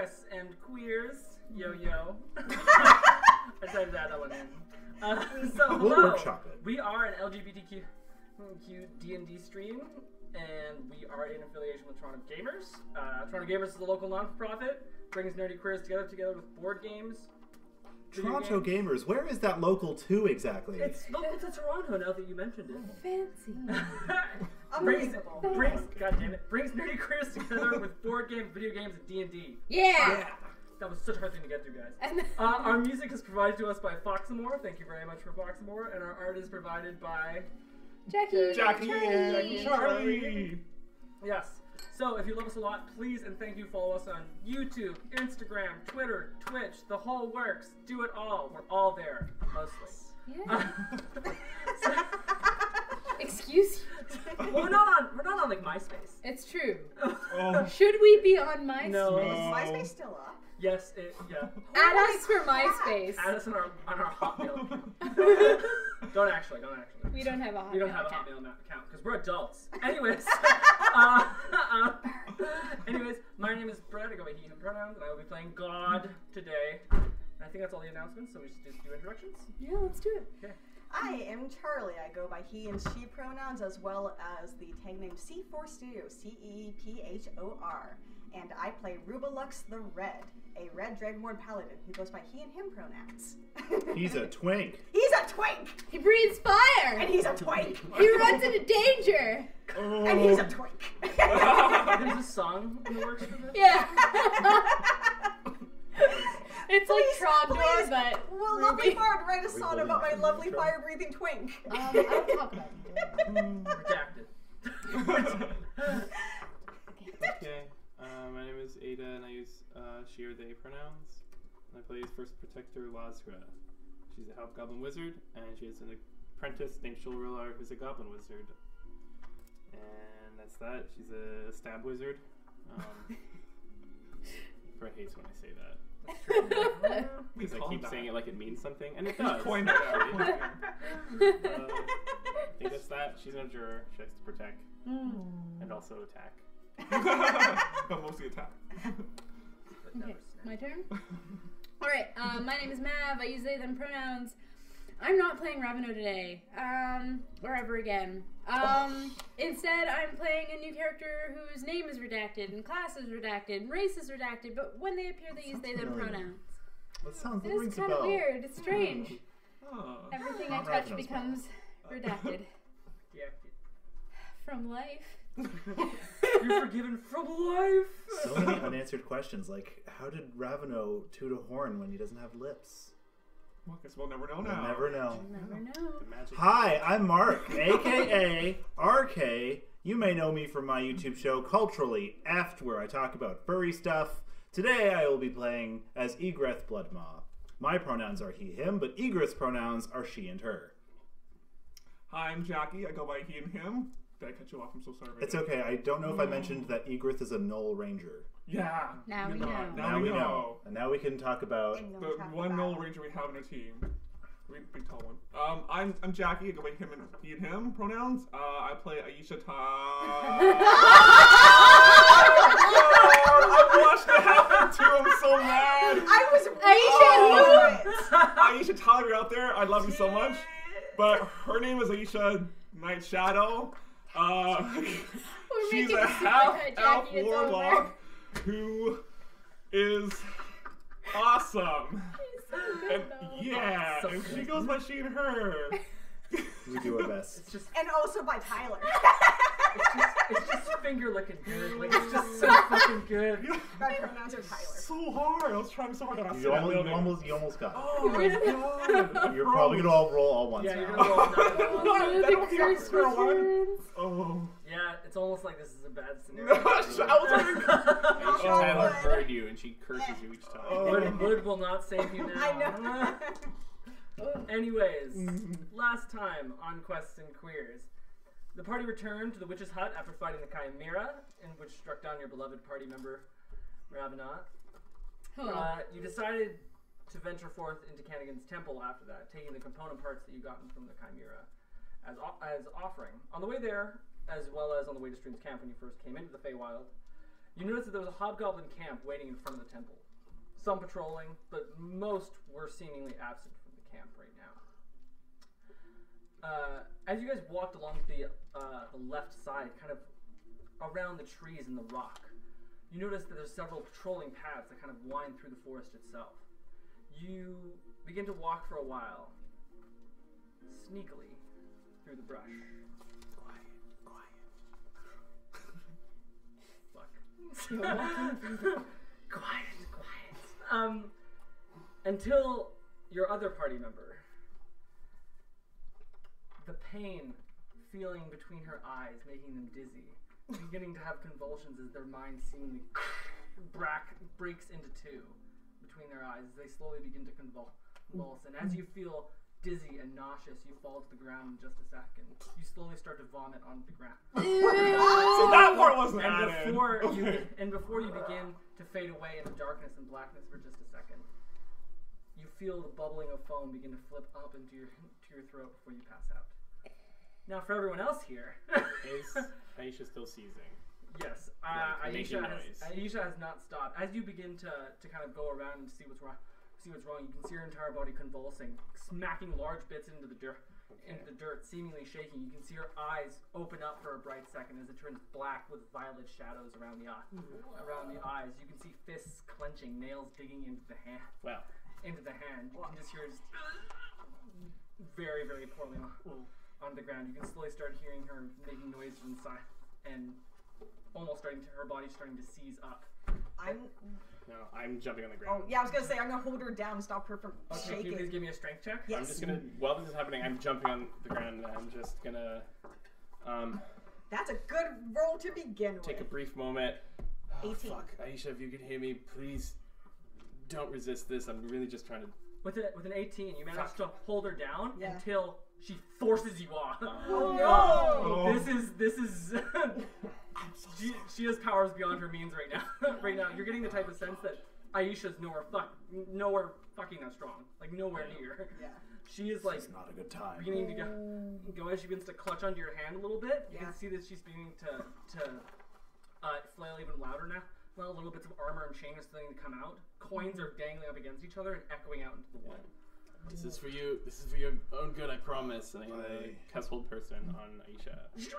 quests and queers. Yo yo. I decided to add that one in. So hello. We'll workshop it. We are an LGBTQ D&D stream, and we are in affiliation with Toronto Gamers. Toronto Gamers is a local non-for-profit, brings nerdy queers together with board games. Toronto Gamers, where is that local to exactly? It's local to Toronto now that you mentioned it. Fancy. Brings nerdy queers together with board games, video games, and D&D. Yeah. That was such a hard thing to get through, guys. Our music is provided to us by Foxamore. Thank you very much for Foxamore. And our art is provided by Jackie and Charlie. Yes. So if you love us a lot, please and thank you follow us on YouTube, Instagram, Twitter, Twitch, the whole works. Do it all. We're all there, mostly. Yeah. Excuse you. Well, we're not on like MySpace. It's true. Oh. Should we be on MySpace? No. No. Is MySpace still up? Yes, yeah. Add us for MySpace. Add us on our Hotmail account. Don't actually. We don't have a Hotmail We don't have a account. Hotmail account because we're adults. Anyways, my name is Brett. I go by he, him pronouns, and I will be playing God today. And I think that's all the announcements, so we should just do introductions. Yeah, let's do it. Okay. I am Charlie. I go by he and she pronouns, as well as the tag name C4 Studio, CEEPHOR. And I play Rubalux the Red, a red Dragonborn paladin who goes by he and him pronouns. He's a twink. He's a twink! He breathes fire. And he's a twink! He runs into danger. Oh. And he's a twink! There's a song in the works for this? Yeah. It's like Trogdor, but Will lovely bard write a song about my lovely fire-breathing twink? I don't talk about it. Redacted. Okay. My name is Ada, and I use she or they pronouns. And I play as First Protector Lazra. She's a hobgoblin wizard, and she has an apprentice named Shulrilar, who's a goblin wizard. And that's that. She's a stab wizard. Brett hates when I say that. Because I keep saying it like it means something, and it does. Coined it out. I think that's that. She's an juror. She likes to protect and also attack. But mostly attack. Okay, my turn? Alright, my name is Mav. I use they, them pronouns. I'm not playing Ravino today. Or ever again. Instead, I'm playing a new character whose name is redacted, and class is redacted, and race is redacted, but when they appear, they use they, them pronouns. That sounds It is kind of weird. It's strange. Oh. Everything I Not touch Ravino's becomes redacted. From life. You're forgiven from life. So many unanswered questions, like how did Ravino toot a horn when he doesn't have lips? Well, I guess we'll never know We'll now. never know. Never know. The magic. Hi, I'm Mark, aka RK. You may know me from my YouTube show Culturally Eft, where I talk about furry stuff. Today I will be playing as Egreth Bloodmaw. My pronouns are he, him, but Egreth's pronouns are she and her. Hi, I'm Jackie. I go by he and him. Did I cut you off? I'm so sorry. It's okay. I don't know if I mentioned that Egreth is a Knoll Ranger. Yeah. Now we You're know. not. Now we know. And now we can talk about... The one Knoll Ranger we have in our team. Big tall one. I'm Jackie. I go by him and he and him pronouns. I play Aisha Ta. I watched it happen too. I'm so mad. I was Aisha Ta, you're out there. I love you so much. But her name is Aisha Night Shadow. She's a half-elf warlock who is awesome. And yeah, So and good. she goes by she and her. We do our best. It's just And also by Tyler. it's just finger licking good. Like it's just so fucking good. My pronouns are Tyler. So hard. I was trying so hard to not say You that almost building. got it. Oh my god. You're probably going to all roll all once Yeah, now. you're gonna roll another one. I don't think I can swear one. Oh. Yeah, it's almost like this is a bad scenario. I was like, Aisha Tyler heard you, and she curses you each time. Wood will not save you now. I know. Anyways, last time on Quests and Queers, the party returned to the witch's hut after fighting the Chimera, in which struck down your beloved party member, Ravenat. You decided to venture forth into Canagan's temple after that, taking the component parts that you gotten from the Chimera as offering. On the way there, as well as on the way to Stream's camp when you first came into the Feywild, you noticed that there was a hobgoblin camp waiting in front of the temple. some patrolling, but most were seemingly absent from the camp right now. As you guys walked along the left side, kind of around the trees and the rock, you notice that there's several patrolling paths that kind of wind through the forest itself. You begin to walk for a while, sneakily, through the brush. Fuck. Quiet. Until your other party member, the pain feeling between her eyes, making them dizzy, beginning to have convulsions as their mind seemingly breaks into two between their eyes as they slowly begin to convulse. And as you feel dizzy and nauseous, you fall to the ground in just a second. You slowly start to vomit on the ground. So that part wasn't added. Before you begin to fade away into darkness and blackness for just a second, you feel the bubbling of foam begin to flip up into your throat before you pass out. Now, for everyone else here, Is Aisha still seizing? yes, making Aisha has not stopped. As you begin to kind of go around and see what's wrong, you can see her entire body convulsing, smacking large bits into the dirt, seemingly shaking. You can see her eyes open up for a bright second as it turns black with violet shadows around the eyes. You can see fists clenching, nails digging into the hand. Well, You can just hear it very, very poorly on the ground. You can slowly start hearing her making noises inside, and almost her body starting to seize up. I'm jumping on the ground. Oh, yeah, I was going to say, I'm going to hold her down and stop her from Okay, can you shaking. please give me a strength check? Yes. I'm just gonna, while this is happening, I'm jumping on the ground and I'm just gonna That's a good roll to begin with. take a brief moment. 18. Fuck, Aisha, if you could hear me, please don't resist this. I'm really just trying to. With an 18, you manage to hold her down Yeah. until she forces you off. Oh, no! This is she has powers beyond her means right now. Right now, you're getting the type of sense that Aisha's nowhere fucking that strong. Like nowhere near. Yeah. She is like It's not a good time. beginning to go as she begins to clutch onto your hand a little bit. You Yeah. can see that she's beginning to flail even louder now. Well, little bits of armor and chain are starting to come out. Coins are dangling up against each other and echoing out into the wind. This is for you. This is for your own good, I promise. And I'm gonna cast hold person on Aisha. She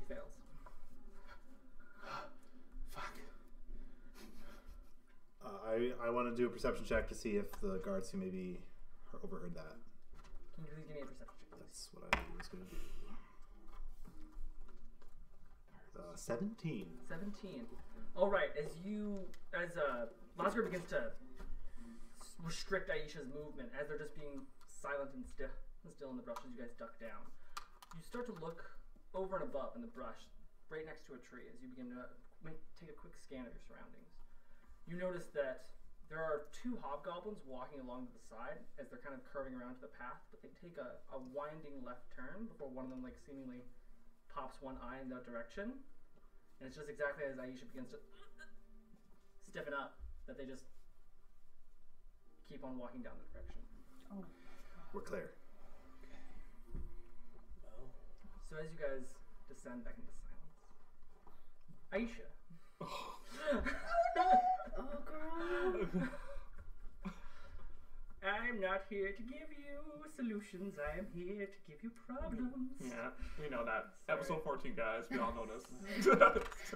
fails. Fuck. I want to do a perception check to see if the guards who maybe overheard that. Can you please give me a perception check? That's what I was going to do. 17. 17. All right. As Lazar begins to restrict Aisha's movement, as they're just being silent and still in the brush as you guys duck down, you start to look over and above in the brush, right next to a tree. As you begin to take a quick scan of your surroundings, you notice that there are two hobgoblins walking along to the side as they're kind of curving around to the path, but they take a winding left turn before one of them like seemingly pops one eye in that direction. And it's just exactly as Aisha begins to stiffen up that they just keep on walking down the direction. Oh. We're clear. Well, So as you guys descend back into silence, Aisha. Oh, girl. I'm not here to give you solutions. I am here to give you problems. Yeah, we know that. Sorry. Episode 14, guys. We all know this.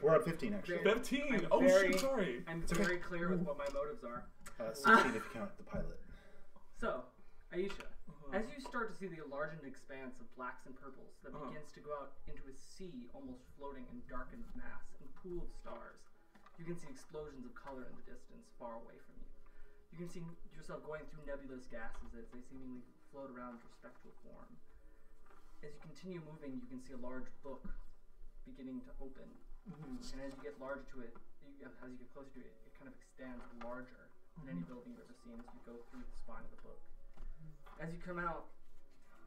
We're on 15, actually. 15? I'm Shit, sorry. I'm very clear with what my motives are. 16 if you count the pilot. So, Aisha, as you start to see the enlarged expanse of blacks and purples that begins to go out into a sea almost floating in darkened mass and pooled stars, you can see explosions of color in the distance far away from you. You can see yourself going through nebulous gases as they seemingly float around with spectral form. As you continue moving, you can see a large book beginning to open. And as you get larger to it, as you get closer to it, it kind of extends larger than any building you've ever seen as you go through the spine of the book. As you come out,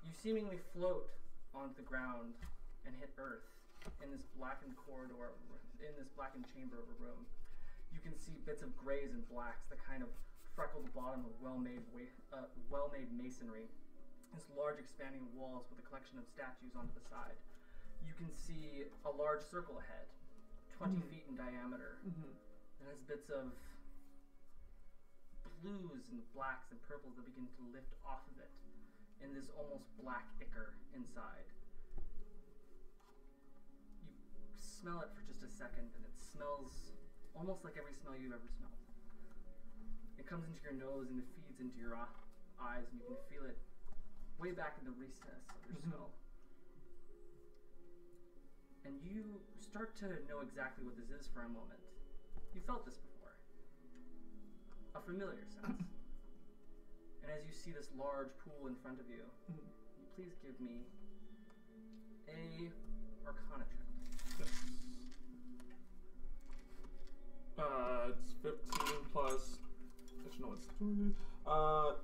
you seemingly float onto the ground and hit earth in this blackened corridor, in this blackened chamber of a room. You can see bits of grays and blacks that kind of freckle the bottom of well-made masonry. This large expanding walls with a collection of statues onto the side. You can see a large circle ahead, 20 feet in diameter, And as bits of blues and blacks and purples that begin to lift off of it in this almost black ichor inside. You smell it for just a second, and it smells almost like every smell you've ever smelled. It comes into your nose and it feeds into your eyes, and you can feel it way back in the recess of your skull. And you start to know exactly what this is for a moment. You felt this before. A familiar sense. And as you see this large pool in front of you, please give me a Arcana check. It's 15 plus. Actually, no, it's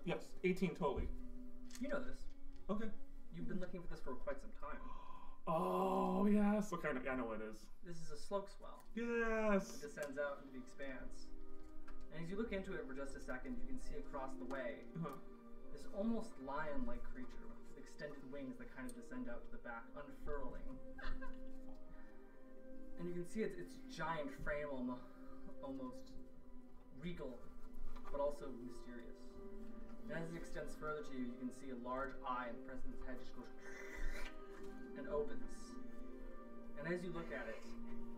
yes, 18 totally. You know this. Okay. You've been looking for this for quite some time. Oh yes. Okay, I know what it is. This is a slope swell. Yes. It descends out into the expanse. And as you look into it for just a second, you can see across the way this almost lion-like creature with extended wings that kind of descend out to the back, unfurling. And you can see its giant frame almost regal, but also mysterious. And as it extends further to you, you can see a large eye in the president's head just goes and opens. And as you look at it,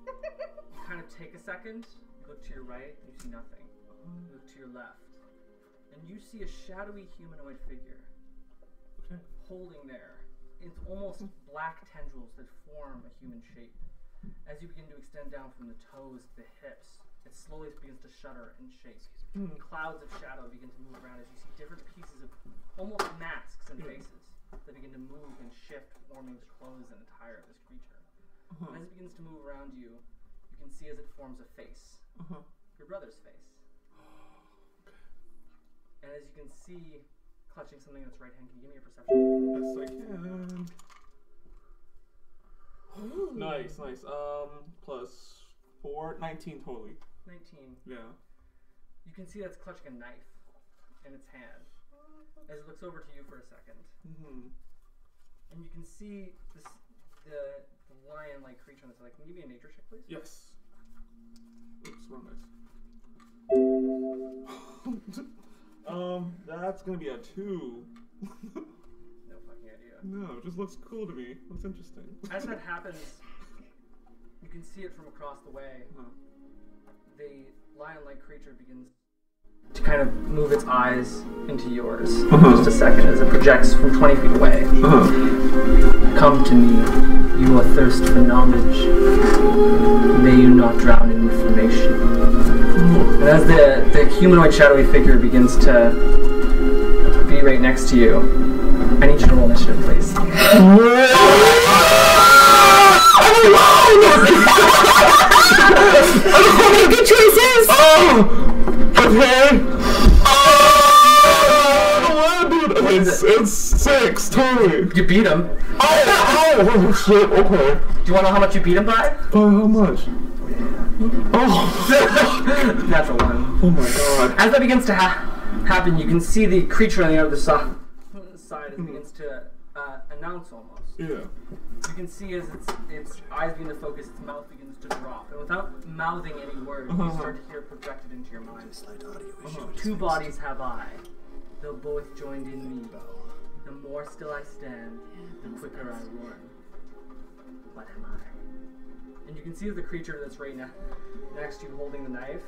you kind of take a second, you look to your right, and you see nothing. You look to your left, and you see a shadowy humanoid figure holding there. It's almost black tendrils that form a human shape. As you begin to extend down from the toes to the hips, it slowly begins to shudder and shake. Clouds of shadow begin to move around as you see different pieces of almost masks and faces that begin to move and shift, forming the clothes and attire of this creature. And as it begins to move around you, you can see as it forms a face, your brother's face. And as you can see, clutching something in its right hand, can you give me a perception? Yes, I can. Ooh. Nice. Plus 4, 19 totally. 19. Yeah. You can see that's clutching a knife in its hand as it looks over to you for a second. And you can see the lion-like creature on the side. Can you give me a nature check, please? Yes. Oops, wrong dice. That's gonna be a 2. No fucking idea. No, it just looks cool to me. Looks interesting. As that happens, you can see it from across the way. The lion-like creature begins to kind of move its eyes into yours. Just a second as it projects from 20 feet away. Come to me, you are thirst for knowledge. May you not drown in information. And as the humanoid shadowy figure begins to be right next to you, I need you to roll initiative, please. Good choices! Okay. It's 6, totally. You beat him. Oh shit, okay. Do you want to know how much you beat him by? By how much? Oh. Natural 1. Oh my god. As that begins to happen, you can see the creature on the other side as it begins to announce almost. Yeah. You can see as its eyes begin to focus, its mouth begins to drop. And without mouthing any words, you start to hear projected into your mind. Two bodies have I, though both joined in me. The more still I stand, the quicker I run. What am I? And you can see the creature that's right next to you holding the knife.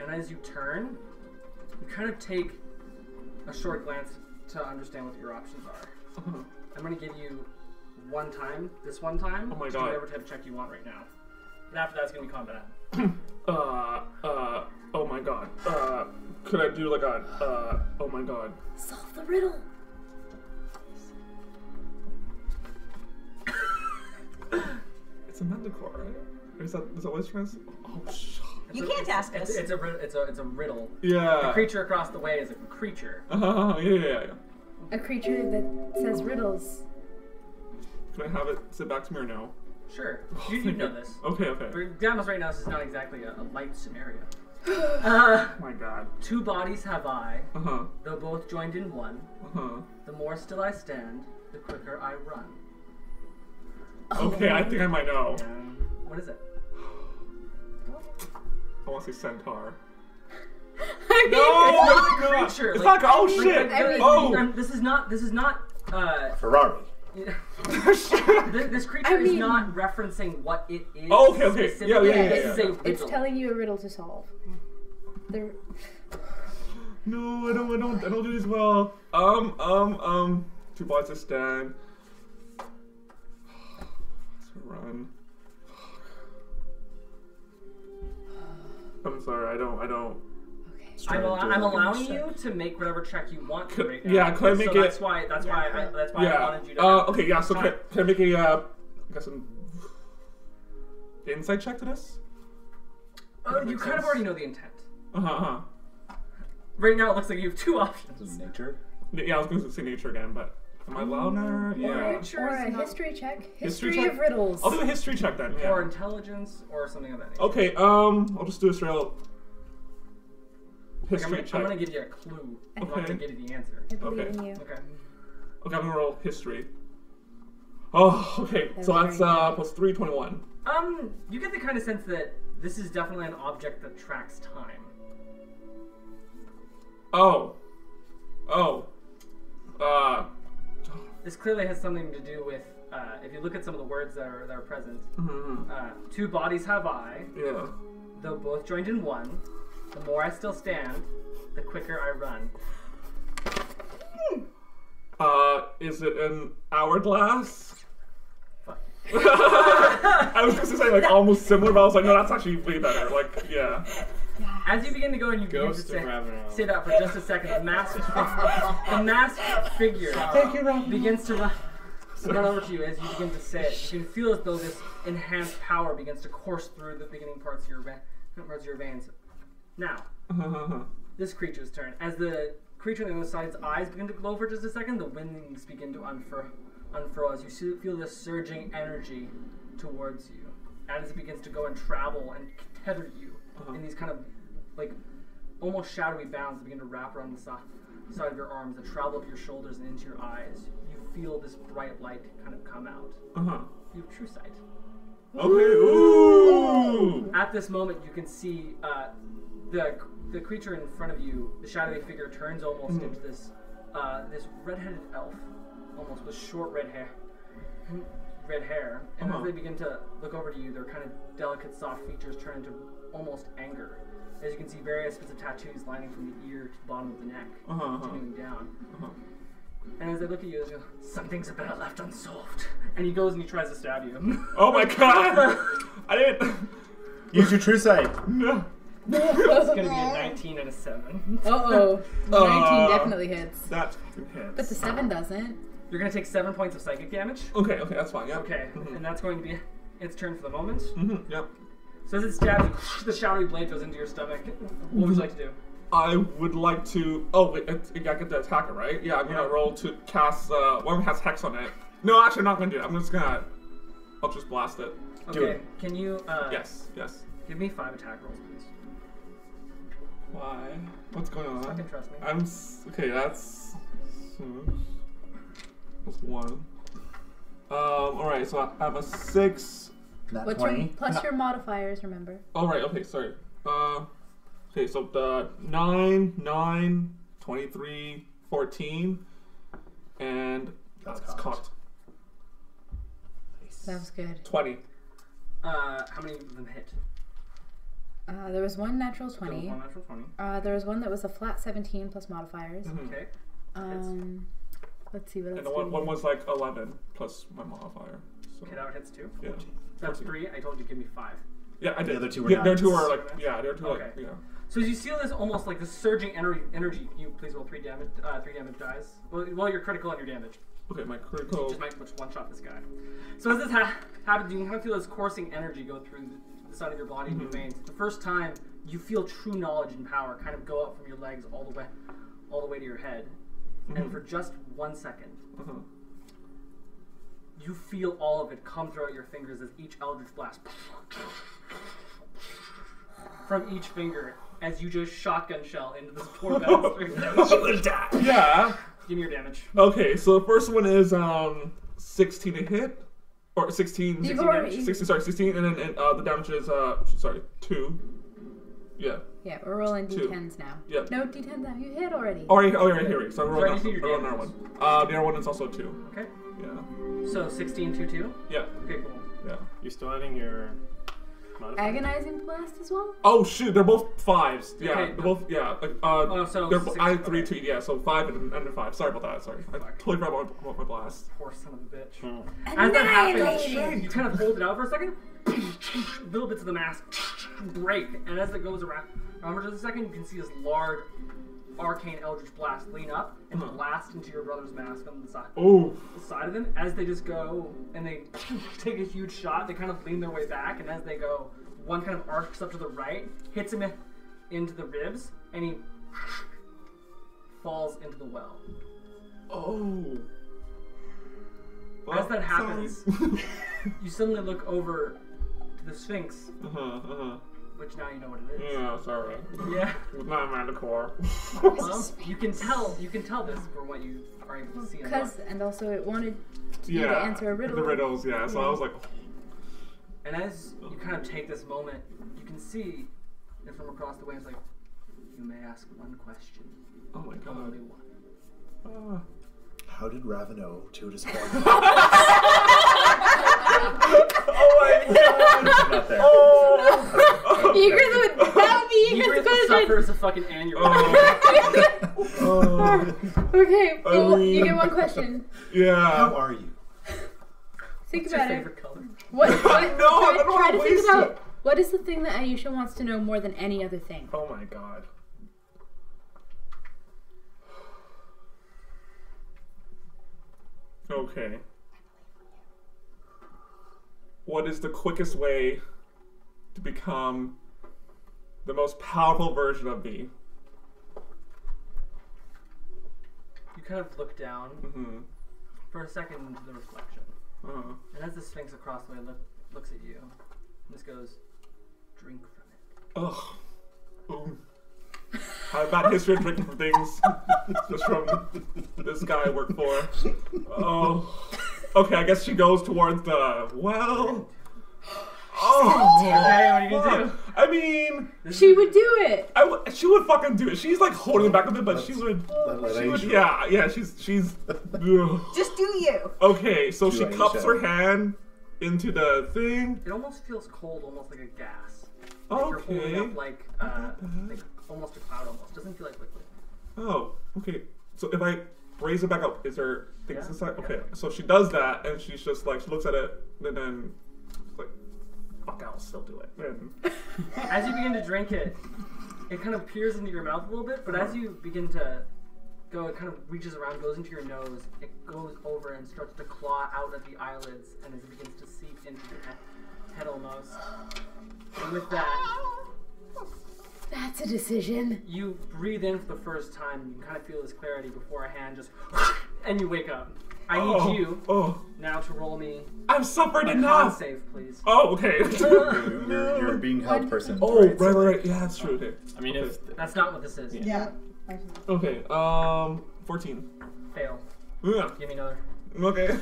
And as you turn, you kind of take a short glance to understand what your options are. I'm going to give you this one time, oh my to do god, whatever type of check you want right now. And after that, it's going to be combat. Oh my god. Could I do like a, oh my god. Solve the riddle. It's a Manticore, right? Is that what it's translated? Oh, shit. You can't ask us. It's a riddle. Yeah. The creature across the way is a creature. Yeah. A creature that says riddles. Can I have it sit back to me or no? Sure. You know this. Okay. For Damas right now, this is not exactly a light scenario. Oh my god. Two bodies have I, though both joined in one. The more still I stand, the quicker I run. Okay, I think I might know. What is it? I want to say centaur. No, it's a not. creature. It's like, not. Oh shit! This is not. Ferrari. This creature is not referencing what it is. Oh, okay. Yeah. This is a riddle. It's telling you a riddle to solve. No, I don't do this well. 2 bodies to stand. Let's run. I'm sorry, I don't. Okay. I'm allowing you to make whatever check you want to right now. Yeah, can I make so it? That's why I wanted you to. Okay, yeah. So can I make a? I guess an insight check to this. You kind of already know the intent. Uh-huh. Right now, it looks like you have 2 options. This is nature. Yeah, I was going to say nature again, but am I allowed now? Yeah. Or a history check. History History check? of riddles. I'll do a history check then. Yeah. Or intelligence, or something of that nature. Okay. I'll just do a straight up history check. I'm gonna give you a clue. I'm not gonna give you the answer. I believe Okay. in you. Okay. Okay, I'm gonna roll history. Oh, okay. That So was that's very plus 3, 21. You get the kind of sense that this is definitely an object that tracks time. Oh. This clearly has something to do with, if you look at some of the words that are present, 2 bodies have I, Yeah. though both joined in one, the more I still stand, the quicker I run. Is it an hourglass? Fuck. I was just gonna say like almost similar, but I was like, no, that's actually way better. Like, yeah. As you begin to go and you begin to Ghost of Ravenel. say that for just a second, the masked figure begins to run over to you as you begin to say it. You can feel as though this enhanced power begins to course through the beginning parts of your veins. Now, this creature's turn. As the creature on the other side's eyes begin to glow for just a second, the wings begin to unfurl as you feel this surging energy towards you. As it begins to go and travel and tether you in these kind of like almost shadowy bounds that begin to wrap around the side of your arms, that travel up your shoulders and into your eyes. You feel this bright light kind of come out. You have true sight. Okay. Ooh. At this moment, you can see the creature in front of you, the shadowy figure, turns almost into this red-headed elf, almost with short red hair. And as they begin to look over to you, their kind of delicate, soft features turn into almost anger. As you can see various bits of tattoos lining from the ear to the bottom of the neck, continuing down. And as they look at you, they go, "Something's about left unsolved." And he goes and he tries to stab you. Oh my god! I didn't. Use your true sight. No. It's gonna be a 19 and a 7. 19 definitely hits. That fucking hits. But the 7 doesn't. You're gonna take 7 points of psychic damage. Okay, that's fine. Yeah. Okay, and that's going to be its turn for the moment. Yep. So as it stabs you, the shadowy blade goes into your stomach. What would you like to do? I would like to. Oh wait, I get to attack it, right? Yeah, I'm gonna roll to cast. One has hex on it. No, actually, I'm not gonna do it. I'm just gonna. I'll just blast it. Okay, Do it. can you? Yes. Give me 5 attack rolls, please. Why? What's going on? Fucking trust me. Okay. That's 1. All right. So I have a 6. Not What's 20. your plus your modifiers? Remember. All right. Okay. Sorry. Okay. So the 9, 23, 14, and That's it's cocked. cocked. That was good. 20. How many of them hit? There was one natural There was 20. one natural 20. There was one that was a flat 17 plus modifiers. Okay. Let's see what else. And the one was like 11 plus my modifier. So, Okay, that hits 2. yeah. That's 3. I told you give me 5. Yeah, I did. The other 2 were Yeah, their 2 nines. are like. Yeah, their 2 are like. Okay. Yeah. So as you feel this almost like this surging energy, can you please roll 3 damage dice? Well, you're critical on your damage. Okay, my You critical. just might one-shot this guy. So as this happens, you can kind of feel this coursing energy go through the side of your body and your veins. The first time you feel true knowledge and power kind of go up from your legs all the way to your head, and for just 1 second, you feel all of it come throughout your fingers as each eldritch blast from each finger as you just shotgun shell into this poor bastard. Yeah. Give me your damage. Okay, so the first one is 16 to hit, or 16. You've 16 already- damage. 16. Sorry, 16, and then the damage is 2. Yeah. Yeah, we're rolling 2. d10s now. Yeah. No, d10s now. You hit already. Oh, right here. So I rolled Sorry, you do your another one. damages. The other one is also 2. Okay. Yeah. So 16, 2, 2? Yeah. Okay, cool. Yeah. You're still adding your modifier? Agonizing blast as well? Oh shoot, they're both 5s. Yeah, Okay, they're both. Yeah. so they're, 6, I had 3 okay. 2. Yeah, so 5 and a 5. Sorry about that. Sorry, I totally forgot about my blast. Poor son of a bitch. Hmm. As that happens, Annihilated. you kind of hold it out for a second. Little bits of the mask break, and as it goes around for just a second, you can see this large arcane eldritch blast lean up and blast into your brother's mask on the side. Oh. The side of him. As they just go and they take a huge shot, they kind of lean their way back, and as they go, one kind of arcs up to the right, hits him into the ribs, and he falls into the well. Oh. As that happens, you suddenly look over to the Sphinx, which now you know what it is. Yeah, sorry. Yeah. It's not Manticore. Well, you can tell this from what you are able to see. And Because, and also it wanted you Yeah. to answer a riddle. The riddles, yeah. So I was like, And as you kind of take this moment, you can see that from across the way, it's like, you may ask one question. oh my god. Only one. How did Raveno toot his horn? Oh my god. Not there. Oh. That would be Eagre's Egret question. suffers a fucking aneurysm. Oh. Okay, well, mean- you get one question. How Yeah. are you? Think What's your about it. favorite color? What? No, I don't try wanna to think waste about it. what is the thing that Ayesha wants to know more than any other thing? Oh my god. Okay. What is the quickest way to become the most powerful version of me? You kind of look down Mm-hmm. for a second into the reflection. And as the Sphinx across the way looks at you, and just goes, drink from it. Ugh. Ooh. I have a bad history of drinking from things. Just from this guy I work for. Oh. Okay, I guess she goes towards the well. Oh. Okay, what are you gonna do? I mean, She would do it. she would fucking do it. She's like holding back a bit, but she would. Let She would. Aisha- Yeah. She's. Ugh. Just do you. Okay, so Do she Aisha. cups her hand into the thing. It almost feels cold, almost like a gas. Like you're holding Okay. up like almost a cloud almost. Doesn't feel like liquid. Oh, okay. So if I raise it back up, is there things Yeah, inside? yeah. Okay, so she does that, and she's just like, she looks at it, and then, like, fuck, I'll still do it. And, As you begin to drink it, it kind of peers into your mouth a little bit, but as you begin to go, it kind of reaches around, goes into your nose, it goes over and starts to claw out at the eyelids, and as it begins to seep into your head almost. And with that, That's a decision. you breathe in for the first time, and you kind of feel this clarity before a hand just, and you wake up. I need you Oh, now to roll me I've suffered a con enough. save, please. Oh, okay. You're a being held person. Oh, right? right. Yeah, that's true. Okay. I mean, if That's not what this is. Yeah. Okay. 14. Fail. Yeah. Give me another. Okay.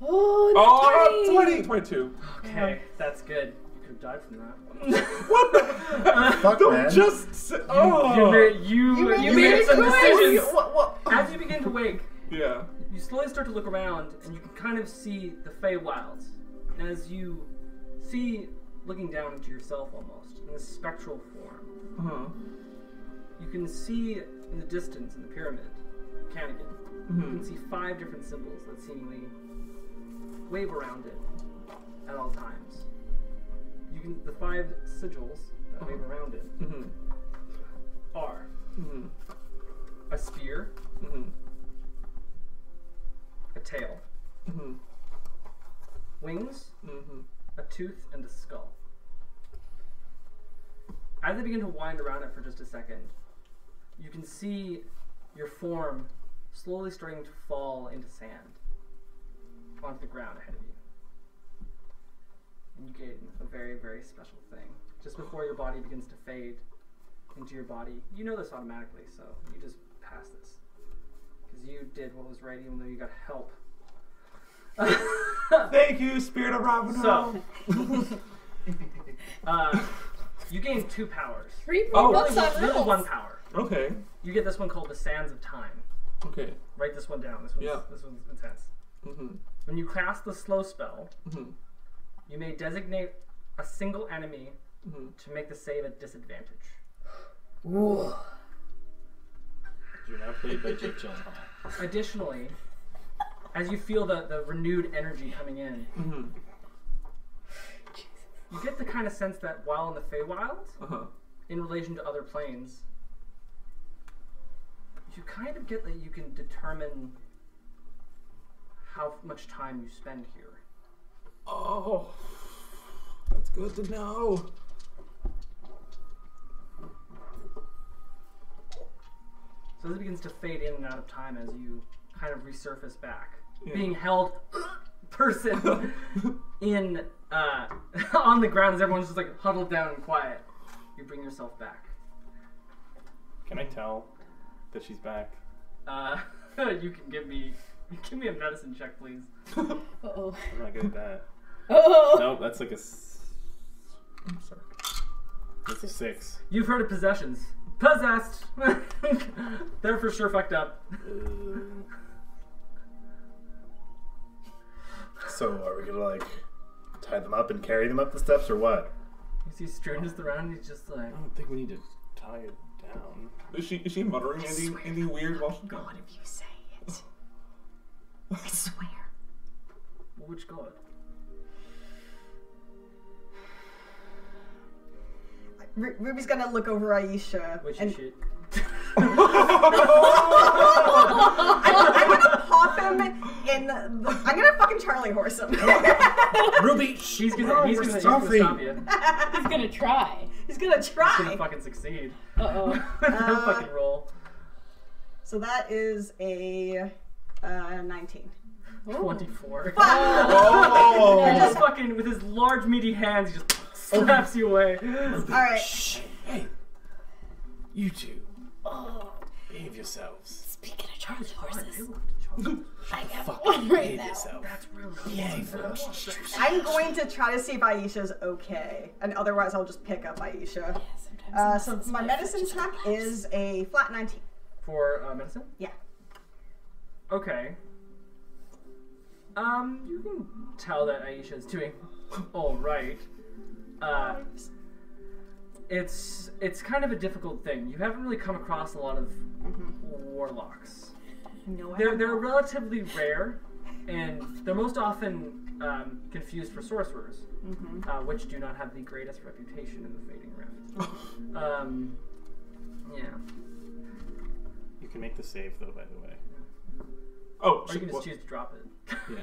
Oh, Oh, 20. 20. 22. Okay, that's good. You could have died from that. What the? Fuck, Don't man. just say, You oh. made some choice. decisions. What? As you begin to wake, Yeah. you slowly start to look around, and you can kind of see the Feywilds. And as you see, looking down into yourself almost, in this spectral form, Uh-huh. you can see in the distance, in the pyramid, Canagan, you can see 5 different symbols that seemingly wave around it at all times. You can the 5 sigils that wave around it Mm-hmm. are Mm-hmm. a spear, Mm-hmm. a tail, Mm-hmm. wings, Mm-hmm. a tooth, and a skull. As they begin to wind around it for just a second, you can see your form slowly starting to fall into sand onto the ground ahead of you. And you gain a very, very special thing. Just before your body begins to fade into your body, you know this automatically, so you just pass this. Because you did what was right even though you got help. Thank you, Spirit of Ravana. So, You gain 2 powers. 3 Oh, books on Really rules. 1 power. Okay. You get this one called the Sands of Time. Okay. Write this one down. This one's intense. Mm-hmm. When you cast the slow spell, Mm-hmm. you may designate a single enemy Mm-hmm. to make the save at disadvantage. Ooh. You're now played by Jake Gyllenhaal. Additionally, as you feel the renewed energy coming in, Mm-hmm. you get the kind of sense that while in the Feywild, Uh-huh. in relation to other planes, you kind of get that you can determine how much time you spend here. Oh, that's good to know. So this begins to fade in and out of time as you kind of resurface back. Yeah. Being held person in on the ground as everyone's just like huddled down and quiet. You bring yourself back. Can I tell that she's back? You can give me a medicine check, please. Uh-oh. I'm not good at that. Oh. Nope, that's like I'm sorry. that's a 6. You've heard of possessions. Possessed. They're for sure fucked up. So are we gonna like tie them up and carry them up the steps or what? You see Stern just around and he's just like, I don't think we need to tie it down. Is she muttering anything weird while she's God, if you say it. I swear. well, which god? Ruby's gonna look over Aisha. Which and shit? I'm gonna pop him in the. I'm gonna fucking Charlie horse him. Ruby, He's gonna stop stop you. He's gonna try. He's gonna He's try. gonna fucking succeed. Uh-oh. Fucking roll. So that is a 19. 24. Oh. And just fucking with his large meaty hands, he just slaps you away. Alright. Hey, you two, behave yourselves. Speaking of Charlie horses, I got Fucking one right behave now. yourself. That's really Behave. I'm going to try to see if Aisha's okay. And otherwise, I'll just pick up Aisha. Yeah, So my medicine check is a flat 19. For medicine? Yeah. Okay. You can tell that Aisha is doing all right. It's kind of a difficult thing. You haven't really come across a lot of warlocks. No, They're relatively rare, and they're most often confused for sorcerers, which do not have the greatest reputation in the Fading Rift. Yeah. You can make the save though, by the way. Oh, Or you can just choose to drop it. Yeah,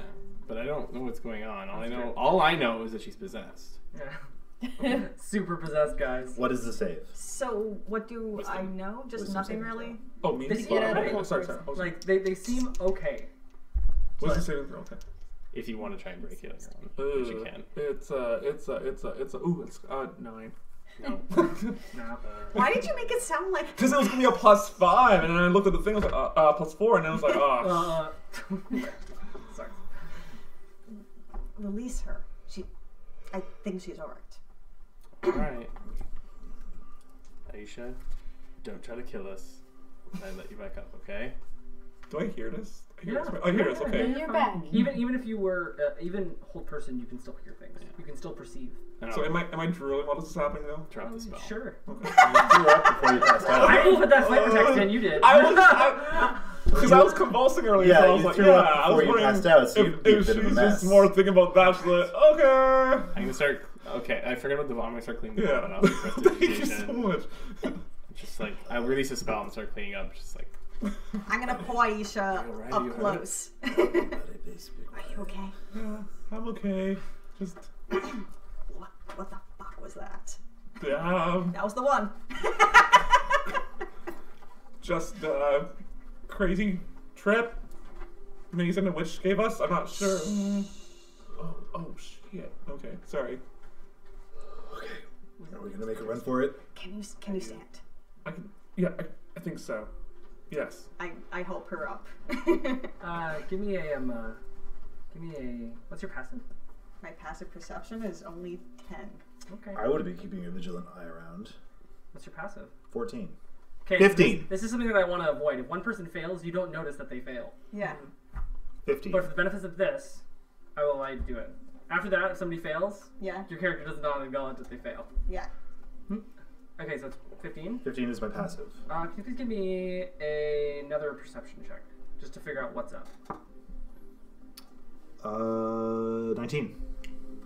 but I don't know what's going on. That's true. All I know is that she's possessed. Yeah. Super possessed, guys. What is the save? So what do Wisdom. I know? Just Wisdom nothing saving really? Oh, me? They Oh, seem okay. sorry. I was Like they seem okay. What's the saving throw? Okay. If you want to try and break it, which you can. It's 9. No. No. Why did you make it sound like Because it was gonna be a +5, and then I looked at the thing, I was like, +4, and then I was like, oh. Sorry. release her? I think she's alright. Alright. Aisha, don't try to kill us. I let you back up, okay? Do I hear this? I hear Yeah. this. I hear this. Okay. Then you're back. Even if you were even hold person, you can still hear things. Yeah. You can still perceive. And So I'll am I drooling while this is happening though? drop the spell. Sure. You threw up before you passed out. I didn't put that flavor text in. You did. Because I was convulsing earlier, Yeah, so I was you like, threw yeah, up I before was you wondering passed out, so you'd be a if bit of a she's mess. just more thinking about that. She's like, okay. I'm gonna start. Okay, I forgot about the vomit. I'm gonna start cleaning the Yeah. vomit off. The Thank you so prestidigitation. much. Just like I release a spell and start cleaning up. Just like I'm gonna pull Aisha Are you alright? Are up you close. Are you okay? Yeah, I'm okay. Just, What the fuck was that? yeah, That was the one. just crazy trip. Mason and Witch gave us. I'm not sure. Oh shit. Okay, sorry. Okay. Are we gonna make a run for it? Can you stand? I can. Yeah, I think so. Yes. I help her up. Give me a what's your passive? My passive perception is only 10. Okay. I would be keeping a vigilant eye around. What's your passive? 14. Okay. 15. This is something that I want to avoid. If one person fails, you don't notice that they fail. Yeah. 15. But for the benefits of this, I will allow you to do it. After that, if somebody fails, Yeah. your character does not acknowledge that they fail. Yeah. Okay, so it's 15. 15 is my passive. Can you please give me another perception check, just to figure out what's up? 19.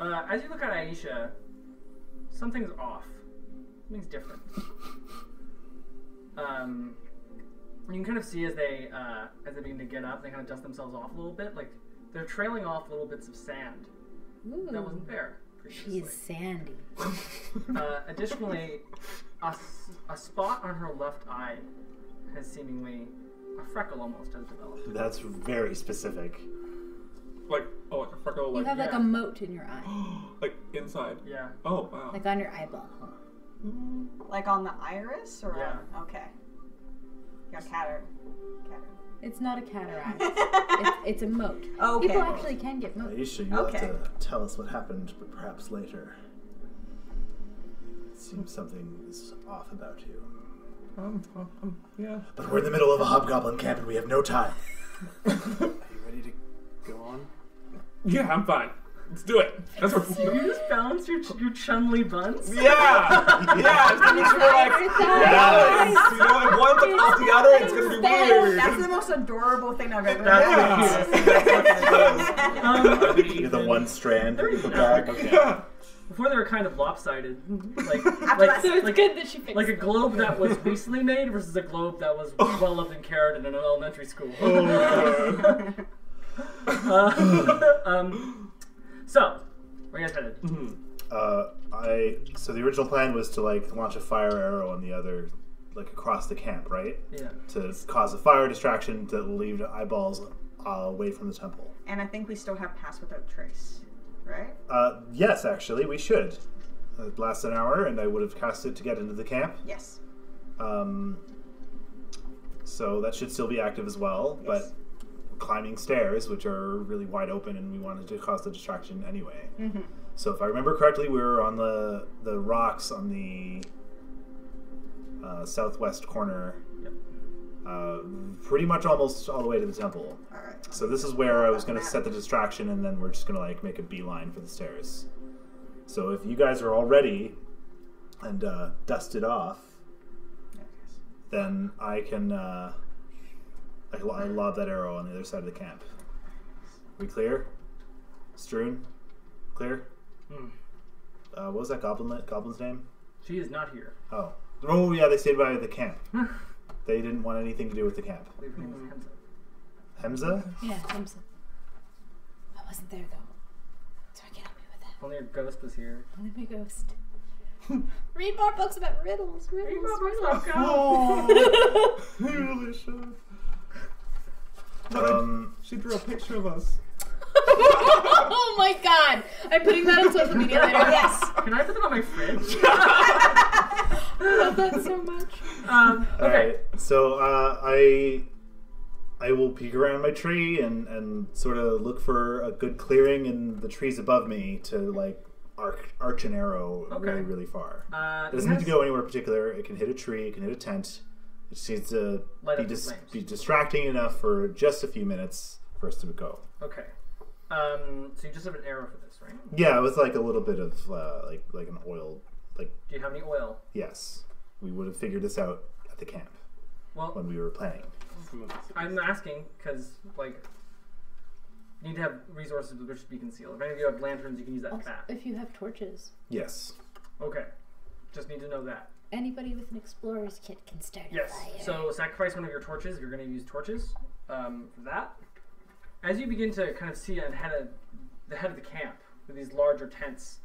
As you look at Aisha, something's off. Something's different. You can kind of see as they begin to get up, they kind of dust themselves off a little bit. Like they're trailing off little bits of sand Ooh. that wasn't there previously. She's sandy. Additionally, a spot on her left eye has seemingly a freckle almost has developed. That's very specific. Like a freckle, You like have like yeah. a moat in your eye, like inside. Yeah. Oh wow. like on your eyeball. Like on the iris or Yeah. Okay. You got cataract. It's not a cataract. it's a moat. Okay. People actually can get moats. Aisha, you'll Okay. have to tell us what happened, but perhaps later. It seems something is off about you. Yeah. But we're in the middle of a hobgoblin camp and we have no time. Are you ready to go on? Yeah, I'm fine. Let's do it. That's what. You just balance your Chun-Li buns? Yeah. Yeah. Just to make sure, like, balance. You know, if one to off the other, it's gonna be weird. That's the most adorable thing I've ever That's heard. the cutest. You're the one strand in the back. Yeah. Before they were kind of lopsided, like So it's good that she fixed like a it. globe that was recently made versus a globe that was well loved and cared in an elementary school. So, where you guys headed? So the original plan was to like launch a fire arrow on the other, like across the camp, right? Yeah. To cause a fire distraction to leave the eyeballs away from the temple. And I think we still have Pass Without Trace, right? Yes, actually, we should. It lasts an hour, and I would have cast it to get into the camp. Yes. So that should still be active as well, Yes. but climbing stairs, which are really wide open, and we wanted to cause the distraction anyway. Mm-hmm. So if I remember correctly, we were on the rocks on the southwest corner, pretty much almost all the way to the temple. All right. So this is where I was going to set the distraction, and then we're just going to like make a beeline for the stairs. So if you guys are all ready and dusted off, then I can I lob that arrow on the other side of the camp. We clear? Strewn? Clear? What was that goblin's name? She is not here. Oh yeah, they stayed by the camp. They didn't want anything to do with the camp. I believe her name is Hemza. Hemza? Yeah, Thompson. I wasn't there though, so I can't help you with that. Only her ghost was here. Only my ghost. Read more books about riddles. Riddles. Oh, You really should. She drew a picture of us. Oh my god! I'm putting that on social media later. Yes. Can I put that on my fridge? I love that so much. Okay. Alright, so I will peek around my tree and sort of look for a good clearing in the trees above me to like arch an arrow really, really far. It doesn't need to go anywhere particular. It can hit a tree, it can hit a tent. It just needs to Light up the flames. be distracting enough for just a few minutes for us to go. Okay. So you just have an arrow for this, right? Yeah, with like a little bit of like an oil. Like, Do you have any oil? yes, we would have figured this out at the camp Well, when we were playing. I'm asking because, like, you need to have resources with which to be concealed. If any of you have lanterns, you can use that Also, fast. if you have torches, Yes. Okay. Just need to know that. anybody with an explorer's kit can start a Yes. fire. So sacrifice one of your torches if you're going to use torches for that. As you begin to kind of see the head of the camp with these larger tents,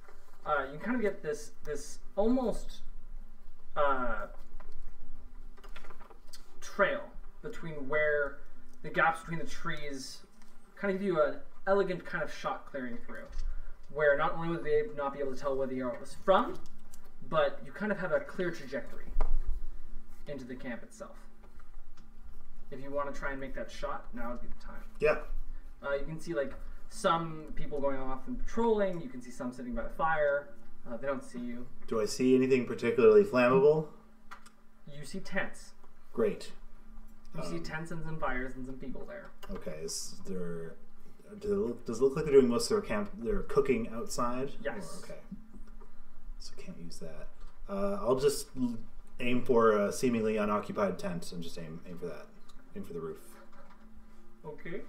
you kind of get this almost trail between where the gaps between the trees kind of give you an elegant kind of shot clearing through, where not only would they not be able to tell where the arrow was from, but you kind of have a clear trajectory into the camp itself. If you want to try and make that shot, now would be the time. Yeah. You can see like some people going off and patrolling. You can see some sitting by the fire. They don't see you. Do I see anything particularly flammable? You see tents. Great. You see tents and some fires and some people there. Okay, does it look like they're doing most of their cooking outside? Yes. Or, okay. So can't use that. I'll just aim for a seemingly unoccupied tent and just aim for that. Aim for the roof. Okay.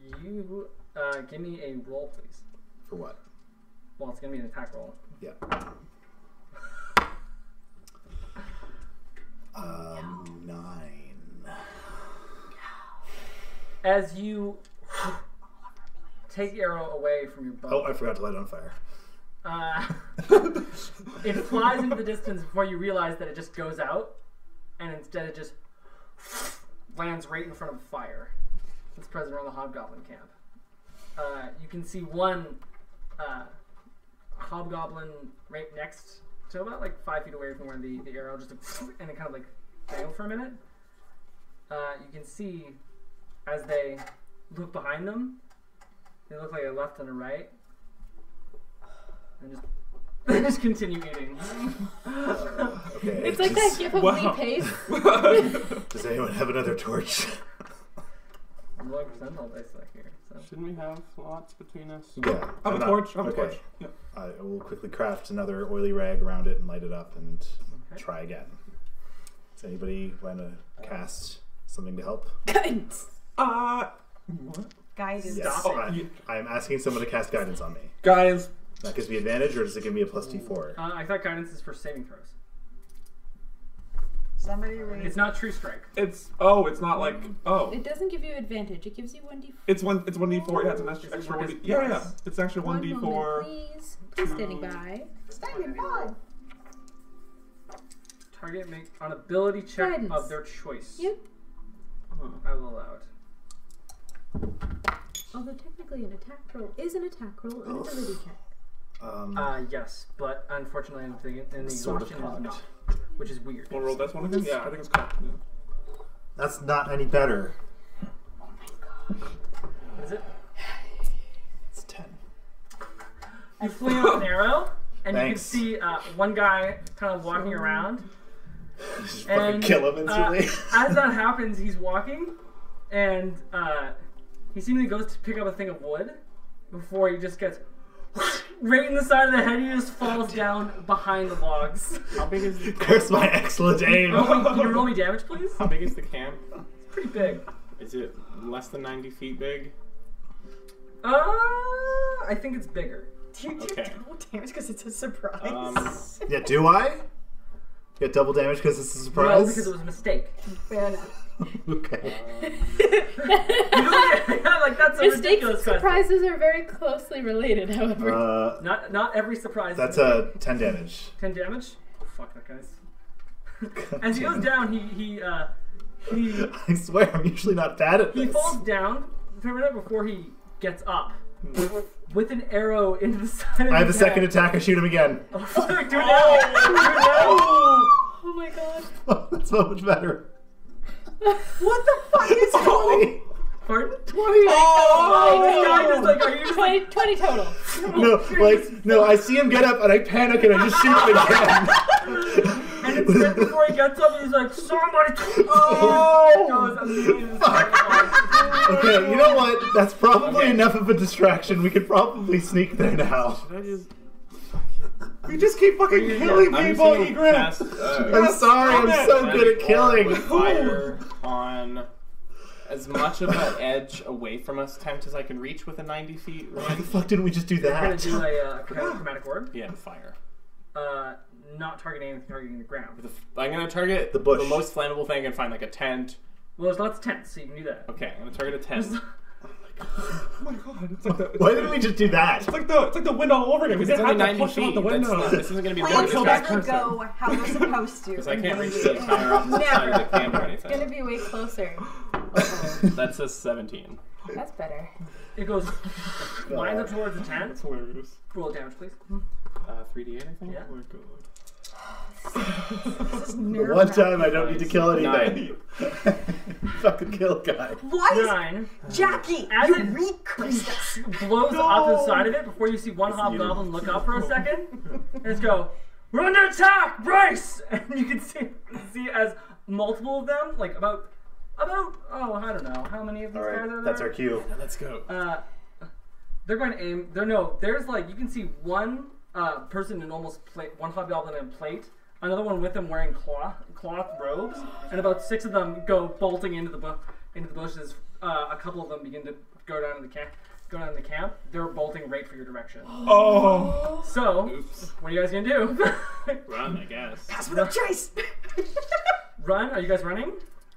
You give me a roll, please. For what? Well, it's gonna be an attack roll. Yeah. 9. As you take the arrow away from your bow. Oh, I forgot to light it on fire. It flies into the distance before you realize that it just goes out, and instead it just lands right in front of a fire that's present around the hobgoblin camp. You can see one hobgoblin right next to about like 5 feet away from where the arrow just and it kind of like failed for a minute. You can see as they look behind them, they look like a left and a right, and just continue eating. Okay. It's like that gif of Lee Pace. Does anyone have another torch? I'm rolling percentile dice back here. So. Shouldn't we have lots between us? Yeah. I have a torch. I have a Okay. torch. Yeah. I will quickly craft another oily rag around it and light it up and try again. Does anybody want to cast something to help? Guidance. What? Guidance. Yes. Stop I'm asking someone to cast guidance on me. Guys, That gives me advantage, or does it give me a plus D4? I thought guidance is for saving throws. Somebody read. It's not true strike. it's not like It doesn't give you advantage. It gives you 1d4. it's 1d4. Yeah, it's an extra Is it 1d. because- Yeah. It's actually One 1d4. moment, please. Please standing by. Standing by. Target make an ability check Guidance. of their choice. Yep. I will allow it. Although technically an attack roll is an attack roll, an ability check. Yes, but unfortunately in the Sort of exhaustion is cocked. not, which is weird. Want to roll this one again? Yeah, I think it's cocked. Yeah. That's not any better. Is it? It's 10. You fling out an arrow, and Thanks. you can see one guy kind of walking around. Just fucking And kill him instantly. as that happens, he's walking, and he seemingly goes to pick up a thing of wood before he just gets right in the side of the head. He just falls down behind the logs. How big is the Curse my excellent aim. Can you roll me damage, please? How big is the camp? It's pretty big. Is it less than 90 feet big? I think it's bigger. Do you Okay. get double damage because it's a surprise? Yeah, do I? Get double damage because it's a No, surprise? because it was a mistake. Fair enough. Okay. Like that's a Mistakes and ridiculous question. surprises are very closely related, however. Not every surprise. That's is a 10 damage. 10 damage. Fuck that guy's. As he goes down, he I swear, I'm usually not bad at he this. falls down before he gets up with an arrow into the side of I have a his second head. attack. I shoot him again. Oh, fuck, do it now. Do it now. Oh my god. Oh, that's so much better. What the fuck is going? Pardon? 20. Oh, this guy just like, are you just like 20 total. No, I see him get up and I panic and I just shoot him again. and it's right before he gets up, he's like, somebody. Oh! Goes immediately to the side of the log. Okay, you know what? That's probably enough of a distraction. We could probably sneak there now. Should I just... You just keep fucking killing I'm just people, gonna Egret. cast, I'm sorry, I'm so good at killing. with fire on as much of that edge away from us tent as I can reach with a 90 feet Why range. the fuck didn't we just do We're gonna that? do a chromatic orb. Yeah, fire. Not targeting anything, targeting the ground. I'm gonna target The bush. the most flammable thing I can find, like a tent. Well, there's lots of tents, so you can do that. Okay, I'm gonna target a tent. Oh my god, it's like the Why didn't we just do that? it's like the wind all over again. We It's didn't only have to 90 push him out feet. the window. This isn't gonna be Plans one that never person. go how they're supposed to. because I can't reach the entire opposite side of the camp or It's gonna anything. be way closer. That's a 17. That's better. It goes lines up towards the tent. That's hilarious. Roll damage, please. 3d8, I think. Yeah. Oh my god. This is The one time I don't need to kill Nine. anything. Fucking kill guy. Why is 9. Jackie? As You it- read Christus. Blows up the side of it before you see one hobgoblin look up for a second. And just go, we're under attack, Bryce! And you can see as multiple of them, like about oh, I don't know, how many of these guys are there? That's our cue. Let's go. They're going to aim. There's like, you can see one person in almost plate, one hobgoblin in plate, another one with them wearing cloth robes, and about 6 of them go bolting into the bushes. A couple of them begin to go down to the camp. They're bolting right for your direction. Oh. So, Oops. what are you guys gonna do? Run, I guess. Pass without trace. Run? Are you guys running?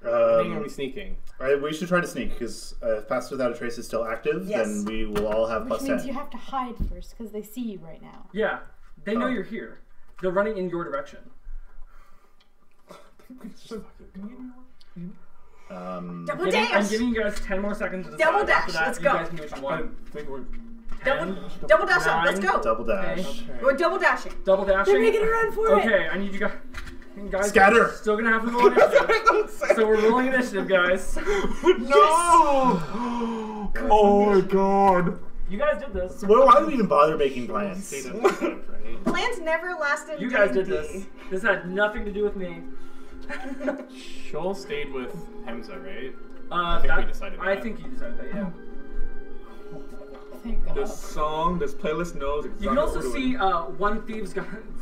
I think are we sneaking? Right, we should try to sneak because if Pass Without a Trace is still active, Yes. then we will all have Which plus means 10. you have to hide first because they see you right now. Yeah. They know Oh. you're here. They're running in your direction. Double I'm dash. giving you guys 10 more seconds to decide. Double dash, After that, let's you go. guys can do what you I want. think we're. Double dash up. Let's 9. go. Double dash. Okay. We're double dashing. Double dashing. They're making a run for it. Okay, I need you guys. Scatter. Still gonna have to roll initiative. So we're rolling initiative, guys. No! Oh my god. You guys did this. Why do we even bother making plans? Stay down the camp, right? Plans never lasted. You guys did D&D. this. This had nothing to do with me. Shoal stayed with Hamza, right? I think we decided I that. think you decided that, yeah. Thank God. This song, this playlist knows exactly You can also what we're see doing.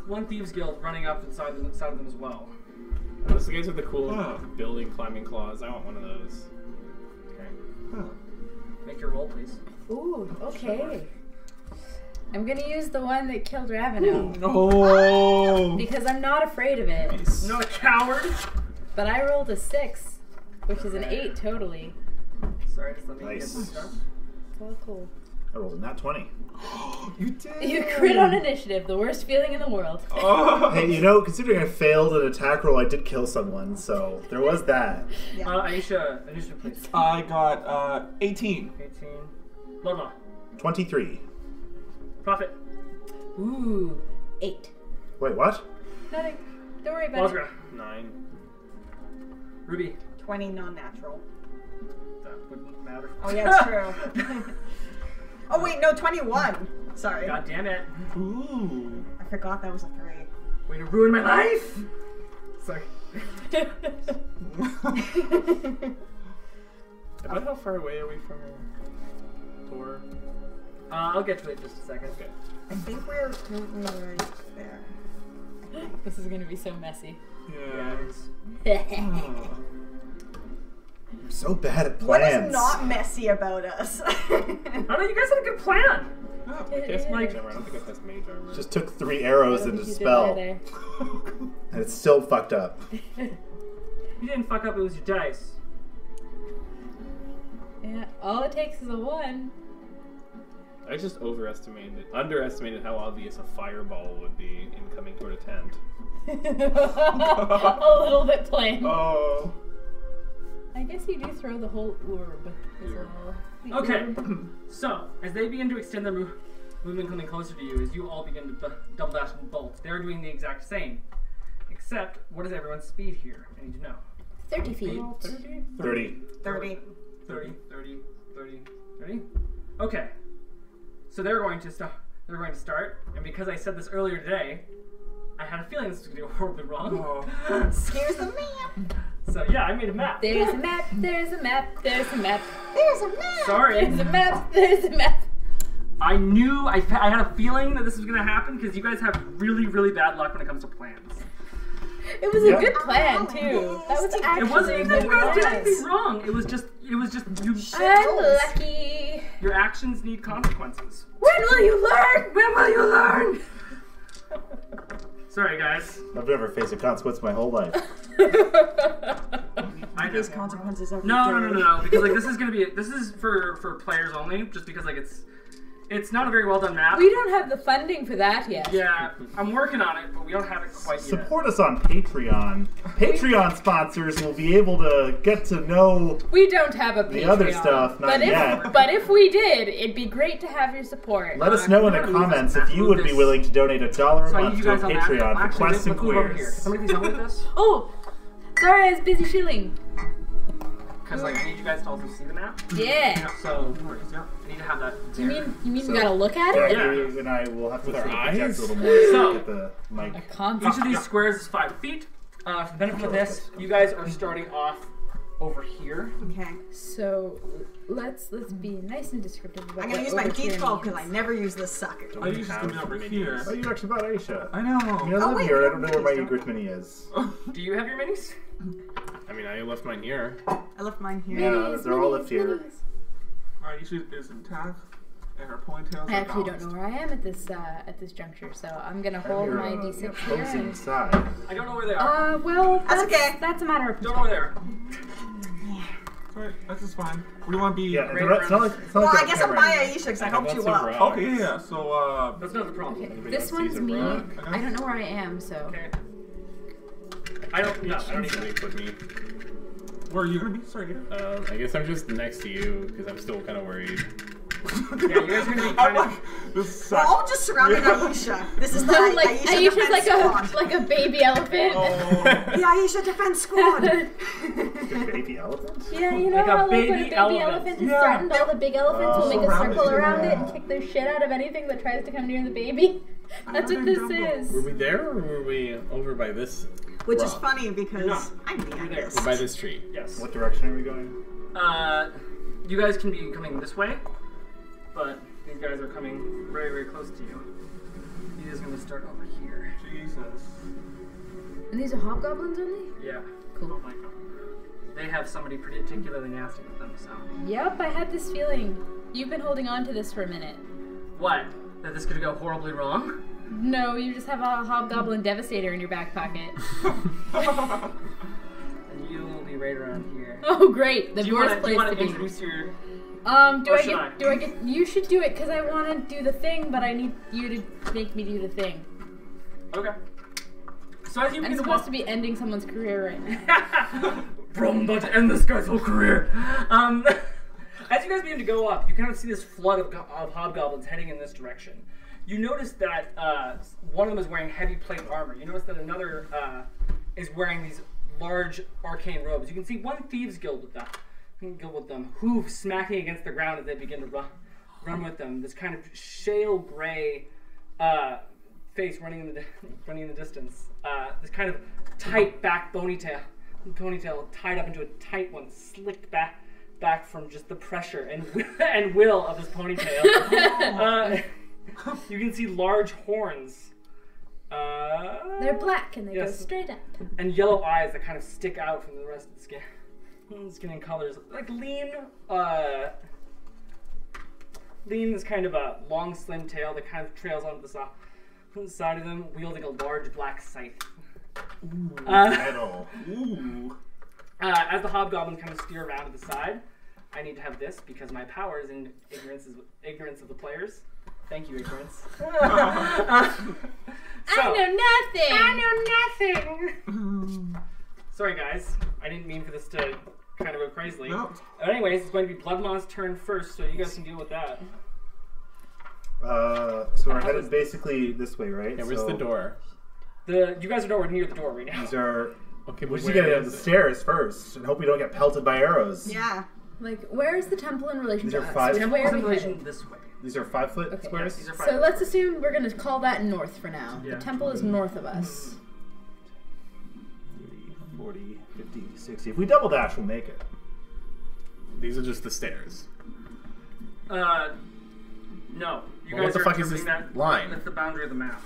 one thieves guild running up inside of them as well. Those guys with the cool Oh. building climbing claws. I want one of those. Huh. Make your roll, please. Ooh, okay. I'm gonna use the one that killed Raveno Oh. because I'm not afraid of it. No, coward. But I rolled a 6, which is an 8 totally. Sorry, just let me Nice. get some stuff. It's all cool. I rolled a nat 20. You did. You crit on initiative, the worst feeling in the world. Oh. Hey, considering I failed an attack roll, I did kill someone, so there was that. Aisha, initiative, please. I got 18. 18. Bloodlaw. 23. Profit. Ooh, 8. Wait, what? Nothing. Don't worry about it. Walsgra. 9. Ruby. 20 non-natural. That wouldn't matter. Oh yeah, it's true. Oh wait, no, 21. Sorry, God damn it. Ooh. I forgot that was a 3. Way to ruin my life. Sorry. About how far away are we from Thor? I'll get to it in just a second. Okay. I think we're right there. This is gonna be so messy. Yeah. I'm so bad at What plans. is not messy about us? I don't know, you guys had a good plan. Oh, it has mage armor. I don't think it has mage armor. Just took 3 arrows What into did you do spell, there? and it's still fucked up. You didn't fuck up, it was your dice. Yeah, all it takes is a 1. I just underestimated how obvious a fireball would be incoming toward a tent. A little bit plain. Oh. I guess you do throw the whole orb as well. The Okay, orb. so as they begin to extend their movement coming closer to you, as you all begin to double dash and bolt, they're doing the exact same. Except, what is everyone's speed here? I need to know. 30 feet. 30. 30. 30, 30, 30, 30. Okay. So they're going to start. They're going to start, and because I said this earlier today, I had a feeling this was going to go horribly wrong. Oh. Here's the map. So yeah, I made a map. There's a map, there's a map, there's a map, There's a map. Sorry. there's a map, there's a map. I knew, I had a feeling that this was going to happen because you guys have really, really bad luck when it comes to plans. It was a Yeah. good plan too. That was actually It wasn't a even that good you guys did plan. anything wrong. It was just you. Unlucky. Your actions need consequences. When will you learn? When will you learn? Sorry, guys. I've never faced a consequence my whole life. I There's know. consequences every No, day. because like this is for players only. Just because like It's not a very well done map. We don't have the funding for that yet. Yeah, I'm working on it, but we don't have it quite yet. Support us on Patreon. Patreon sponsors will be able to get to know We don't have a Patreon. the other stuff. Not yet. But if we did, it'd be great to have your support. Let us know in the comments if you would be willing to donate $1 a So I need month you to a guys on that. Patreon for Actually, quests and let's move over here. queers. Somebody please help me with this? Oh, sorry, I was busy shilling. Because like, I need you guys to also see the map. Yeah. So, I need to have that. You mean we gotta look at Yeah, it? Yeah. you and I will have to With our project eyes? a little more to So- get the mic. A Each concept. of these squares is 5 feet. For the benefit of this, you guys are starting off over here. Okay. So let's be nice and descriptive about I'm gonna what use my over here D12 because I means. never use this sucker. I used to be over here. Oh, you actually bought Aisha. I know. I mean, I live wait, here. we I don't know have where my minis, egret mini is. Do you have your minis? I mean, I left mine here. I left mine here. Yeah, Minis, they're all minis, left here. minis. Aisha is intact, and her ponytails I are actually don't balanced. know where I am at this juncture, so I'm gonna hold Your, my your D6 here. opposing And, side. I don't know where they are. well, That's okay. That's a matter of Don't know where perspective. they are. Alright, that's just fine. We don't want to be. Yeah, Right it's not like it's not Well, like I guess you're I'm on by camera. Aisha because I How helped about you some up. rocks? Okay, yeah. So, That's not the problem. Okay, Anybody this else sees one's a me. rock? I don't know where I am, so. Okay. I don't know. I don't even. Somebody put me. where are you gonna be? Sorry, dear. I guess I'm just next to you because I'm still kind of worried. Yeah, you guys are gonna be I'm kind of. like, this We're sucks. all just surrounding Aisha. This is the Like Aisha Aisha's defense squad. like a baby elephant. Oh. The Aisha defense squad. The baby elephant? Yeah, you know Like a how like when a baby baby elephant. elephant is Yeah. threatened, all the big elephants will make a surrounded, circle around it yeah. and kick their shit out of anything that tries to come near the baby. That's what this is. Were we there or were we over by this? Which is rock? funny because No. I'm the You're there. youngest. By this tree. Yes. What direction are we going? You guys can be coming this way, but these guys are coming very, very close to you. You guys are gonna start over here. Jesus. And these are hobgoblins only? Yeah. Cool. Oh my god. They have somebody particularly nasty with them, so. Yep, I had this feeling. You've been holding on to this for a minute. What? That this could go horribly wrong? No, you just have a hobgoblin devastator in your back pocket. And you will be right around here. Oh, great! The do you worst wanna, place to be. introduce your. Do or I should get? I? Do I get? You should do it because I want to do the thing, but I need you to make me do the thing. Okay. So as you I'm begin to supposed walk. to be ending someone's career right now. Bro, I'm about to end this guy's whole career. As you guys begin to go up, you kind of see this flood of hobgoblins heading in this direction. You notice that one of them is wearing heavy plate armor. You notice that another is wearing these large arcane robes. You can see one thieves guild with them, hooves smacking against the ground as they begin to run with them. This kind of shale gray face running in the distance. This kind of tight back ponytail tied up into a tight one, slicked back from just the pressure and will of his ponytail. You can see large horns. They're black and they Yes. go straight up. And yellow eyes that kind of stick out from the rest of the skin. Skin and colors. Like lean, this kind of a long, slim tail that kind of trails onto the side of them, wielding a large black scythe. Metal. Ooh. As the hobgoblin kind of steer around to the side, I need to have this because my power is in ignorance of the players. Thank you, ignorance. I know nothing. Sorry, guys. I didn't mean for this to kind of go crazily. No. Anyways, it's going to be Bloodmaw's turn first, so you guys can deal with that. So we're headed basically this way, right? Yeah, where's so the door? You guys are nowhere near the door right now. These are. Okay, We but should get where up the is it? stairs first and hope we don't get pelted by arrows. Yeah. Like, where is the temple in relation These to are us? 5 And where are we Relation headed? this way. These are 5-foot Okay. squares? These are So let's assume we're gonna call that north for now. Yeah. The temple is north of us. 40, 50, 60. If we double dash, we'll make it. These are just the stairs. No. You Well, guys what the are fuck is this interpreting that. line? That's the boundary of the map.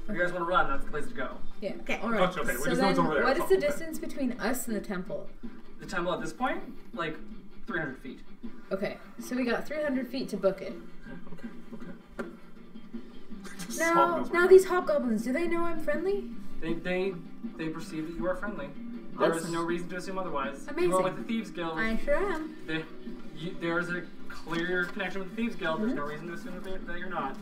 If you guys want to run, that's the place to go. Yeah. Okay. All right. Gotcha, okay, we So just know it's then, over there, what so- is the distance between us and the temple? The temple at this point, like 300 feet. Okay. So we got 300 feet to book it. Okay. Now these hobgoblins, do they know I'm friendly? They perceive that you are friendly. There is no reason to assume otherwise. Amazing. You are with the Thieves Guild. I sure am. There's a clear connection with the Thieves Guild. There's no reason to assume that you're not.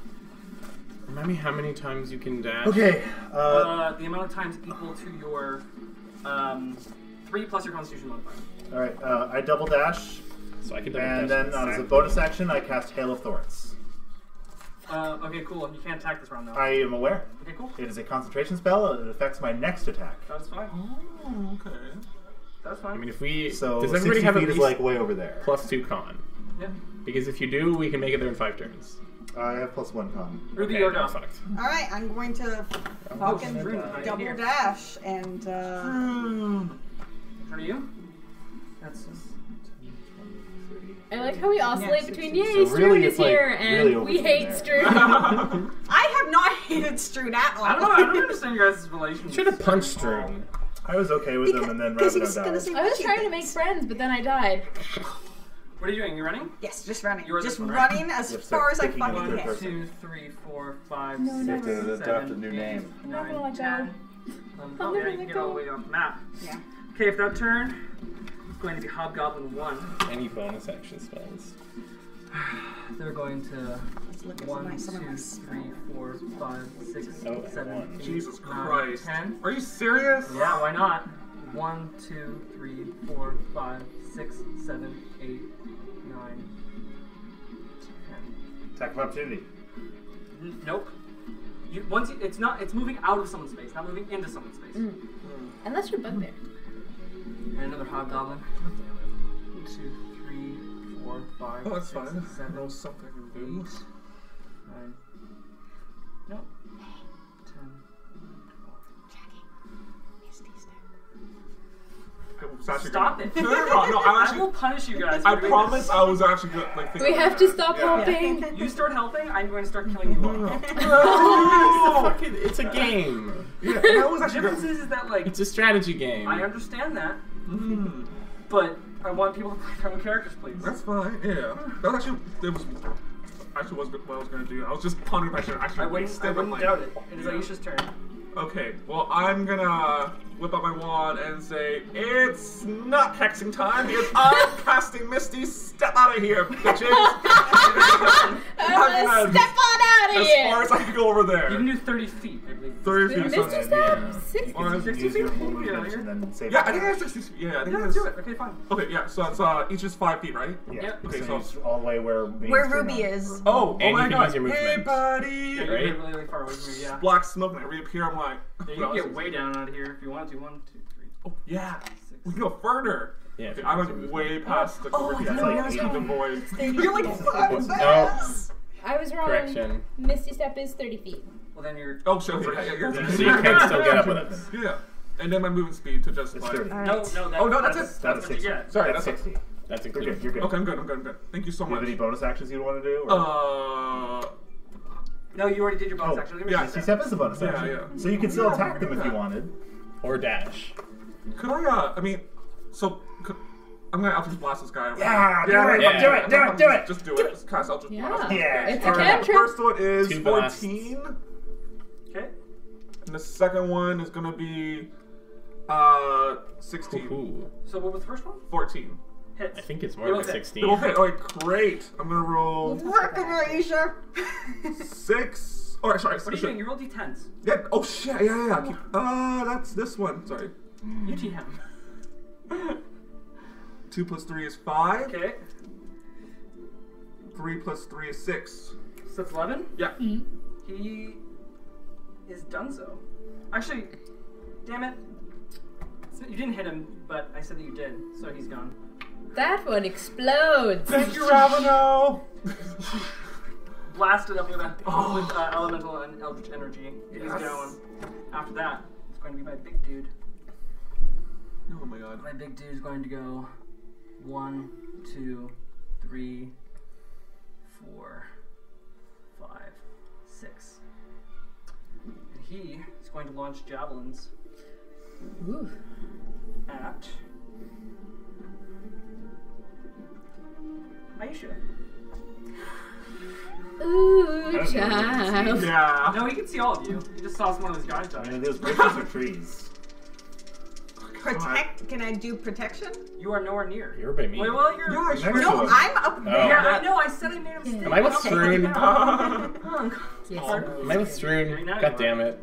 Remind me how many times you can dash. Okay. The amount of times equal to your 3 plus your Constitution modifier. All right. I double dash, So I can double and dash then as a exactly. bonus action, I cast Hail of Thorns. Okay, cool. You can't attack this round though. I am aware. Okay, cool. It is a concentration spell, and it affects my next attack. That's fine. Oh, okay. That's fine. I mean, if we So does 60 everybody have at feet is least like way over there. +2 con? Yeah. Because if you do, we can make it there in 5 turns. I have +1 con. Ruby, Okay, you're now go. fucked. All right, I'm going to fucking right double here. dash and Turn to you. That's I like how we oscillate between yay, So Stroon really is it's, like, here, really and we over hate there. Stroon. I have not hated Stroon at all. I don't know. I don't understand your guys' relationship. Should have punched Stroon. I was okay with him, and then Because Ravana he's gonna died. say I was bitchy trying to things. make friends, but then I died. What are you doing? You running? Yes, just running. You were Just this one, right? running as You have to far as start I picking up fucking the can. person. 2, 3, 4, 5, No, 6, never. You have to adopt a 7, new 8, name. I'm not 9, gonna let 10. I'm Oh, never yeah, you gonna can get all the go. way off the map. Yeah. Okay, if that turn, it's going to be Hobgoblin 1. Any bonus action spells? They're going to Let's look at 1, 2, some of my 3, 4, 5, 6, Oh, 7, one. 8, Jesus 9, Christ. 10. Are you serious? Yeah, why not? 1, 2, 3, 4, 5, 6, 7, 8, 9, 10. Attack of opportunity. Nope. It's moving out of someone's space, not moving into someone's space. Unless you're bugbear. And another Hobgoblin. 2, 3, 4, 5, Oh, that's 6, fine. 7, Roll something I can 8, do. 9. Nope. 10. I was actually Stop gonna- it! No, I'm I actually. will punish you guys. I for doing promise this. I was actually good. Like, We thinking have about to that. stop Yeah. helping. You start helping, I'm going to start killing you all. It's a game. Yeah, that was The actually difference good. is that, like, It's a strategy game. I understand that, Mm, but I want people to play their own characters, please. that's fine. Yeah, that was actually was what I was gonna do. I was just pondering if I should actually I waste wouldn't it. Like, doubt it. It is yeah. Aisha's turn. Okay, well, I'm gonna whip out my wand and say, it's not hexing time because I'm casting Misty. Step out of here, bitches! I'm gonna- Step on out of as here! far as I can go over You there. can do 30 feet, I believe. 30 feet. Misty so- step? yeah. 60. Or You 60 use your feet? full Yeah, movement yeah. and then save. Yeah, I think that's 60. Yeah, I think Yeah, that's. do it. Okay, fine. Okay, yeah, so that's each is 5 feet, right? Yeah. Yep. Okay, so so- it's all the way where Ruby is. Oh And my you can god. use your Hey, movement. buddy! Yeah, you're Right? really, really far away from me, yeah. Black smoke and I reappear. I'm like, Yeah, you can get way down out of here if you want to. 1, 2, 3, oh, yeah. 6. We can go further. Yeah, Okay, if I'm you like use your way movement. past the Oh, yeah, yeah, like yeah. into the void. You're like, fuck No. this! I was wrong. Correction. Misty step is 30 feet. Well, then you're. Oh, shit. Okay, yeah, yeah, So you can still get up with us. yeah. And then my movement speed to just It's like. 30. No, no, Oh, no, that's it. That's That's what you 60. get. Sorry, That's that's 60. That's You're included. good. You're good. Okay, I'm good. I'm good. I'm good. Thank you so Do you have much. any bonus actions you want to do? Or? No, you already did your bonus Oh, action. Give me yeah, a Misty step. step is a bonus Yeah, action. yeah. So you can still Yeah, attack I them can if do you that. wanted. Or dash. Could I, I mean, so, I'm gonna Eldritch Blast this guy. Yeah, do it, right, yeah. do it, do it, do it. Just do it. Just cast Eldritch Yeah. Blast. Yeah. It's a Alright, the cantrip. first one is 2 blasts. 14. Okay. And the second one is gonna be 16. Ooh. So what was the first one? 14. Hits. I think it's It more like was it. 16. Okay, alright, great. I'm gonna roll Working, Aisha! 6. Oh, sorry. What are you doing? You roll d10s. Yeah. Oh shit. Yeah. Keep, that's this one. Sorry. You TM him. 2 plus 3 is 5. Okay. 3 plus 3 is 6. So it's 11? Yeah. He is done so. Actually, damn it. You didn't hit him, but I said that you did, so he's gone. That one explodes. Thank you, Ravano. Blasted up with elemental and eldritch energy. He's going. After that, it's going to be my big dude. Oh my god. My big dude is going to go 1, 2, 3, 4, 5, 6. And he is going to launch javelins Ooh. at Aisha. Ooh, child. Yeah. No, he can see all of you. He just saw one of his guys I die. mean, those bushes are trees. Protect? Can I do protection? You are nowhere near. You're by me. Wait, well, you're. Next to No, him. I'm up there. Yeah, I know. I said I made a mistake. Am I with Shrune? Yes. Am I with Shrune? God damn it.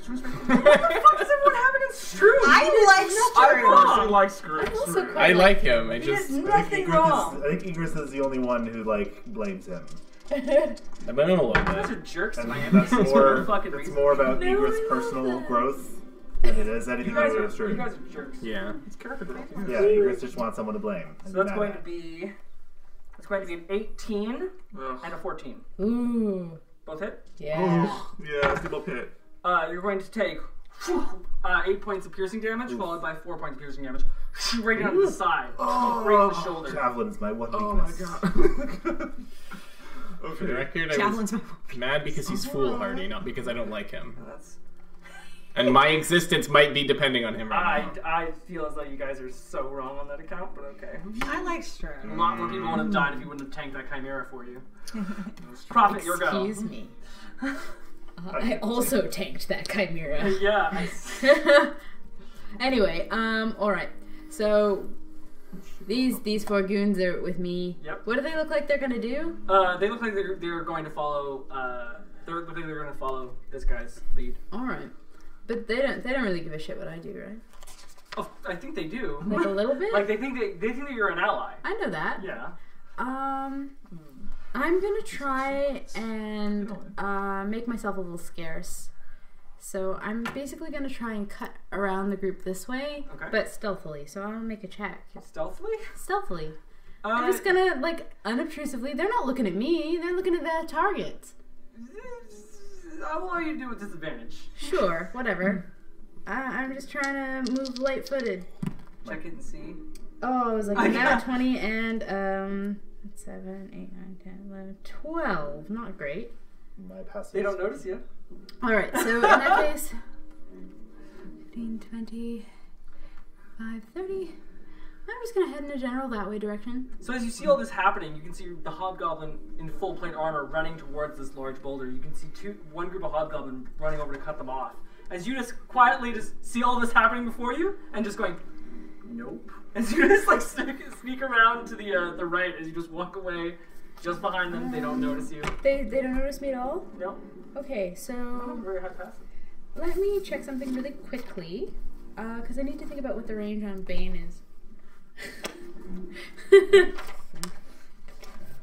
What the fuck does everyone have against Shrune? I like I Shrune. personally like Screw. I'm also quite I like him. I He just. did nothing wrong. I think Egress is the only one who like blames him. I blame him a little You guys bit. are jerks to And my that's enemies. more. Fucking It's reason. more about No, Egress' I love personal that. growth than it is You anything guys to do are. with You Shrune. guys are jerks. Yeah. It's character growth. Yeah, Egress just wants someone to blame. So that's going to be. It's going to be an 18 Ugh. and a 14. Ooh. Both hit. Yeah. Yeah, Steeple Pit. You're going to take 8 points of piercing damage, followed by 4 points of piercing damage, right down to the side, right in the shoulder. Javelin's my one Oh my weakness. god. For the Okay. record, I Javelin's was mad because he's foolhardy, not because I don't like him. That's, And my existence might be depending on him right now. I feel as though you guys are so wrong on that account, but okay. I like A Shrune. lot more people would have died if you wouldn't have tanked that chimera for you. Prophet, your go. Excuse me. I also tanked that chimera. Yeah. Anyway, alright. So these four goons are with me. Yep. What do they look like they're gonna do? They look like they're going to follow. They look like they're going to follow this guy's lead. Alright. But they don't really give a shit what I do, right? Oh, I think they do. Like a little bit? Like they think that you're an ally. I know that. Yeah. I'm gonna try and make myself a little scarce. So I'm basically gonna try and cut around the group this way, Okay. but stealthily. So I'll make a check. Stealthily. Stealthily. I'm just gonna unobtrusively. They're not looking at me. They're looking at the target. I will allow you to do it with disadvantage. Sure, whatever. I'm just trying to move light-footed. Check it and see. Oh, it was like I a nat got- 20 and 7, 8, 9, 10, 11, 12. Not great. My passive. They don't notice you. All right, so in that case, 15, 20, 5, 30. I'm just gonna head in a general that way direction. So as you see all this happening, you can see the hobgoblin in full plate armor running towards this large boulder. You can see one group of hobgoblin running over to cut them off. As you just quietly just see all this happening before you, and just going, nope. As you just like sneak around to the right, as you just walk away, just behind them, they don't notice you. They don't notice me at all? No, Okay, so very high passive. let me check something really quickly, because I need to think about what the range on Bane is.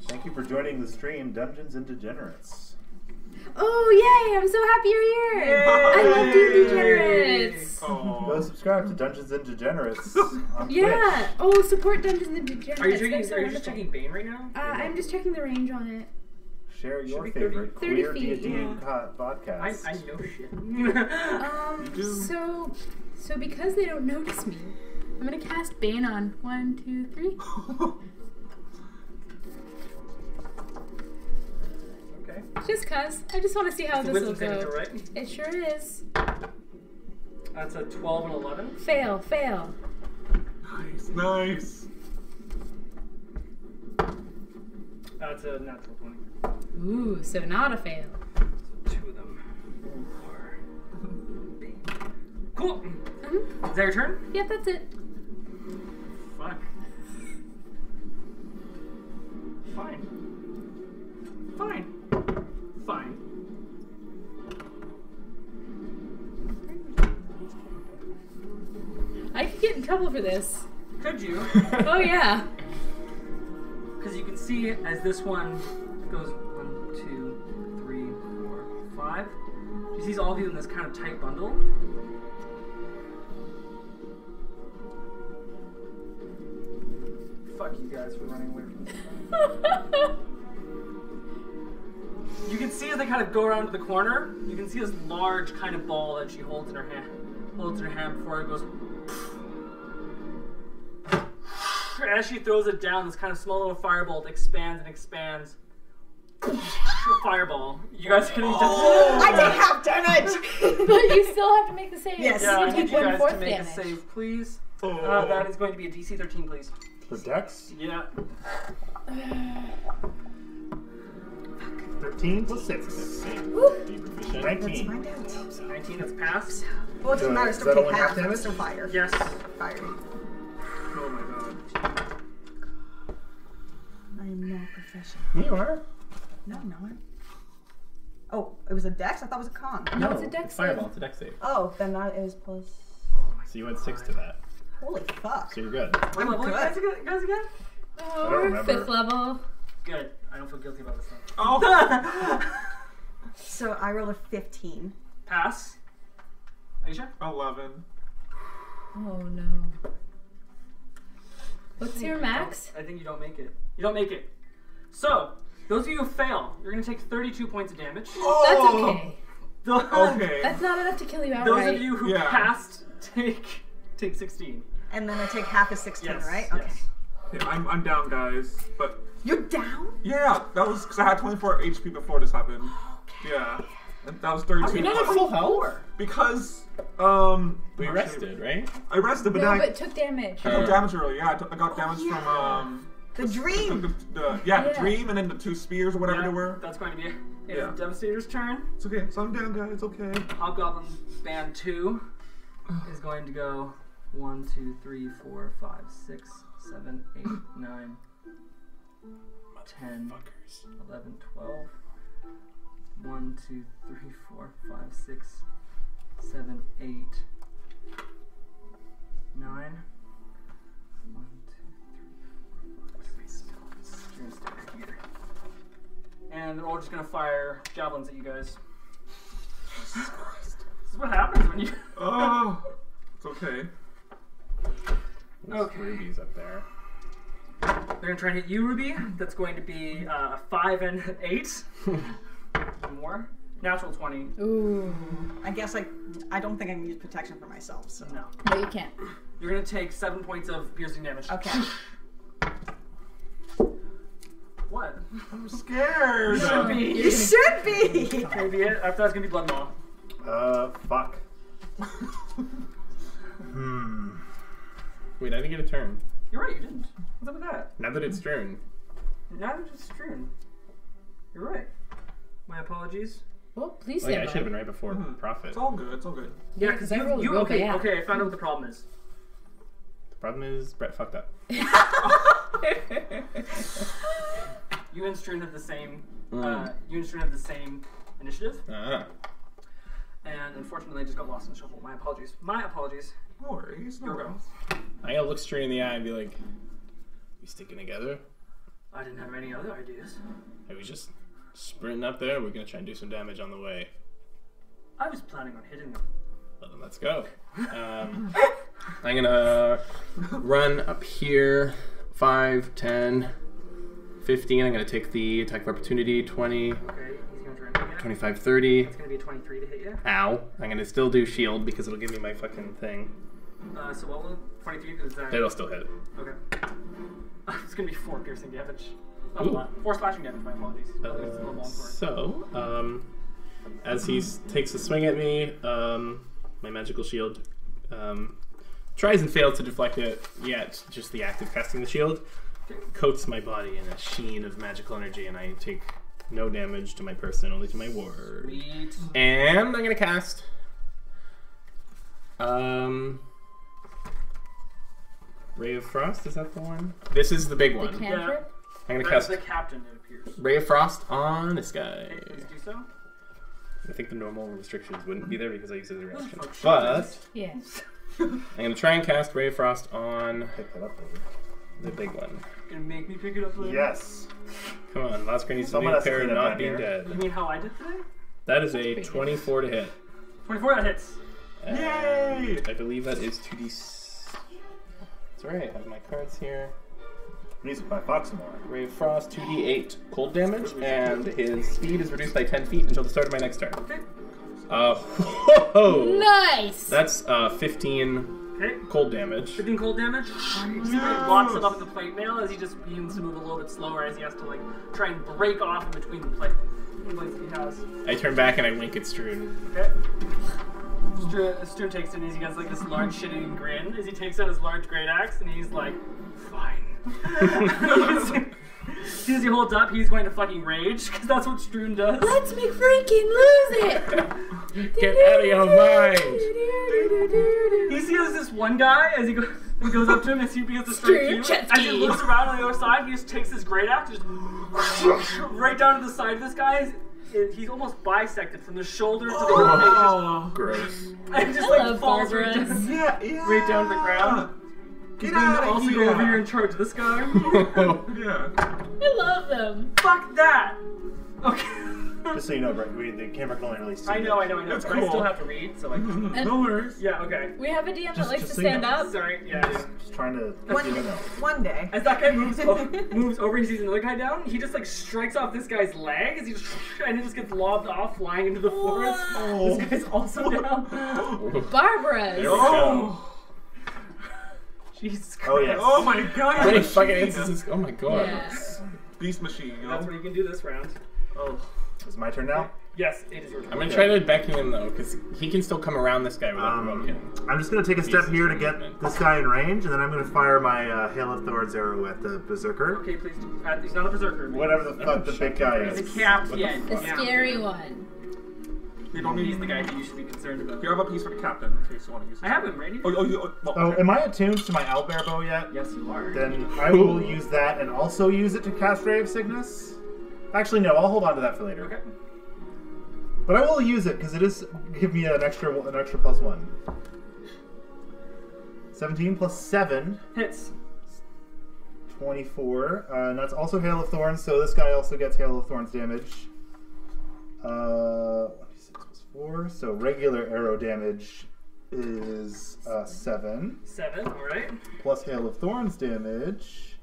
Thank you for joining the stream, Dungeons and Degenerates. Oh, yay! I'm so happy you're here! I love D&D Degenerates! Go subscribe to Dungeons and Degenerates on Yeah! Oh, support Dungeons and Degenerates. Are you checking? They're so Are you just wonderful. checking Bane right now? I'm just checking the range on it. Twitch. Share your be favorite 30 queer feet, D&D yeah. podcast. I know shit. So because they don't notice me, I'm gonna cast Bane on 1, 2, 3. Okay. Just cause. I just want to see how It's a this will wisdom saving go. throw, right? It sure is. That's a 12 and 11. Fail, fail. Nice. That's a natural 20. Ooh, so not a fail. Two of them are Bane. Cool. Mhm. Is that your turn? Yep, that's it. Fuck. Fine. Fine. Fine. I could get in trouble for this. Could you? Oh yeah. Because you can see as this one goes 1, 2, 3, 4, 5. She sees all of you in this kind of tight bundle. Fuck you guys for running away from this. You can see as they kind of go around to the corner, you can see this large kind of ball that she holds in her hand. Before it goes. As she throws it down, this kind of small little firebolt expands and expands. Fireball. You guys can I take half damage! But you still have to make the save. Yes. Yeah, I You need take you guys 1/4 to make damage. a save, please. Oh. That is going to be a DC 13, please. For Dex? Yeah. 13 plus 6. Woo. Be proficient. 19. Find out. 19, that's pass. Well, it doesn't matter. Does Still that take only half. half damage? Still fire. Yes. Fire. Oh my god. I am not proficient. You are? No, I'm not. Oh, it was a dex? I thought it was a con. No, it's a dex save. Fireball. It's a dex save. Oh, then that is plus. So you add 6 to that. Holy fuck. So you're good. What level are you guys again? Oh, don't we're remember. 5th level. Good. I don't feel guilty about this thing. Oh! So I rolled a 15. Pass. Are you sure? 11. Oh no. What's your max? I think you don't make it. You don't make it. So, those of you who fail, you're going to take 32 points of damage. That's okay. Okay. That's not enough to kill you Those outright. of you who Yeah. passed take 16. And then I take half as 16, Yes. right? Yes. Okay. Yeah, I'm down, guys. But You're down? yeah, that was because I had 24 HP before this happened. Yeah. And that was 32. You're not at full health? Because, We rested, right? I rested, but No, then but took damage. I took damage earlier. Yeah, I got damage from, The dream! the Yeah. dream and then the 2 spears or whatever Yeah, they were. That's going to be it. It's Yeah. Devastator's turn. It's okay. So I'm down, guys. It's okay. Hobgoblin Band 2 is going to go 1, 2, 3, 4, 5, 6, 7, 8, 9, 10, 11, 12. 1, 2, 3, 4, 5, 6, 7, 8, 9. 1, 2, 3, 4, 5, 6. You're gonna stay here. And they're all just gonna fire javelins at you guys. This is what happens when you. Oh, it's okay. Okay. Ruby's up there. They're gonna try and hit you, Ruby. That's going to be a 5 and an 8. More. Natural 20. Ooh. I guess I don't think I can use protection for myself, so. No. No, you can't. You're gonna take 7 points of piercing damage. Okay. What? I'm scared. Should be. You should be! Maybe it. After that's gonna be Blood Maw. Fuck. Wait, I didn't get a turn. You're right. You didn't. What's up with that? Now that it's turn. Now it's strewn. You're right. My apologies. Well, please Oh, say yeah, I should have been right before Mhm. Prophet. It's all good. It's all good. Yeah, because I rolled real okay. bad. Okay, I found out what the problem is. The problem is Brett fucked up. You and Strewn have the same. You and Strewn have the same initiative, and unfortunately, I just got lost in the shuffle. My apologies. My apologies. No worries. No Here we go. worries. I gotta look straight in the eye and be like, we sticking together? I didn't have any other ideas. Are we just sprinting up there? We're gonna try and do some damage on the way. I was planning on hitting them. Well, then let's go. I'm gonna run up here 5, 10, 15. I'm gonna take the attack of opportunity 20, Okay, he's gonna try and hit you. 25, 30. It's gonna be a 23 to hit you. Ow. I'm gonna still do shield because it'll give me my fucking thing. So what will 23 is that? It'll still hit. Okay. It's gonna be 4 piercing damage. Not a Ooh. lot. 4 slashing damage. My apologies. It's a little long for it. So, as he takes a swing at me, my magical shield tries and fails to deflect it, yet just the act of casting the shield coats my body in a sheen of magical energy, and I take no damage to my person, only to my ward. Sweet. And I'm gonna cast Ray of Frost, is that the one? This is the big The one. cantrip? I'm gonna That's cast the captain, it appears. Ray of Frost on this guy. Okay, please do so. I think the normal restrictions wouldn't be there because I use it as a reaction. fuck, But Yes. I'm gonna try and cast Ray of Frost on the big one. Gonna make me pick it up later? Yes. Come on, last grade needs to be Someone has to repaired, clean up not that being mirror. You dead. mean how I did today? That is a 24 to hit. 24, that hits. And Yay! I believe that is 2d. That's right, I have my cards here. Needs to buy Fox some more. Ray of Frost, 2d8 cold damage, and his speed is reduced by 10 feet until the start of my next turn. Okay. Nice! That's 15 Okay. cold damage. 15 cold damage. You see when he locks it up in the plate mail as he just begins to move a little bit slower as he has to like try and break off in between the plates that he has. I turn back and I wink at Stroon. Okay. Stern takes it and he has like this large shitting grin as he takes out his large great axe and he's like, fine. As soon as he holds up, he's going to fucking rage, because that's what Stroon does. Let's McFreaking lose it! Get out of your mind! You see there's this one guy, as he goes up to him, and he begins to strike you. As he looks around on the other side, he just takes his great axe, just right down to the side of this guy. He's almost bisected from the shoulder to the ribcage. Gross. And just falls right down, right down to the ground. He's going to also go over here and charge this guy. Yeah. I love them. Fuck that! Okay. Just so you know, Brett, the camera can only really see. I know. That's But I cool. still have to read, so like. No worries. Yeah, okay. We have a DM that likes to so you stand know. up. Sorry, yeah. Just trying to. One day. As that guy moves over, he sees another guy down. He just like strikes off this guy's leg as he just and it just gets lobbed off, flying into the forest. Oh. This guy's also down. Barbara. Oh. Jesus Christ. Oh yes. Oh my god. How many fucking instances? Oh my god. Yeah. Beast machine. You know? That's what you can do this round. Oh. It's my turn now. Yes, it is your turn. I'm gonna try to back him though, because he can still come around this guy without provoking. I'm just gonna take a step here to get this guy in range, and then I'm gonna fire my Hail of Thorns arrow at the berserker. Okay, please do. He's not a berserker. Whatever the fuck the big guy He's a is. captain. The scary one. You don't He's need. the guy that you should be concerned about. Here, I have a piece for the captain in case you want to use it. I have him right here. Oh, am I attuned to my owlbear bow yet? Yes, you are. Then I will use that and also use it to cast Ray of Sickness. Actually, no. I'll hold on to that for later. Okay. But I will use it because it is give me an extra +1. 17 plus 7. Hits. 24. And that's also Hail of Thorns, so this guy also gets Hail of Thorns damage. 1d6 plus 4. So regular arrow damage is 7. 7. All right. Plus Hail of Thorns damage.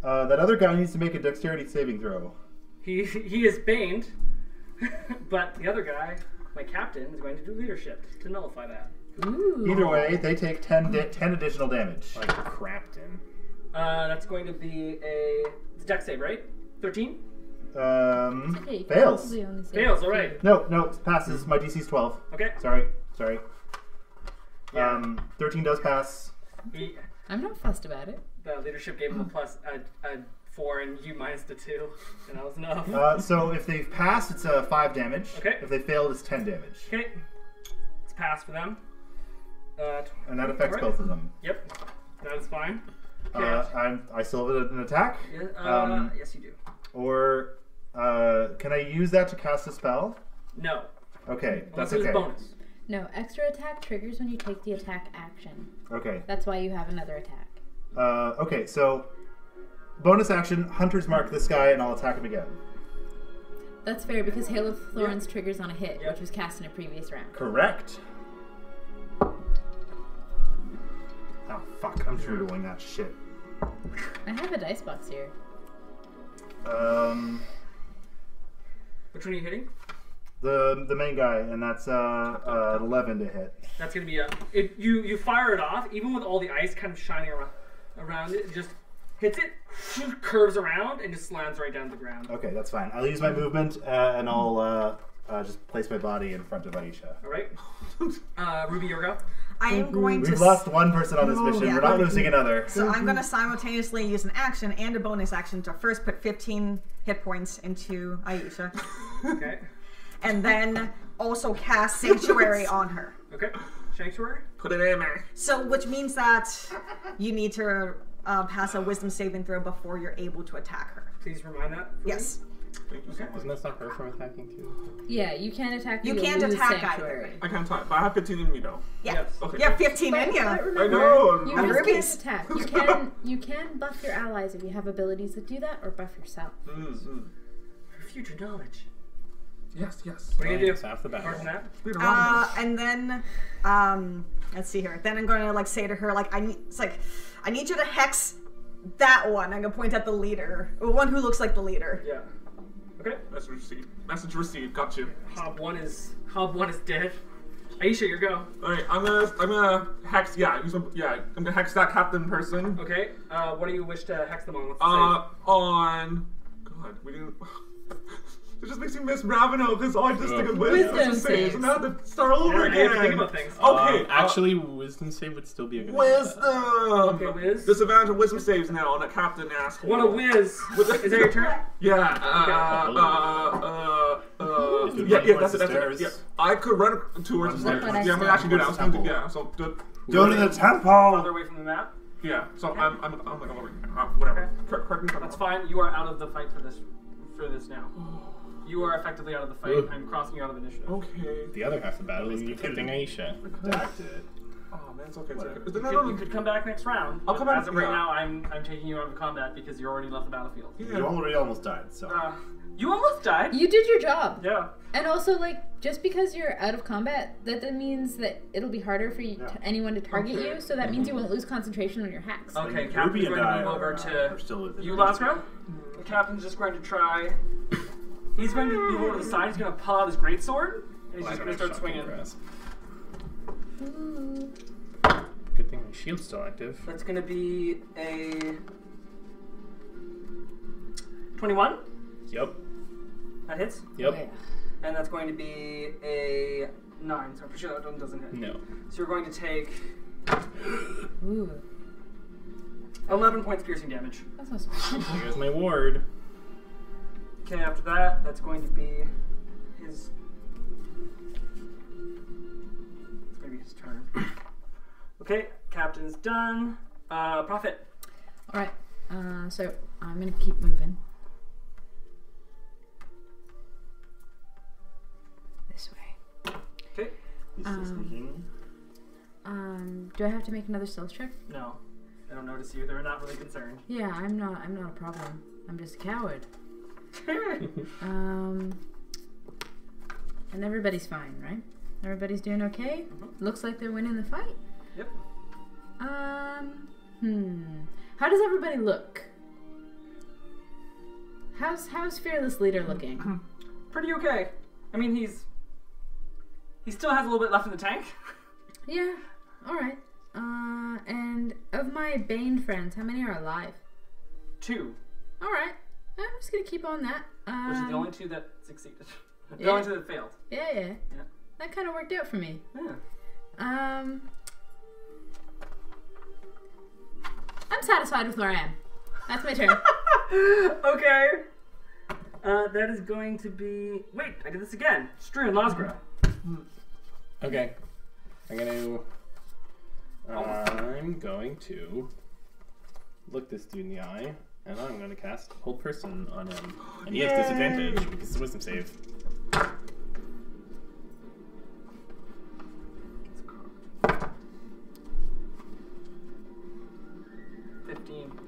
That other guy needs to make a dexterity saving throw. He is baned, but the other guy, my captain, is going to do leadership to nullify that. Ooh. Either way, they take 10 additional damage. Like Crafton. That's going to be it's a dex save, right? 13? Okay, you can Fails. probably only say Fails, all right. No, it passes. My DC's 12. Okay. Sorry. Yeah. 13 does pass. I'm not fussed about it. The leadership gave him a 4, and you minus the 2, and that was enough. So if they've passed, it's 5 damage. Okay. If they failed, it's 10 damage. Okay. It's passed for them. And that affects Alright. both of them. Yep. That is fine. Okay. I still have an attack. Yeah, yes, you do. Or can I use that to cast a spell? No. Okay, Unless that's it was okay. bonus. No, extra attack triggers when you take the attack action. Okay. That's why you have another attack. Okay, so bonus action, Hunter's Mark this guy, and I'll attack him again. That's fair because Hail of Thorns triggers on a hit, Yep. which was cast in a previous round. Correct. Oh fuck! I'm doing that shit. I have a dice box here. Which one are you hitting? The main guy, and that's 11 to hit. That's gonna be you fire it off, even with all the ice kind of shining around it, just hits it, curves around, and just slams right down to the ground. Okay, that's fine. I'll use my movement, and I'll just place my body in front of Aisha. All right. Ruby, your go. I am going to. We've lost one person on this mission. yeah. We're not losing another. So I'm going to simultaneously use an action and a bonus action to first put 15 hit points into Aisha, Okay. and then also cast Sanctuary on her. Okay. Sanctuary. Put it in there. So, which means that you need to pass a Wisdom saving throw before you're able to attack her. Please remind that. for me. Yes. Thank you so much. Isn't that stop her from attacking too? Yeah, you can't attack. You me, can't lose attack Sanctuary. either. I can't talk, but I have 15 in me though. Yeah. Yes. Okay. You have 15 in you. But remember, I know. You I'm just rubies. can't attack. You can buff your allies if you have abilities that do that, or buff yourself. For future knowledge. Yes, yes. What are you gonna do? It's half the battle. Apart from that. Later on. And then, let's see here. Then I'm going to like say to her, like, I need you to hex that one. I'm going to point at the leader, or one who looks like the leader. Yeah. Okay. Message received. Message received. Got you. Hob one is dead. Aisha, your go. All right. I'm gonna hex. Yeah. I'm gonna hex that captain person. Okay. What do you wish to hex them on? What's the On. God, we didn't. It just makes me miss Ravino because all I just think of Wisdom wisdom saves, saves. and now I have to start all over Yeah, you have to think again. about things. Okay, Actually, wisdom save would still be a good wisdom. Okay, whiz. Disadvantage on wisdom saves now on a captain asshole. What a whiz! Is that your turn? Yeah. Yeah. That's it. Yeah. I could run towards the stairs. That's what I Yeah, I'm gonna actually do that. I was gonna do. Yeah. So Go to the temple. Farther away from the map. yeah. So I'm like over here. Whatever. Okay. Correct me if I'm That's wrong. fine. You are out of the fight for this now. You are effectively out of the fight. Ugh. I'm crossing you out of initiative. Okay. The other half of the battle is protecting Aisha. Redacted. Oh man, it's okay. It's okay. You could come back next round. I'll but come back, As of right yeah. now, I'm taking you out of combat because you already left the battlefield. You already almost died, so. You almost died. You did your job. Yeah. And also, like, just because you're out of combat, that means that it'll be harder for anyone to target Okay. you, so that means you won't lose concentration on your hacks. Okay, And Captain's Ruby going and to I move over are to still within you, range. Lasgra. The Captain's just going to try. He's going to move over to the side. He's going to pull out his greatsword, and he's just going to start swinging. Ooh. Good thing my shield's still active. That's going to be a 21. Yep. That hits. Yep. Okay. And that's going to be a 9. So I'm pretty sure that one doesn't hit. No. So you're going to take Ooh. 11 points piercing damage. That's not so bad. Here's my ward. Okay, after that, that's going to be his. It's going to be his turn. Okay, Captain's done. Prophet. Alright, so I'm gonna keep moving. This way. Okay. He's still sneaking. Do I have to make another stealth check? No, they don't notice you. They're not really concerned. Yeah, I'm not a problem. I'm just a coward. And everybody's fine, right? Everybody's doing okay? Looks like they're winning the fight. Yep. How does everybody look? How's Fearless Leader looking? Pretty okay. I mean, he still has a little bit left in the tank. Yeah, alright. And of my Bane friends, how many are alive? 2, Alright. I'm just gonna keep on that. which is the only 2 that succeeded. The Yeah. only 2 that failed. Yeah. That kind of worked out for me. Yeah. I'm satisfied with where I am. That's my turn. Okay. That is going to be. Wait, I did this again. Strewn Lasgra. Okay. I'm going to look this dude in the eye, and I'm going to cast Hold Person on him. And he has disadvantage because it's a wisdom save.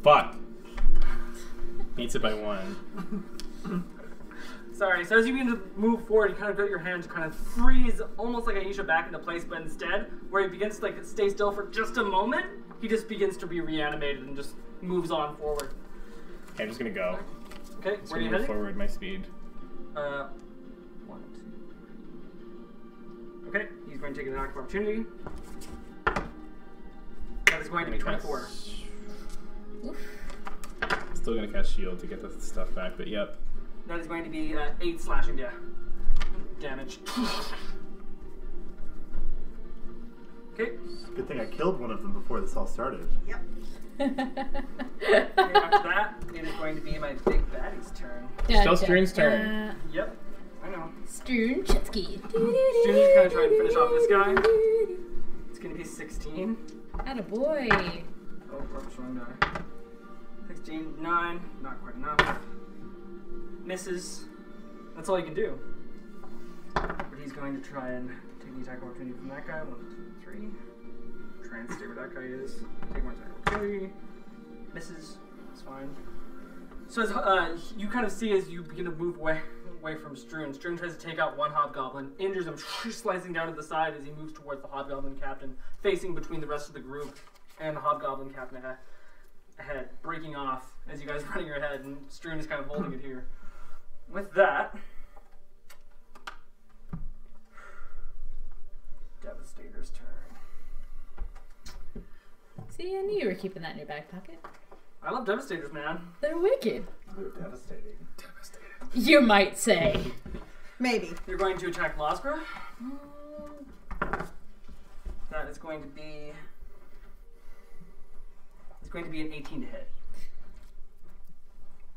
Fuck. Beats it by 1. Sorry, so as you begin to move forward, you kind of get your hand to kind of freeze almost like Aisha back into place, but instead, where he begins to like stay still for just a moment, he just begins to be reanimated and just moves on forward. Okay, I'm just gonna go. Okay, Just where are you gonna move heading? forward my speed. 1, 2. Okay, he's going to take an attack of opportunity. That is going to be 24. Still gonna cast shield to get the stuff back, but yep. That is going to be 8 slashing damage. Okay. Good thing I killed one of them before this all started. Yep. Okay, after that, it is going to be my big baddie's turn. Still Strune's turn. Yep, I know. Strune Chitsky. Strune's just gonna try and finish off this guy. It's gonna be 16. Attaboy. Oh, purple's wrong die. 16, 9, not quite enough. Misses. That's all you can do. But he's going to try and take the attack opportunity from that guy. 1, 2, 3. Try and stay where that guy is. Take more attack opportunity. Misses. It's fine. So as you kind of see as you begin to move away from Strune. Strune tries to take out one hobgoblin, injures him, slicing down to the side as he moves towards the hobgoblin captain, facing between the rest of the group and the hobgoblin captain ahead, breaking off as you guys are running your head, and Strune is kind of holding it here. With that, Devastator's turn. See, I knew you were keeping that in your back pocket. I love Devastators, man. They're wicked. They're devastating. Devastated. You might say. Maybe. You're going to attack Lasgra. That is going to be... It's going to be an 18 to hit.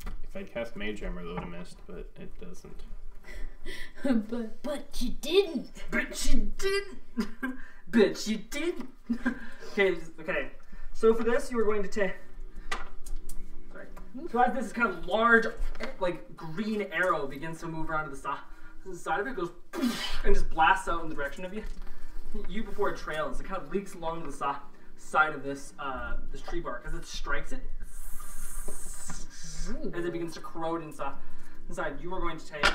If I cast Mage Armor, it would have missed, but it doesn't. but you didn't. But you didn't. But you didn't. Okay. So for this, you are going to take... Sorry. So as this kind of large, like, green arrow begins to move around to the side of it, goes and just blasts out in the direction of you. You before it trails. It kind of leaks along the side of this this tree bark. As it strikes it, as it begins to corrode inside, you are going to take...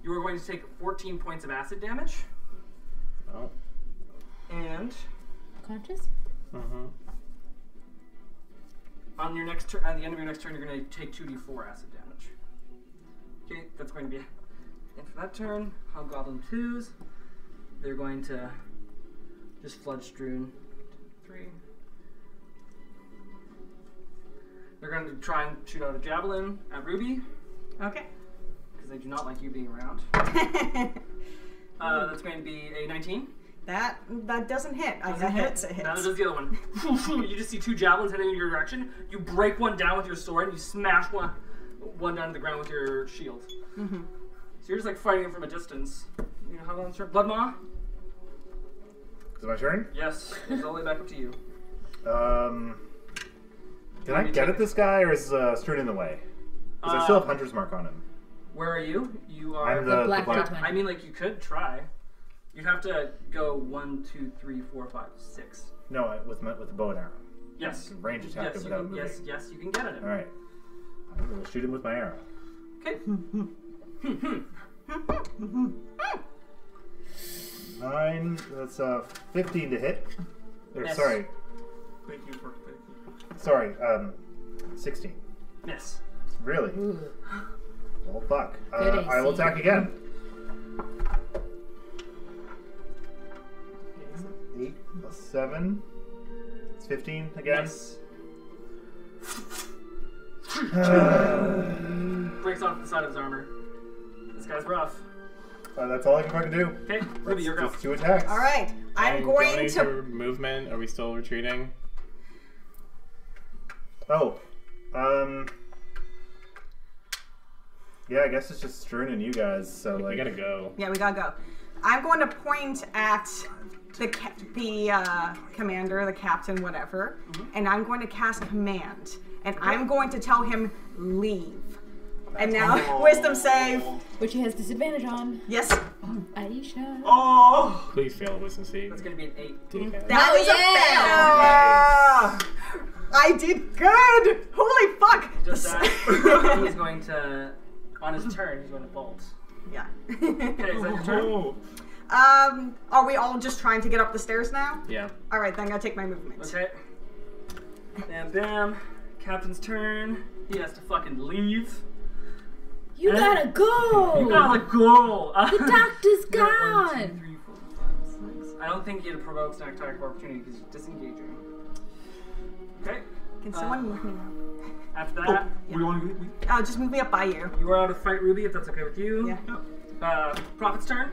you are going to take 14 points of acid damage. Oh. And... Conscious? Mm-hmm. On your next turn, at the end of your next turn, you're going to take 2d4 acid damage. Okay, that's going to be it. And for that turn, Hobgoblin 2s, they're going to just flood strewn 3. They're going to try and shoot out a javelin at Ruby. Okay. Because they do not like you being around. That's going to be a 19. That doesn't hit. That hits. It hits. Now does the other one. You just see 2 javelins heading in your direction. You break one down with your sword, and you smash one down to the ground with your shield. Mm-hmm. So you're just like fighting it from a distance. You know how long it's turn? Blood Maw? Is it my turn? Yes. It's all the way back up to you. Can I get at this guy, or is Strewn in the way? Because I still have Hunter's Mark on him. Where are you? You are... I'm the black. I mean, like, you could try. You'd have to go 1, 2, 3, 4, 5, 6. No, with the bow and arrow. Yes. Range attack him without moving. Yes, you can get at him. Alright. I will shoot him with my arrow. Okay. 9, that's 15 to hit. Or, Miss. sorry. Thank you. 16. Miss. Really? Ooh. Well, fuck. Good I will AC. attack again. 8 plus 7. It's 15 again. Miss. Breaks off the side of his armor. This guy's rough. That's all I can fucking do. Okay, Ruby, you're go. Just 2 attacks. All right. I'm going to. For movement. Are we still retreating? Oh. Yeah, I guess it's just Strewn and you guys, so like... We gotta go. Yeah, we gotta go. I'm going to point at the commander, the captain, whatever, and I'm going to cast command, and I'm going to tell him leave. And now, wisdom save. Which he has disadvantage on. Yes. Aisha. Oh! Please fail a wisdom save. That's going to be an 8. Take it. That is a fail. I did good. Holy fuck. Just that. He's going to, on his turn, he's going to bolt. Yeah. Okay, is that your turn? Oh. Are we all just trying to get up the stairs now? Yeah. All right, then I'm gonna take my movement. Okay. Bam, bam. Captain's turn. He has to fucking leave. You gotta go! You gotta go! The doctor's 1, 2, 3, 4, 5, gone! 6. I don't think it provokes an attack of opportunity because you're disengaging. Okay. Can someone move me up? After that, We want to... Just move me up by you. you are out to fight Ruby if that's okay with you. Yeah. Prophet's turn.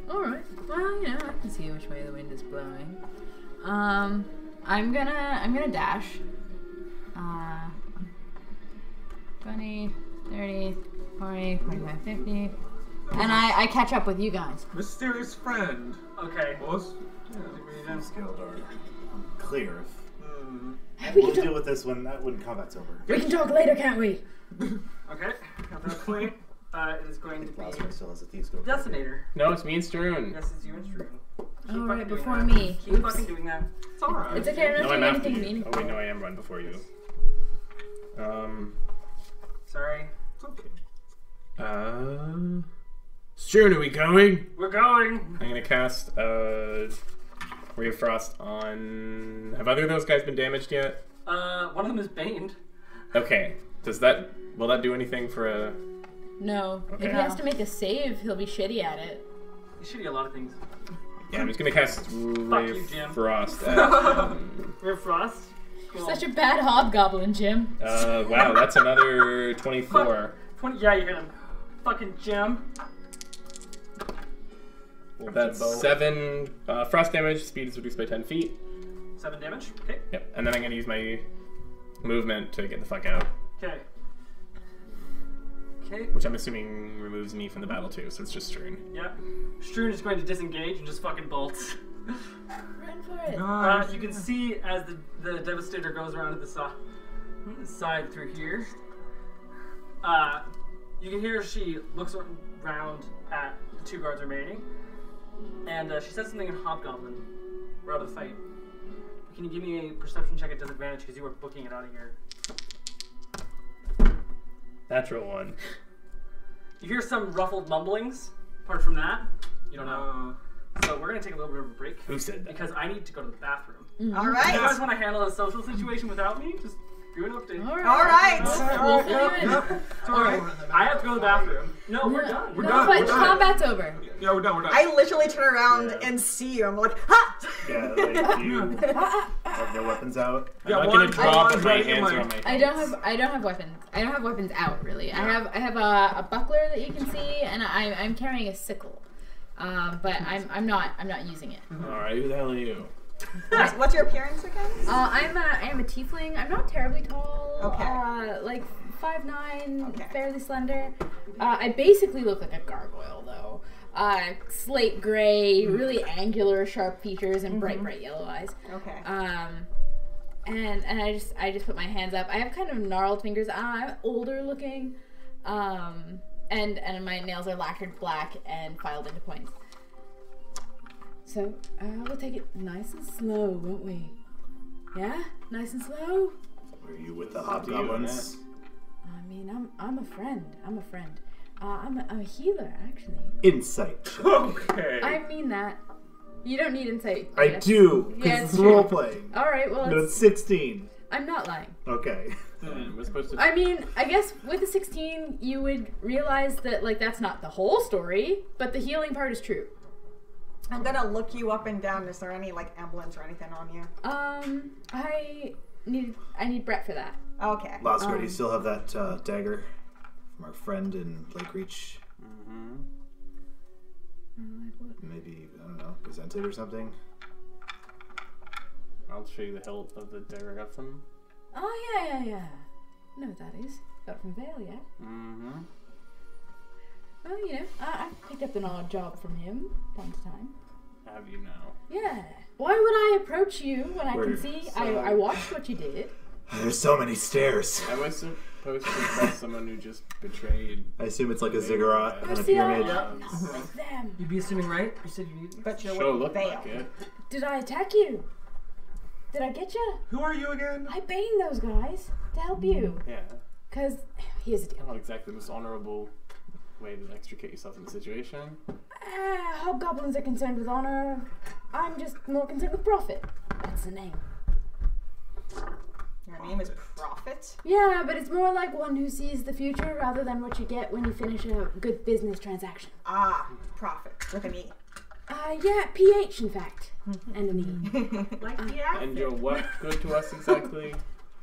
Alright. Well, you know, I can see which way the wind is blowing. I'm gonna dash. 20, 30, 40, 45, 50. And I catch up with you guys. Mysterious friend. Okay. Boss. Skildar. Clear. We We'll can deal with this when combat's over. We can talk later, can't we? Okay. At that point, it is going to be Lasgra still has a Thieves' Guild. Decimator. No, it's me and Strewn. Yes, it's you and Strewn. Keep Alright, fucking doing before that. me. Keep Oops. fucking doing that. It's alright. It's okay, I'm No, not I'm doing after anything you. meaningful. Oh wait, no, I am run before you. Sorry. It's okay. Strewn, are we going? We're going. I'm gonna cast Ray of Frost on. Have either of those guys been damaged yet? One of them is baned. Okay. Will that do anything for a? No. Okay. If he has to make a save, he'll be shitty at it. You should do a lot of things. Yeah, I'm just gonna cast Ray you, of Jim. Frost at. We're Frost. Cool. Such a bad hobgoblin, Jim. Wow, that's another 24. 20. Yeah, you hit him. Fucking Jim. Well, that's 7 frost damage. Speed is reduced by 10 feet. 7 damage. Okay. Yep, and then I'm gonna use my movement to get the fuck out. Okay. Okay. Which I'm assuming removes me from the battle too, so it's just Shrine. Yeah. Shrune is going to disengage and just fucking bolts. Run for it. You can see as the Devastator goes around to the side through here. You can hear she looks around at the 2 guards remaining, and she says something in Hobgoblin. We're out of the fight. Can you give me a perception check at disadvantage because you were booking it out of here? Natural 1. You hear some ruffled mumblings. Apart from that, you don't know. So we're gonna take a little bit of a break. Who said that? Because I need to go to the bathroom. All If right. you guys want to handle a social situation without me, just do an update. All right. All right. We'll fill you in. It's alright. I have to go to the bathroom. No, we're done. We're No, done. but We're done. combat's over. Yeah, we're done. I literally turn around Yeah. and see you. I'm like, ha! Yeah, like you have your weapons out. I'm Yeah, not one gonna drop is if my right in hands my- are on my I don't have weapons. I don't have weapons out really. I have a buckler that you can see, and I'm carrying a sickle. But I'm not using it. Alright, who the hell are you? What's your appearance again? I am a tiefling. I'm not terribly tall. Okay. Like 5'9", Okay. fairly slender. I basically look like a gargoyle though. Slate gray, really angular, sharp features, and bright yellow eyes. Okay. And I just put my hands up. I have kind of gnarled fingers. I'm older looking. And my nails are lacquered black and filed into points. So we'll take it nice and slow, won't we? Yeah, nice and slow. Were you with the up to you, hobgoblins? I mean, I'm a friend. I'm a friend. I'm a healer, actually. Insight check. Okay. I mean that. You don't need insight. I yes. do, because Yeah, it's it's true. role playing. All right. Well, No, it's 16. I'm not lying. Okay. We're supposed to. I mean, I guess with the 16, you would realize that like that's not the whole story, but the healing part is true. I'm gonna look you up and down. Is there any like emblems or anything on you? I need Brett for that. Okay. Lascar, do you still have that dagger from our friend in Lake Reach? Mm-hmm. Maybe, I don't know, present it or something? I'll show you the hilt of the dagger I got from. Oh yeah. Know what that is. Got it from Vale, yeah. Mm-hmm. Well, you know, I picked up an odd job from him time to time. Have you now? Yeah. Why would I approach you when I We're can see? so- I watched what you did. There's so many stairs. I was supposed to trust someone who just betrayed. I assume it's like a ziggurat and a See, I'm pyramid. not like them. You'd be assuming right? You said you need. But you're Sure with looked Vale. like it. Did I attack you? Did I get you? Who are you again? I banged those guys to help you. Yeah. Cause here's the deal. Not exactly the most honorable way to extricate yourself from the situation. Hobgoblins are concerned with honor. I'm just more concerned with profit. That's the name. Your name is Prophet. Yeah, but it's more like one who sees the future rather than what you get when you finish a good business transaction. Ah, Prophet with an E. Yeah, PH in fact. And an E. Like the And you're what good to us exactly?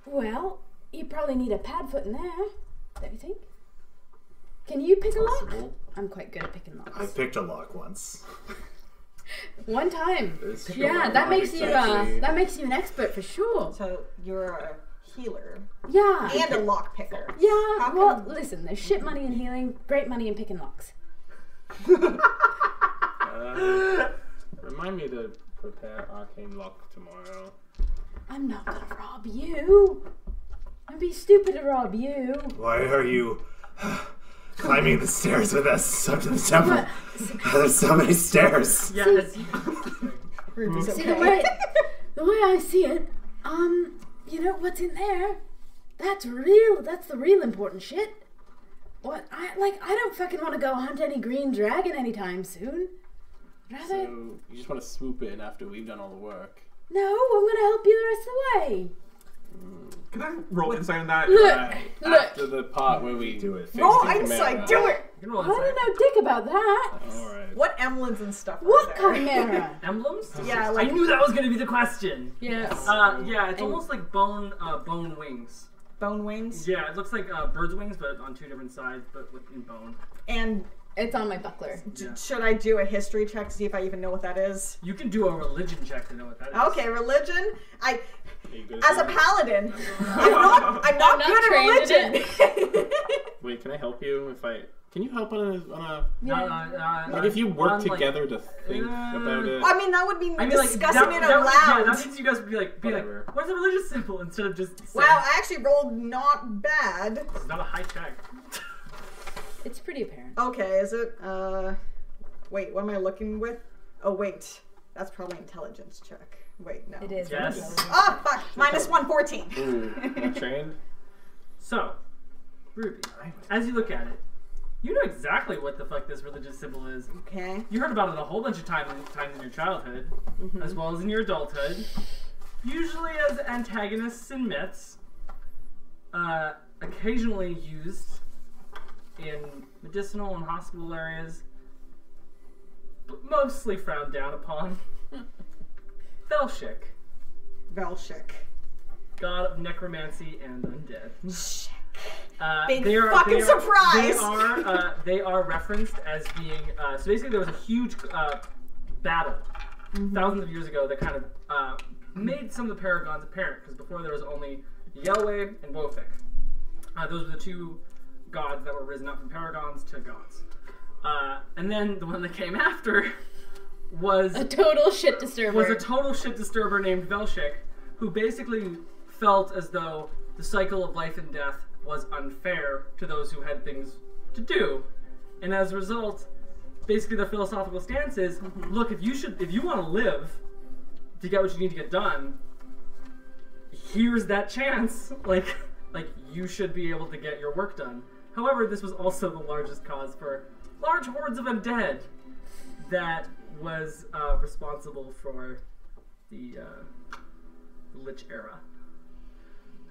Well, you probably need a pad foot in there, don't you think? Can you pick a lock? Possible. I'm quite good at picking I locks. picked a lock once. One time. It's true. Yeah, that makes you Exactly. that makes you an expert for sure. So you're a healer Yeah. and a lock picker. Yeah. How Well, come- listen, there's shit money in healing, great money in picking locks. Remind me to prepare arcane lock tomorrow. I'm not gonna rob you. It'd be stupid to rob you. Why are you climbing the stairs with us up to the temple? But There's so many stairs. Yeah, See- it's, Ruby's see okay. the way I see it, you know what's in there? That's real. That's the real important shit. What I don't fucking want to go hunt any green dragon anytime soon. So Rather, you just want to swoop in after we've done all the work. no, I'm gonna help you the rest of the way. Can I roll insight on that? Look, Right. look. After the part where we Do it. fixed Roll the insight, Chimera. do it! you can roll I inside. don't know dick about that. Alright. right. What emblems and stuff What are there? chimera? Emblems? Yeah, I like knew that was gonna be the question. Yes. Yeah, it's almost like bone wings. bone wings. Yeah, it looks like bird's wings, but on two different sides, but in bone. And It's on my buckler. Yeah. should I do a history check to see if I even know what that is? You can do a religion check to know what that is. Okay, religion. Are you good As a at paladin, I'm not not good trained at in religion. Wait, can I help you if I? Can you help on a? Like Like if you work together to think about it. I mean, that would be I mean, like, discussing it that, out yeah, loud. that means you guys would be like, Whatever. what's a religious symbol instead of just saying, Wow, I actually rolled not bad. it's not a high check. It's pretty apparent. Okay, is it? Wait, what am I looking with? Oh wait, that's probably intelligence check. Wait, no. It is. Yes. Oh fuck! Minus 114. Ooh, not trained. So, Ruby, as you look at it, you know exactly what the fuck this religious symbol is. Okay. You heard about it a whole bunch of times in your childhood, as well as in your adulthood. Usually as antagonists in myths, occasionally used in medicinal and hospital areas, but mostly frowned down upon. Velshik, Velshik. god of necromancy and undead. Big fucking surprise! They are referenced as being. So basically, there was a huge battle thousands of years ago that kind of made some of the paragons apparent. Because before there was only Yahweh and Wofik. Those were the two gods that were risen up from paragons to gods. And then the one that came after was A total shit disturber. was a total shit disturber named Velshik, who basically felt as though the cycle of life and death was unfair to those who had things to do. And as a result, basically their philosophical stance is, look, if you want to live to get what you need to get done, here's that chance. Like you should be able to get your work done. However, this was also the largest cause for large hordes of undead that was responsible for the Lich era.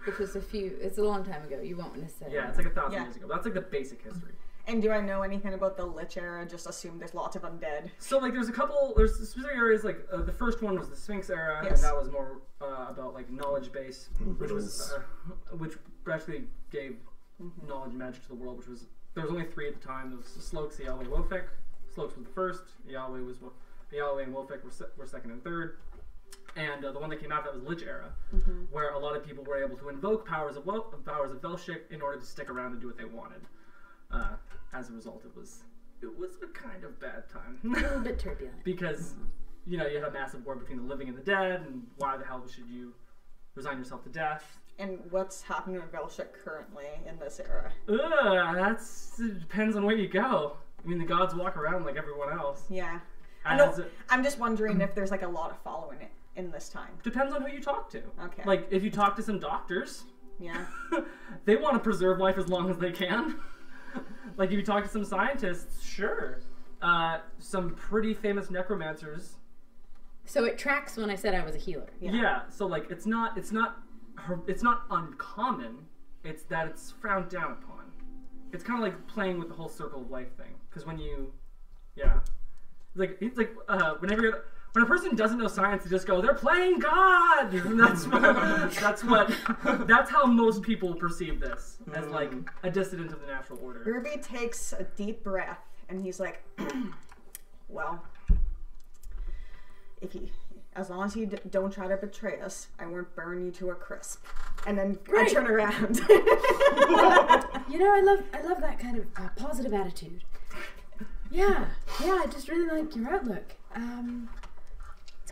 Which was it's a long time ago. You won't necessarily. Yeah, it's like 1,000 Yeah. years ago. That's like the basic history. And do I know anything about the Lich era? Just assume there's lots of undead. So like there's specific areas like the first one was the Sphinx era, Yes. and that was more about like knowledge base, which was which actually gave knowledge and magic to the world, which was there was only 3 at the time. There was Slokes, Yahweh, Wofik. Slokes was the first. Yahweh and Wofik were second and third. And the one that came after that was Lich era, where a lot of people were able to invoke powers of Velshik in order to stick around and do what they wanted. As a result, it was a kind of bad time. A little bit turbulent. Because, you had a massive war between the living and the dead, and why the hell should you resign yourself to death? And what's happening with Velshik currently in this era? It depends on where you go. I mean, the gods walk around like everyone else. Yeah. And I'm just wondering if there's like a lot of following it in this time. depends on who you talk to. Okay. Like, if you talk to some doctors, Yeah. they want to preserve life as long as they can. Like, if you talk to some scientists, sure. Some pretty famous necromancers. So it tracks when I said I was a healer. Yeah. So like, it's not uncommon. It's that it's frowned down upon. It's kind of like playing with the whole circle of life thing. Because when when a person doesn't know science, they just go, they're playing God. And that's how most people perceive this, as like a dissident of the natural order. Ruby takes a deep breath and he's like, well, as long as you don't try to betray us, I won't burn you to a crisp. And then I turn around. I love that kind of positive attitude. Yeah, I just really like your outlook. It's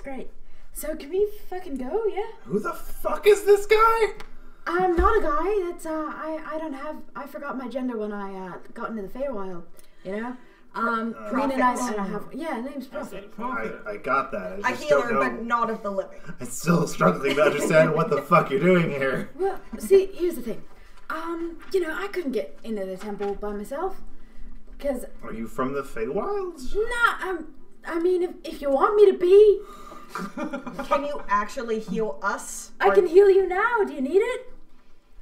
great. So can we fucking go? Yeah. Who the fuck is this guy? I'm not a guy. That's I forgot my gender when I got into the Feywild. Prophet. Name's Prophet. I got that. A I just healer, don't know. but not of the living. I'm still struggling to understand what the fuck you're doing here. Well, see, here's the thing. I couldn't get into the temple by myself. Cause Are you from the Feywilds? I mean, if you want me to be, Can you actually heal us? I can heal you now. Do you need it?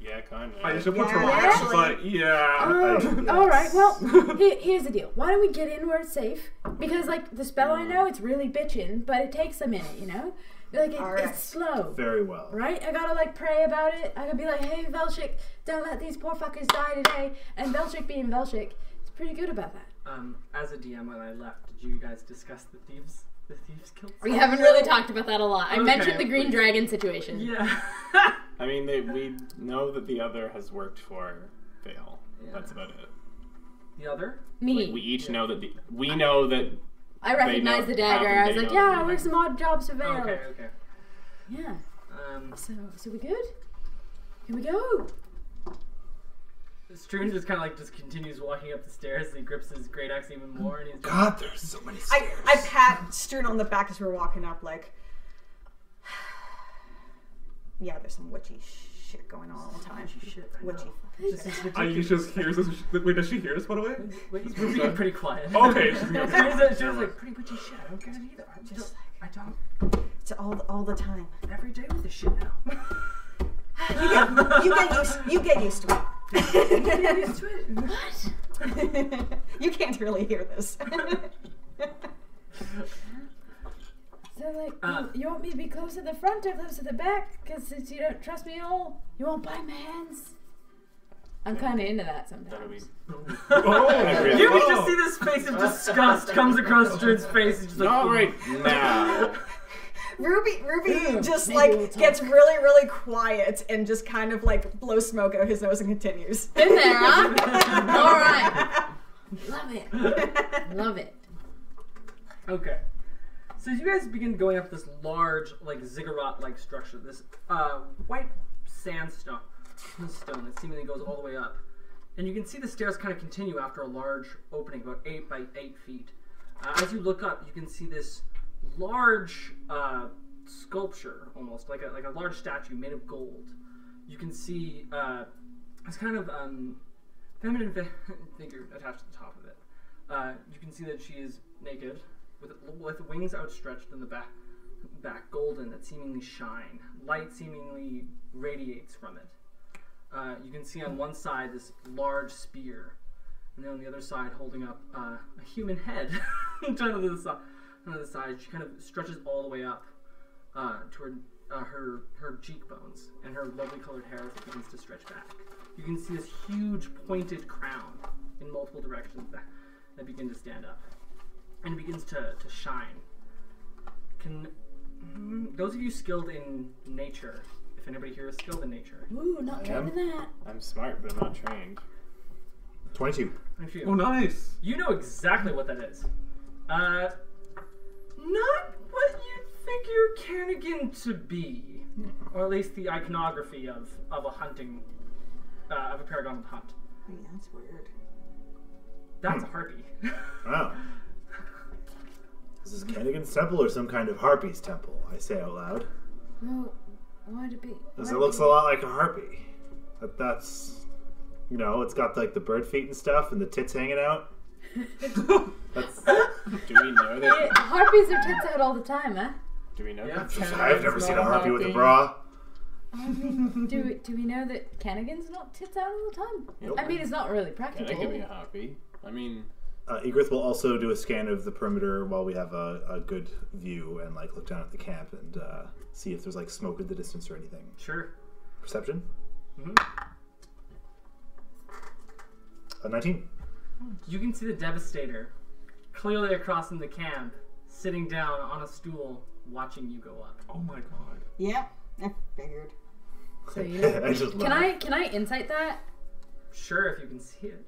Yeah, kind of. I should put her Yeah, on. She's like, yeah. All right. Well, here's the deal. Why don't we get in where it's safe? Because like the spell I know, it's really bitchin', but it takes a minute, you know. Like it's slow. Very well. Right? I gotta like pray about it. I gotta be like, hey, Velshik, don't let these poor fuckers die today. And Velshik being Velshik is pretty good about that. As a DM, when I left, did you guys discuss the thieves guild? We haven't really talked about that a lot. I Okay. mentioned the green dragon situation. Yeah. I mean, we know that the other has worked for Vale. Yeah. That's about it. The other? Me. We each know that we know that. I recognized the dagger. I was like, yeah, I work some odd jobs for Vale. Okay. Yeah. So we good? Here we go. Struan just kind of just continues walking up the stairs and he grips his great axe even more and he's God, there's so many stairs. I pat Stern on the back as we're walking up, like, yeah, there's some witchy shit going on all the time. shit. Witchy. You just hears us. Wait, does she hear us, by the way? Wait, he's being pretty quiet. Okay, she's gonna She was like, pretty witchy shit. I don't get it either. I don't. It's all the time. Every day with this shit now. You get used to it. Get used to it. What? You can't really hear this. So like, you want me to be close to the front or close to the back? Because since you don't trust me at all, you won't bite my hands. I'm kind of into that sometimes. Oh, You can just see this face of disgust comes across Struan's face. He's just like, Not right now. Ruby just maybe like we'll talk. gets really, really quiet and just kind of like blows smoke out his nose and continues. In there, huh? All right. Love it. Love it. Okay. So as you guys begin going up this large, ziggurat-like structure, this white sandstone that seemingly goes all the way up, and you can see the stairs kind of continue after a large opening, about 8 by 8 feet. As you look up, you can see this large sculpture, almost like a large statue made of gold. You can see this kind of feminine figure attached to the top of it. You can see that she is naked, with wings outstretched in the back, golden, that seemingly shine. Light seemingly radiates from it. You can see on one side this large spear, and then on the other side holding up a human head. Trying to the side, she kind of stretches all the way up toward her cheekbones, and her lovely colored hair as it begins to stretch back. You can see this huge pointed crown in multiple directions that begin to stand up. And it begins to shine. Can those of you skilled in nature, if anybody here is skilled in nature? Ooh, not trained in that. I'm smart, but I'm not trained. 22. Oh, nice. You know exactly what that is. Not what you figure Canagan to be, or at least the iconography of a hunting, of a paragon of hunt. Yeah, that's weird. That's a harpy. Wow. Is this Canagan's temple or some kind of harpy's temple? I say out loud. Well, why'd it be? Because it looks a lot like a harpy. That's, it's got like the bird feet and stuff and the tits hanging out. That's. Do we know that? Harpies are tits out all the time, huh? Do we know Yeah. that? I've never seen a not harpy with a bra. Do we know that Canagan's not tits out all the time? Nope. I mean, it's not really Can practical. I give you a harpy? I mean, Egrith will also do a scan of the perimeter while we have a good view and look down at the camp and see if there's smoke in the distance or anything. Sure. Perception? Mm-hmm. 19. You can see the Devastator clearly across in the camp, sitting down on a stool, watching you go up. Oh my god. Yeah, I figured. So you know, I just love it. can I insight that? Sure, if you can see it.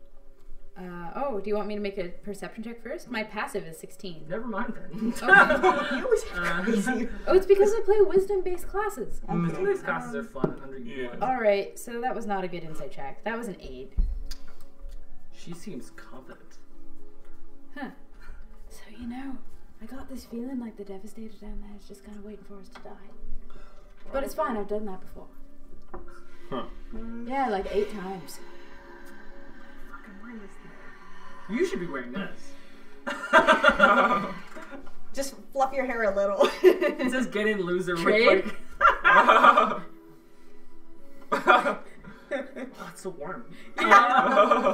Do you want me to make a perception check first? My passive is 16. Never mind then. Okay. You was crazy. Oh, it's because I play wisdom-based classes. These classes are fun and underutilized. Yeah. All right, so that was not a good insight check. That was an 8. She seems confident. Huh. So I got this feeling like the Devastator down there is just kind of waiting for us to die. But it's fine. I've done that before. huh. Yeah, 8 times. You should be wearing this. Just fluff your hair a little. It says "Get in, loser." Trade? so warm.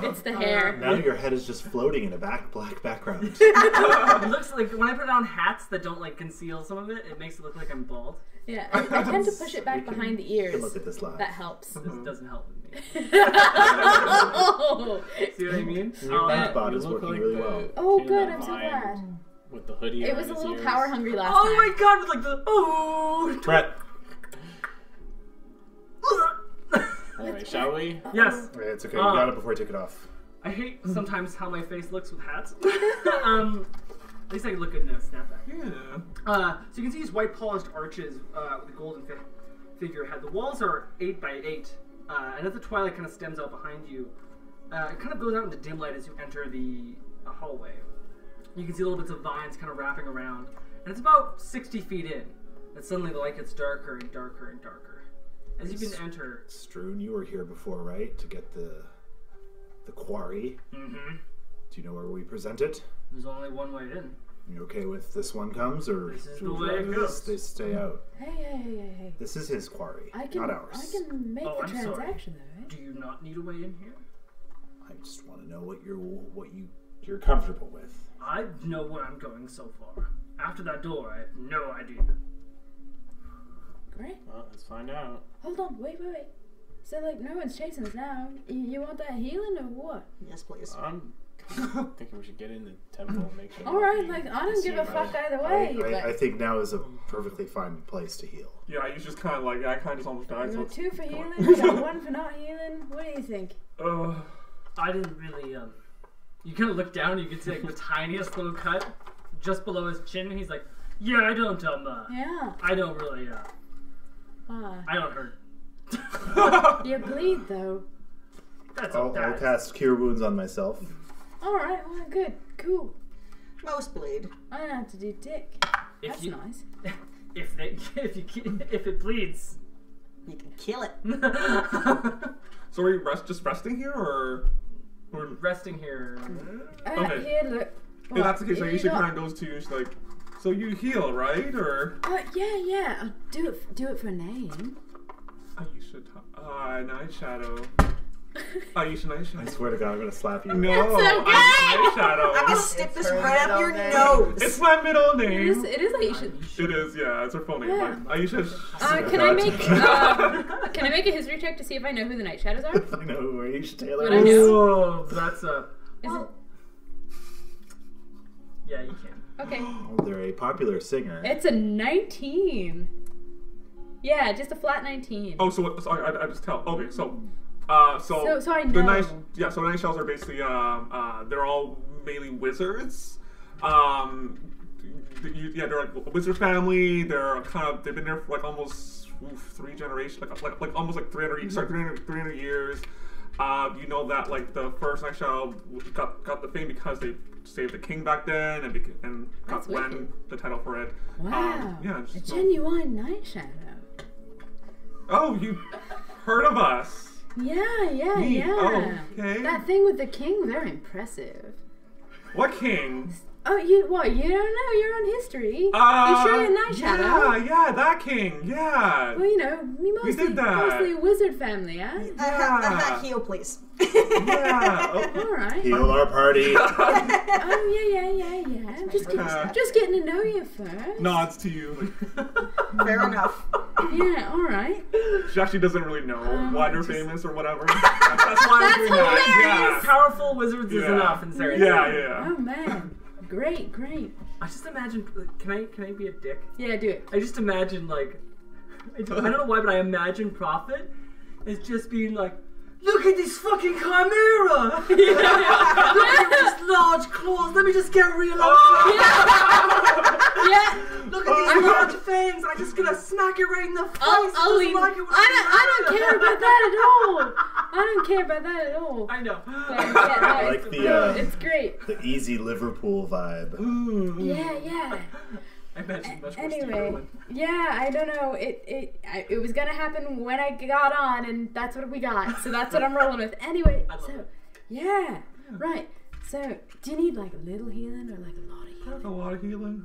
It's the hair. Now your head is just floating in a black background. It looks like when I put on hats that don't like conceal some of it, it makes it look like I'm bald. Yeah, I tend to push it back We can- behind the You ears. can look at this live. That helps. This doesn't help with me. Oh, See what I mean? Your That bot you is look working like really the well. Oh, kid in good, that I'm so Vine glad. With the hoodie It around was a his little ears. power hungry last Oh time. my god, with like the Brett. Alright, shall we? Yes. Okay, it's okay. You got it before I take it off. I hate sometimes how my face looks with hats. At least I look good in a snapback. Yeah. So you can see these white polished arches with a golden figurehead. The walls are 8 by 8, and as the twilight kind of stems out behind you, it kind of goes out into dim light as you enter the hallway. You can see little bits of vines kind of wrapping around, and it's about 60 feet in. And suddenly the light gets darker and darker and darker. As you can enter. Stroon, you were here before, right? To get the quarry. Mm-hmm. Do you know where we present it? There's only one way in. You okay with this one comes, or This is should the we way it rather goes. They stay out? Hey. This is his quarry, I can, not ours. I can make Oh, the I'm sorry. transaction though, right? Do you not need a way in here? I just want to know what you're comfortable with. I know where I'm going so far. After that door, I have no idea. Great. Well, let's find out. Hold on, wait. So, like, no one's chasing us now. You want that healing or what? Yes, please. I'm thinking we should get in the temple and make sure. Alright, like, I don't give a see, fuck right? either way, I but think now is a perfectly fine place to heal. Yeah, you just kind of like, I kind of just almost died. we So got it's, 2 for healing, we got 1 for not healing. What do you think? I didn't really, You kind of look down and you can see, like, the tiniest little cut just below his chin, and he's like, yeah, I don't, Yeah. I don't really, Why? I don't hurt. You bleed, though. That's I'll cast Cure Wounds on myself. Alright, well, good. Cool. Most bleed. I don't have to do dick. If That's you- nice. If it bleeds. You can kill it. so are you just resting here, or Resting here. Okay. Here, look. if that's the case, You like, she got- kind of goes to you. She's like, so you heal, right? Or yeah. I'll do it for a name. Aisha, Night Shadow. Aisha, Night Shadow. I swear to God, I'm gonna slap you. No, so good! Aisha, Night Shadow. I'm gonna stick this her right up your middle name. nose. It's my middle It name. is Aisha. It is, yeah. It's her full name. Yeah. Like, Aisha. Can I make a history check to see if I know who the Night Shadows are? I know who Aisha Taylor Would I is. know? Oh, that's a. Is Yeah, you can. it okay? Oh, they're a popular singer. It's a 19. Yeah, just a flat 19. Oh, so what? So I just tell. Okay, so So I the know. night, yeah. So night shells are basically they're all mainly wizards. They're like a wizard family. They've been there for like almost 3 generations, like almost like 300 years. You know that like the first night shell got the fame because they saved the king back then and got That's wicked. Gwen the title for it. Wow. Yeah. A so- genuine Night Shadow. Oh, you heard of us? Yeah. Neat. Oh, okay. That thing with the king, very impressive. What king? Oh, you don't know? You're on history. You sure you're Night Shadow? Yeah, that king. Yeah. Well, you know, We did that. mostly wizard family, huh? Yeah. Heal, please. Yeah. Oh, All right. Heal our party. Oh yeah. I'm just getting to know you first. nods to you. Fair enough. Yeah. All right. She actually doesn't really know why they're famous or whatever. That's why That's I'm doing that. Powerful wizards is Yeah. enough in Sarah. Yeah. Oh man. Great. I just imagine. Can I be a dick? Yeah, do it. I just imagine like. I don't know why, but I imagine Prophet as just being like, look at this fucking chimera! Look at these large claws. Let me just get real up. Yeah. Look at these large fangs. I'm just gonna smack it right in the face. I'll It doesn't leave. like it when I don't care about that at all. I don't care about that at all. I know. But, yeah, no, I like the it's great. the easy Liverpool vibe. Yeah. I imagine much more Anyway, Steven. yeah, I don't know. It was gonna happen when I got on, and that's what we got. So that's what I'm rolling with. Anyway, I love so it. yeah, right. So do you need like a little healing or like a lot of That's healing? a lot of healing.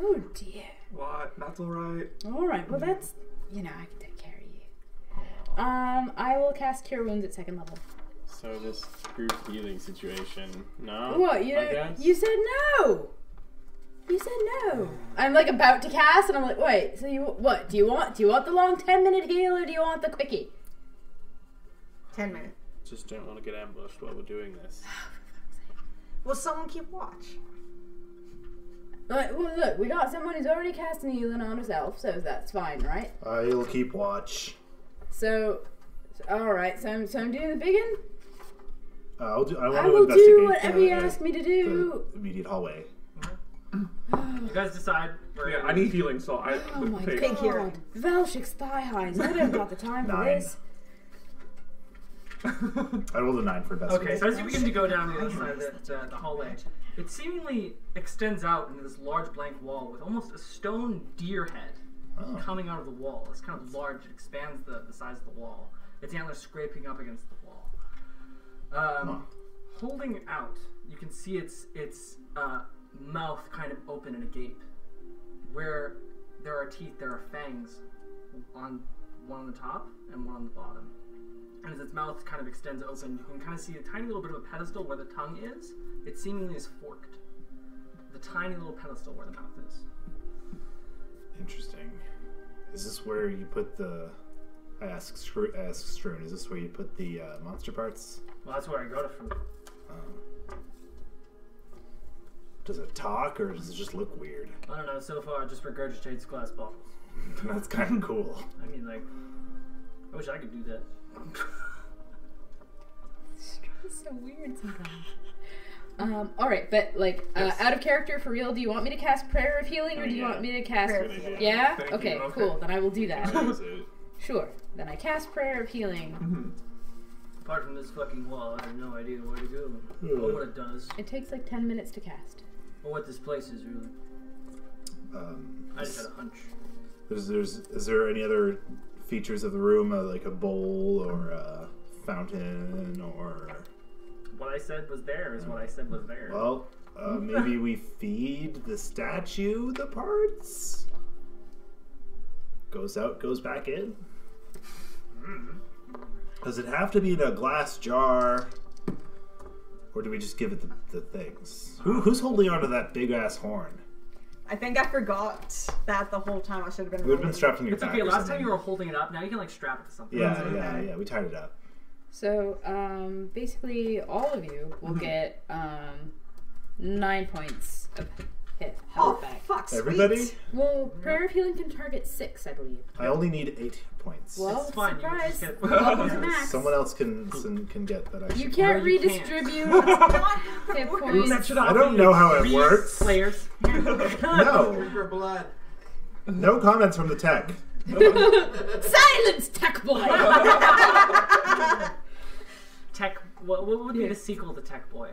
Oh dear. What? That's alright. All right. Well, that's I can take care of you. I will cast Cure Wounds at 2nd level. So this group healing situation. No. What? You said no. You said no. I'm like about to cast, and I'm like, wait. So you what? Do you want the long 10-minute heal, or do you want the quickie? 10 minutes. Just don't want to get ambushed while we're doing this. Will someone keep watch? Well, look, we got someone who's already casting healing on herself, so that's fine, right? I'll keep watch. So all right. So I'm doing the big one. I will do investigate whatever you ask me to do. the immediate hallway. You guys decide. Yeah, I need healing, so I. Oh my okay. Pink hero. god. Velshik's thigh highs. I don't got the time for 9. this. I rolled a 9 for investigation. Okay, so as you begin to go down the other side of the hallway, it seemingly extends out into this large blank wall with almost a stone deer head coming out of the wall. It's kind of large. It expands the size of the wall. Its antlers scraping up against the wall. Holding out, you can see its mouth kind of open in a gape. Where there are teeth, there are fangs on one on the top and one on the bottom. And as its mouth kind of extends open, you can kind of see a tiny little bit of a pedestal where the tongue is. It seemingly is forked. The tiny little pedestal where the mouth is. Interesting. Is this where you put the... I ask Shrune, is this where you put the monster parts? Well, that's where I got it from. Does it talk, or does it just look weird? I don't know, so far it just regurgitates glass bottles. That's kind of cool. I mean, like, I wish I could do that. It's so weird sometimes. Alright, but like, out of character for real, do you want me to cast Prayer of Healing, or do you want me to cast... Yeah? Thank Okay, you. cool, then I will do that. That was it. Sure, then I cast Prayer of Healing. Apart from this fucking wall, I have no idea where to go. Or what it does. It takes like 10 minutes to cast. Or what this place is, really. I just had a hunch. Is there any other features of the room, like a bowl or a fountain or... What I said was there is what I said was there. Well, maybe we feed the statue the parts? Goes out, goes back in? Does it have to be in a glass jar? Or do we just give it the things? Who's holding onto that big-ass horn? I think I forgot that the whole time. I should have been. It would have been strapped in your It's back okay, or last something. time you were holding it up, now you can like strap it to something. Yeah, we tied it up. So, basically, all of you will get 9 points of hit Oh, health back. fuck, sweet. Everybody? Well, Prayer of Healing can target 6, I believe. I only need 8 points. Well, It's fine, you can surprise. just get- Welcome to Max. Someone else can get that. You Actually. can't No, you can't. redistribute Not how hit it works. points. I don't know how it works. Players. No. For blood. No comments from the tech. Silence, tech boy! Tech. What would be the sequel to Tech Boy?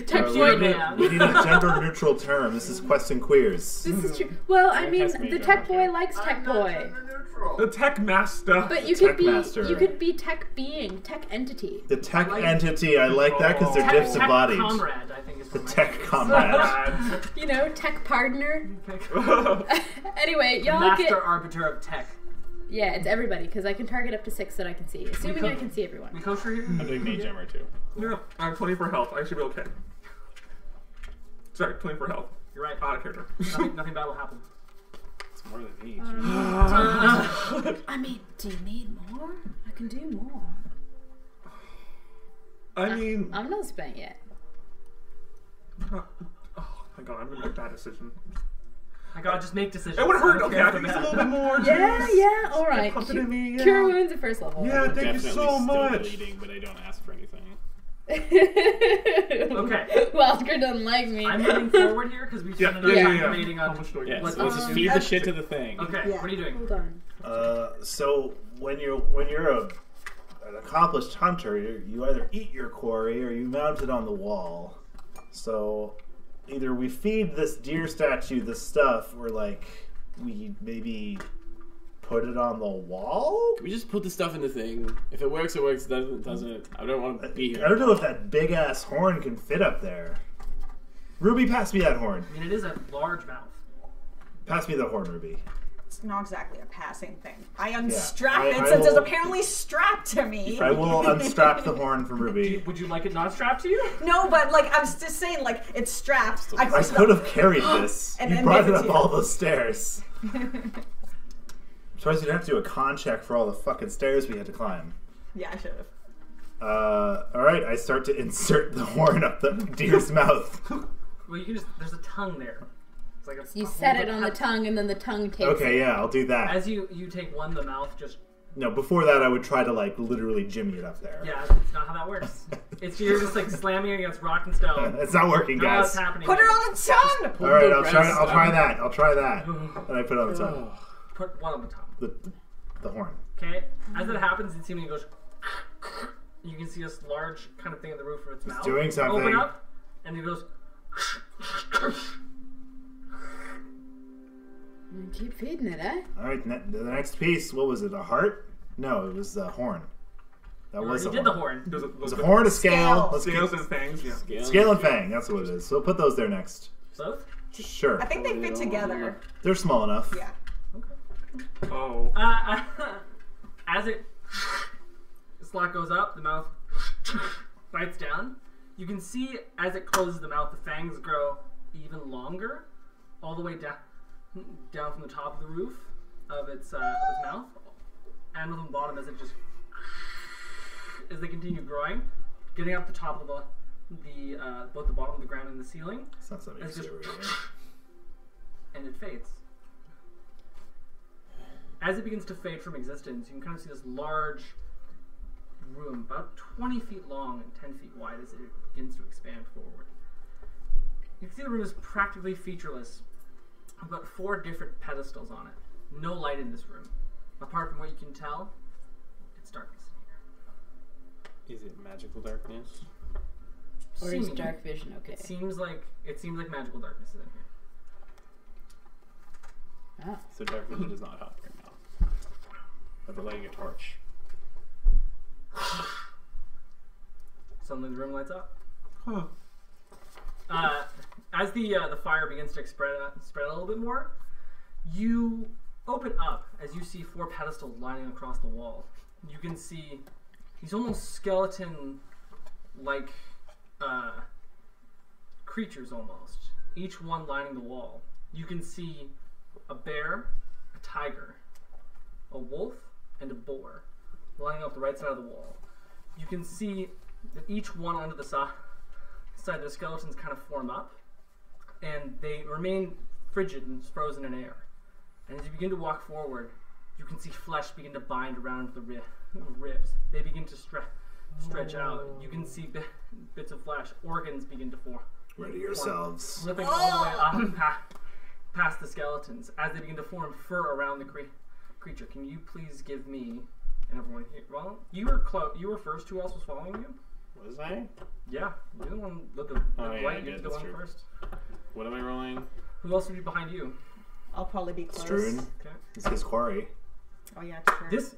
Tech we boy need man. we need a gender-neutral term. This is Quest and Queers. This is true. Well, I Yeah, mean, that's me, the I'm tech not boy sure. likes tech I'm not boy. gender neutral. The Tech Master. But you The could be tech master. you could be tech being, tech entity. The tech I like- entity. I like that because they're Tech, dips of bodies. comrade, I think is The what my tech name is. comrade. You know, tech partner. Anyway, y'all Master get arbiter of tech. yeah, it's everybody because I can target up to 6 that I can see, assuming I can see everyone. We kosher here? I'm doing mage armor too. Yeah, I have 20 for health. I should be okay. Sorry, 20 for health. You're right. Out of character. Nothing bad will happen. It's more than me. I mean, do you need more? I can do more. I mean, I'm not spent yet. oh my god, I'm gonna make a bad decision. I gotta just make decisions. It would hurt. I don't Okay, care I if think they're it's a bad. little bit more. Yeah, Jeez. yeah, all right. Pump it in me, yeah. Cure wounds at first level. Yeah, thank you Definitely so still much. bleeding, but I don't ask for anything. Okay. Walker doesn't like me. I'm moving forward here because we've Yeah, spent enough yeah, time yeah. debating How on. much do I Yeah, get? Let's so let's just do feed the that. shit to the thing. Okay, Yeah. what are you doing? Hold on. So when you're an accomplished hunter, you either eat your quarry or you mount it on the wall. So either we feed this deer statue the stuff, or like we maybe put it on the wall. Can we just put the stuff in the thing? If it works, it works. It doesn't. I don't want to be here. I don't know if that big ass horn can fit up there. Ruby, pass me that horn. I mean, it is a large mouth. Pass me the horn, Ruby. It's not exactly a passing thing. I unstrap it I since it's will- apparently strapped to me. I will unstrap the horn from Ruby. Would you like it not strapped to you? No, but like I'm just saying, like it's strapped. I could have carried this. And You then brought give it it up to you. all those stairs. I'm surprised you didn't have to do a con check for all the fucking stairs we had to climb. Yeah, I should have. Alright, I start to insert the horn up the deer's mouth. Well, you can just. There's a tongue there. It's like a. You a set whole it on the pet- tongue, and then the tongue takes Okay, it. yeah, I'll do that. As you take one, the mouth just. No, before that I would try to like literally jimmy it up there. Yeah, it's not how that works. It's you're just like slamming against rock and stone. It's not working, Not guys. what's happening. Put it on the tongue. Alright, I'll try that. I'll try that. And I put it on the tongue. Put one on the tongue. The horn. Okay. As that happens, it seemingly goes. You can see this large kind of thing in the roof of its mouth. doing something. Open up, and it goes. Keep feeding it, eh? Alright, the next piece, what was it? A heart? No, it was the horn. That was You the did the horn. horn. It was a horn, a scale. Let's Scales get and fangs, yeah. scale and fang. That's what it is. So we'll put those there next. Both? Sure. I think they fit together. They're small enough. Yeah. Oh. As the slot goes up, the mouth bites down. You can see as it closes the mouth, the fangs grow even longer, all the way down from the top of the roof of its mouth, and on the bottom as it just as they continue growing, getting up the top of both the bottom of the ground and the ceiling, It's not something It's you see just- over here. and it fades. As it begins to fade from existence, you can kind of see this large room, about 20 feet long and 10 feet wide, as it begins to expand forward. You can see the room is practically featureless. About 4 different pedestals on it. No light in this room. Apart from what you can tell, it's darkness in here. Is it magical darkness? Or is Seemingly. dark vision okay? It seems like magical darkness is in here. Oh. So dark vision does not help right now. But we're lighting a torch. Suddenly the room lights up. Huh. As the fire begins to spread a little bit more, you open up as you see 4 pedestals lining across the wall. You can see these almost skeleton-like creatures almost, each one lining the wall. You can see a bear, a tiger, a wolf, and a boar lining up the right side of the wall. You can see that each one onto the side of the skeletons kind of form up, and they remain frigid and frozen in air. And as you begin to walk forward, you can see flesh begin to bind around the ribs. They begin to stretch out. You can see bits of flesh. Organs begin to form. Ready yourselves. Slipping all the way up past the skeletons. As they begin to form fur around the creature. Can you please give me, and everyone here, well, you were first. Who else was following you? Was I? Yeah, you're the one with the yeah, light. I You're did, the that's one true. first. What am I rolling? Who else would be behind you? I'll probably be close. Struin. Okay. It's his quarry. Oh yeah, true. This,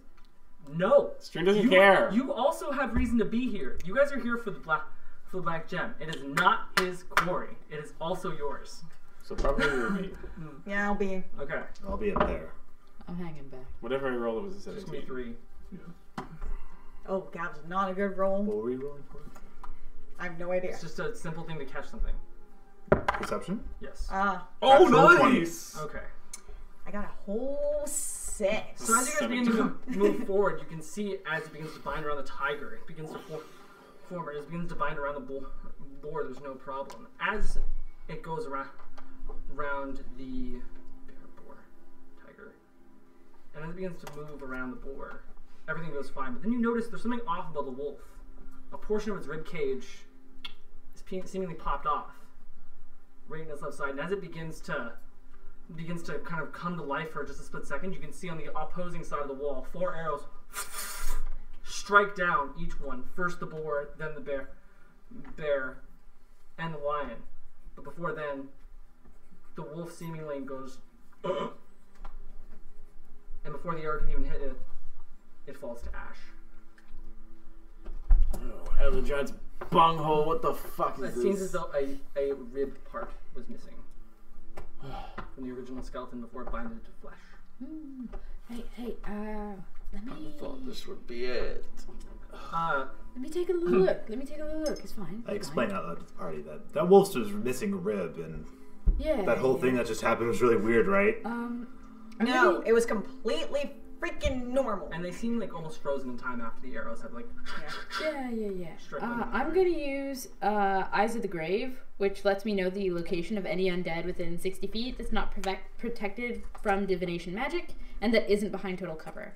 no. Stream doesn't care. You also have reason to be here. You guys are here for the black gem. It is not his quarry. It is also yours. So probably Ruby. Yeah, I'll be. Okay. I'll be up there. I'm hanging back. Whatever I rolled, it was a It's 17. gonna be 3. Oh, that was not a good roll. What were you rolling for? I have no idea. It's just a simple thing to catch something. Perception? Yes. Oh, Natural 20. nice! Okay. I got a whole 6. So as you guys begin to move forward, you can see as it begins to bind around the tiger, it begins to form. As it begins to bind around the boar, there's no problem. As it goes around the boar, tiger, and as it begins to move around the boar, everything goes fine. But then you notice there's something off about the wolf. A portion of its rib cage is seemingly popped off, right in its left side. And as it begins to kind of come to life for just a split second, you can see on the opposing side of the wall 4 arrows strike down each one. First the boar, then the bear, and the lion. But before then, the wolf seemingly goes, and before the arrow can even hit it, it falls to ash. Oh, out of the giant's bunghole. What the fuck is It this? seems as though a rib part was missing from the original skeleton before it binded it to flesh. Hey, let me. I thought this would be it. Let me take a little look. It's fine. I explained out loud to the party that wolf was missing a rib, and that whole thing that just happened was really weird, right? No, it was completely freaking normal. And they seem like almost frozen in time after the arrows have like. Yeah. I'm gonna use Eyes of the Grave, which lets me know the location of any undead within 60 feet that's not protected from divination magic, and that isn't behind total cover.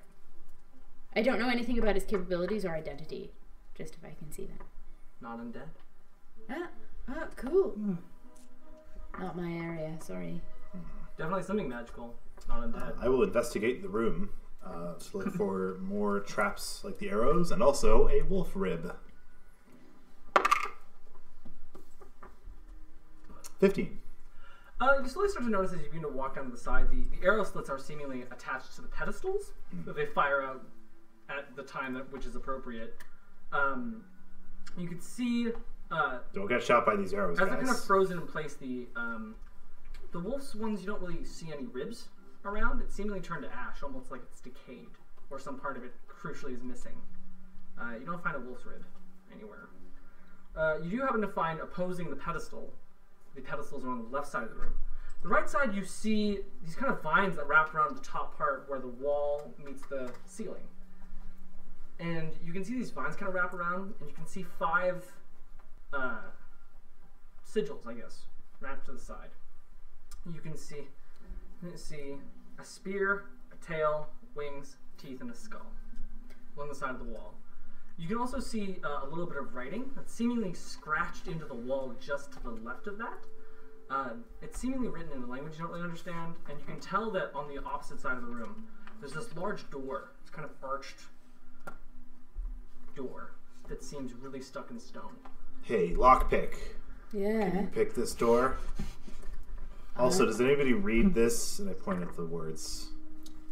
I don't know anything about his capabilities or identity, just if I can see them. Not undead. Cool. Not my area, sorry. Definitely something magical. Not undead. I will investigate the room to look for more traps like the arrows, and also a wolf rib. 15. You slowly start to notice as you begin to walk down to the side, the arrow slits are seemingly attached to the pedestals that they fire out at the time which is appropriate. You can see... Don't get shot by these arrows, as guys. they're kind of frozen in place, the wolf's ones, you don't really see any ribs around. It seemingly turned to ash, almost like it's decayed, or some part of it crucially is missing. You don't find a wolf's rib anywhere. You do happen to find, opposing the pedestal, the pedestals are on the left side of the room. The right side, you see these kind of vines that wrap around the top part where the wall meets the ceiling. And you can see these vines kind of wrap around, and you can see 5 sigils, I guess, wrapped to the side. You can see a spear, a tail, wings, teeth, and a skull along the side of the wall. You can also see a little bit of writing that's seemingly scratched into the wall just to the left of that. It's seemingly written in a language you don't really understand, and you can tell that on the opposite side of the room, there's this large door. It's kind of arched door that seems really stuck in stone. Hey, lockpick. Yeah. Can you pick this door? Also, does anybody read this? And I point at the words.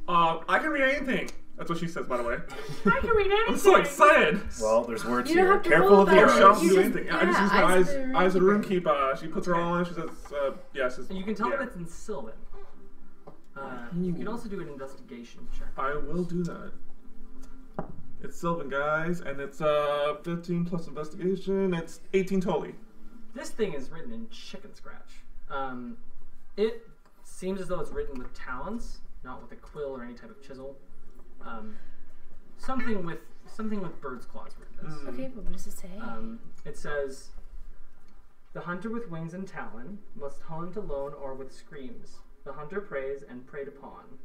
I can read anything. That's what she says, by the way. I can read anything! I'm so excited! Well, there's words You don't here. have to Careful roll of the that. She arrows. doesn't do anything. I just use my eyes of the room keep. She puts her all on. She says, yes. And you can tell that it's in Sylvan. You can also do an investigation check. I will do that. It's Sylvan, guys, and it's 15 plus investigation. It's 18 totally. This thing is written in chicken scratch. It seems as though it's written with talons, not with a quill or any type of chisel. Something with bird's claws written. Okay, but what does it say? It says, "The hunter with wings and talon must hunt alone or with screams. The hunter preys and preyed upon.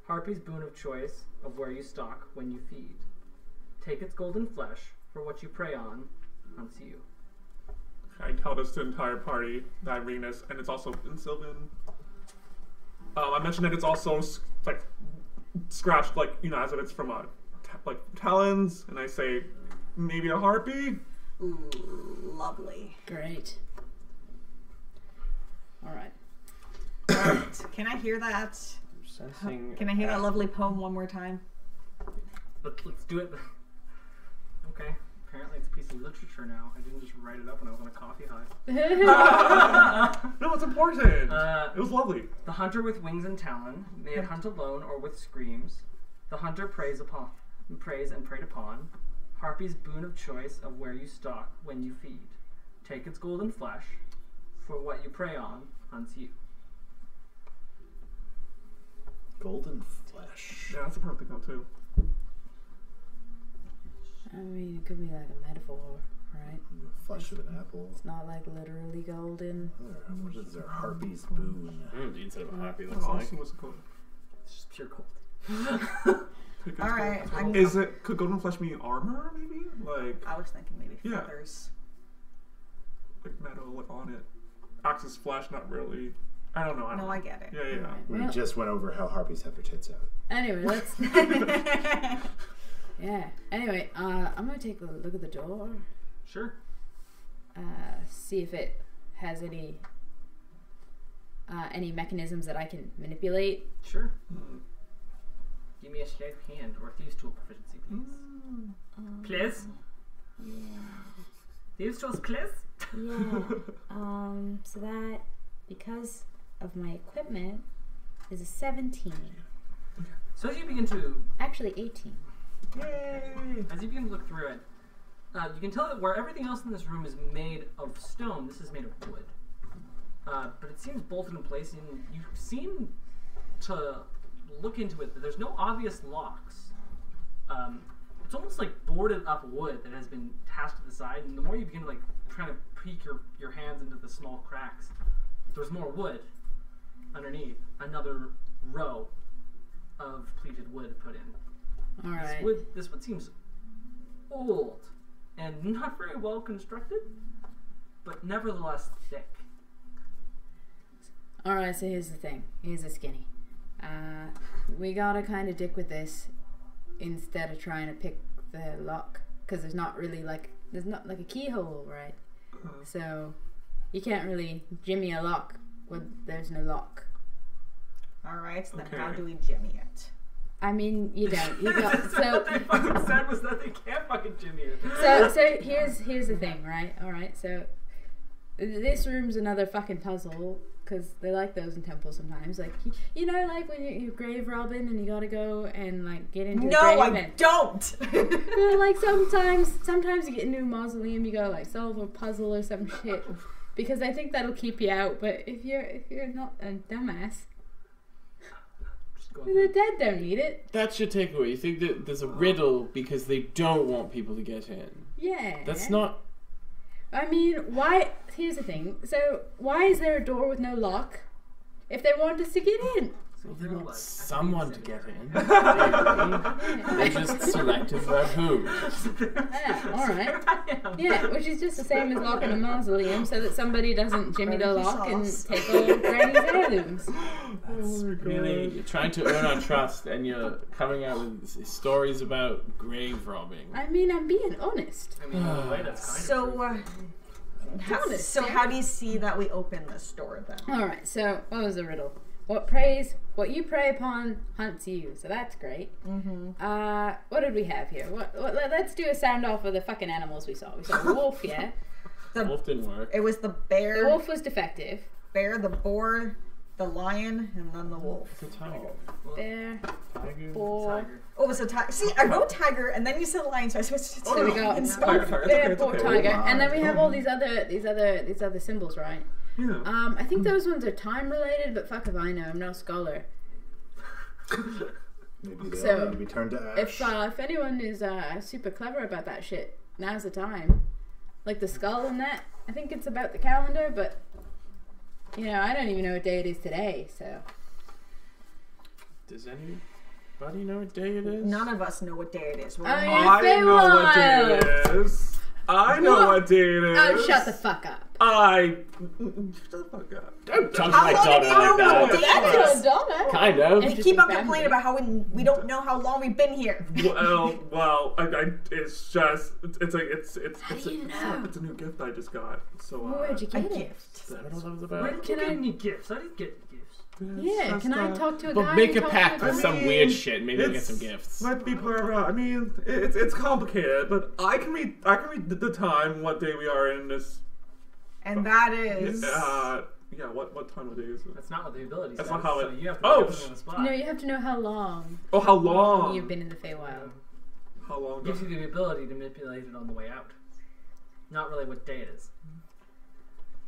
Harpy's boon of choice of where you stalk when you feed. Take its golden flesh for what you prey on, hunts you." I tell this to the entire party that I'm reading this, and it's also in Sylvan. I mentioned that it's also like scratched, like, you know, as if it's from like talons, and I say maybe a harpy. Ooh, lovely. Great. All right. Alright, can I hear that? Sensing. Can I hear that lovely poem one more time? Let's do it. Okay. Apparently it's a piece of literature now. I didn't just write it up when I was on a coffee high. No, it's important. It was lovely. The hunter with wings and talon may it hunt alone or with screams. The hunter preys and preyed upon. Harpy's boon of choice of where you stalk when you feed. Take its golden flesh, for what you prey on hunts you. Golden flesh. Yeah, that's a perfect one too. I mean, it could be like a metaphor, right? Flesh of an apple. It's not like literally golden. What is their harpy's boon? Instead of a happy, What looks like. awesome was it called? It's just pure gold. Alright, Is it, could golden flesh mean armor, maybe? Like, I was thinking maybe Yeah. feathers. like metal, like on it. Axis flesh, not really. I don't know. No, I get it. Yeah. We Well, just went over how harpies have their tits out. anyway, let's. Yeah. Anyway, I'm gonna take a look at the door. Sure. See if it has any mechanisms that I can manipulate. Sure. Give me a sleight of hand or thieves' tool proficiency, please. Please? Thieves' tools, please? Yeah. So that, because of my equipment, is a 17. So as you begin to Actually, 18. Yay! As you begin to look through it, you can tell that where everything else in this room is made of stone, this is made of wood. But it seems bolted in place, and you seem to look into it, but there's no obvious locks. It's almost like boarded up wood that has been attached to the side, and the more you begin to trying to peek your hands into the small cracks, there's more wood underneath. Another row of pleated wood put in. All right. This wood seems old and not very well constructed, but nevertheless thick. All right. So here's the thing. Here's the skinny. We gotta kind of dick with this instead of trying to pick the lock, because there's not like a keyhole, right? So you can't really jimmy a lock when there's no lock. Alright, so then Okay. how do we jimmy it? I mean, you don't. You got so. What they fucking said was that they can't fucking jimmy it. So here's the thing, right? All right. So this room's another fucking puzzle, because they like those in temples sometimes. Like you know, like when you're grave robbing and you gotta go and get into No, the grave. I and, don't! well, like sometimes you get into a mausoleum, you gotta solve a puzzle or some shit, because I think that'll keep you out. But if you're not a dumbass, the dead don't need it. That's your takeaway. You think that there's a riddle because they don't want people to get in. Yeah. That's not... I mean, why? Here's the thing. So, why is there a door with no lock if they want us to get in? Well, they want someone to get in. Yeah. They're just selective about who. Yeah, alright. Yeah, which is just the same as locking a mausoleum so that somebody doesn't jimmy the lock and take all Granny's heirlooms. Really, you're trying to earn our trust, and you're coming out with stories about grave robbing. I mean, I'm being honest. I mean, in a way, that's kind of So, Honest, how do you see that we open this door then? Alright, so what was the riddle? What you prey upon hunts you, so that's great. Mm-hmm. What did we have here? Let's do a sound off of the fucking animals we saw. We saw a wolf, yeah? The Wolf didn't work. It was the bear, The wolf was defective. the boar, the lion, and then the wolf. It's a tiger. Bear, Tiger. boar. tiger. Oh, it was a tiger. See, I wrote tiger, and then you said lion, so I switched to So we got and Tiger, tiger. bear, It's okay, boar, it's okay. tiger, and then we have all these other symbols, right? Yeah. I think those ones are time related, but fuck if I know. I'm no scholar. Maybe they So, all need to be turned to ash. If anyone is super clever about that shit, now's the time. Like the skull and that. I think it's about the calendar, but I don't even know what day it is today. So Does anybody know what day it is? None of us know what day it is. We're Oh, all- yeah. I know what day Feywild. it is. I know What? what day it is. oh, shut the fuck up. Shut the fuck up. Don't talk to How my long daughter have you known like what that. day it That's is? your daughter. Kind of. And you keep on Family. complaining about how we don't know how long we've been here. Well, it's just it's do you know? it's a new gift I just got. So Where'd you A get it? gift. Is that what all that was about? Where did you Can get I- any gifts? I didn't get gifts. Yeah, can I talk to a guy? But make and a talk pact to with a some guy? weird shit. Maybe we'll get It's- some gifts. Might be part of. I mean, it's complicated, but I can read the time, what day we are in this. And that is. Yeah. What time of day is it? That's not what the ability That's says. not how so it- you have to Oh, put it on the spot. No, you have to know how long Oh, how long? you've been in the Feywild. How long? Gives you the ability to manipulate it on the way out. Not really what day it is.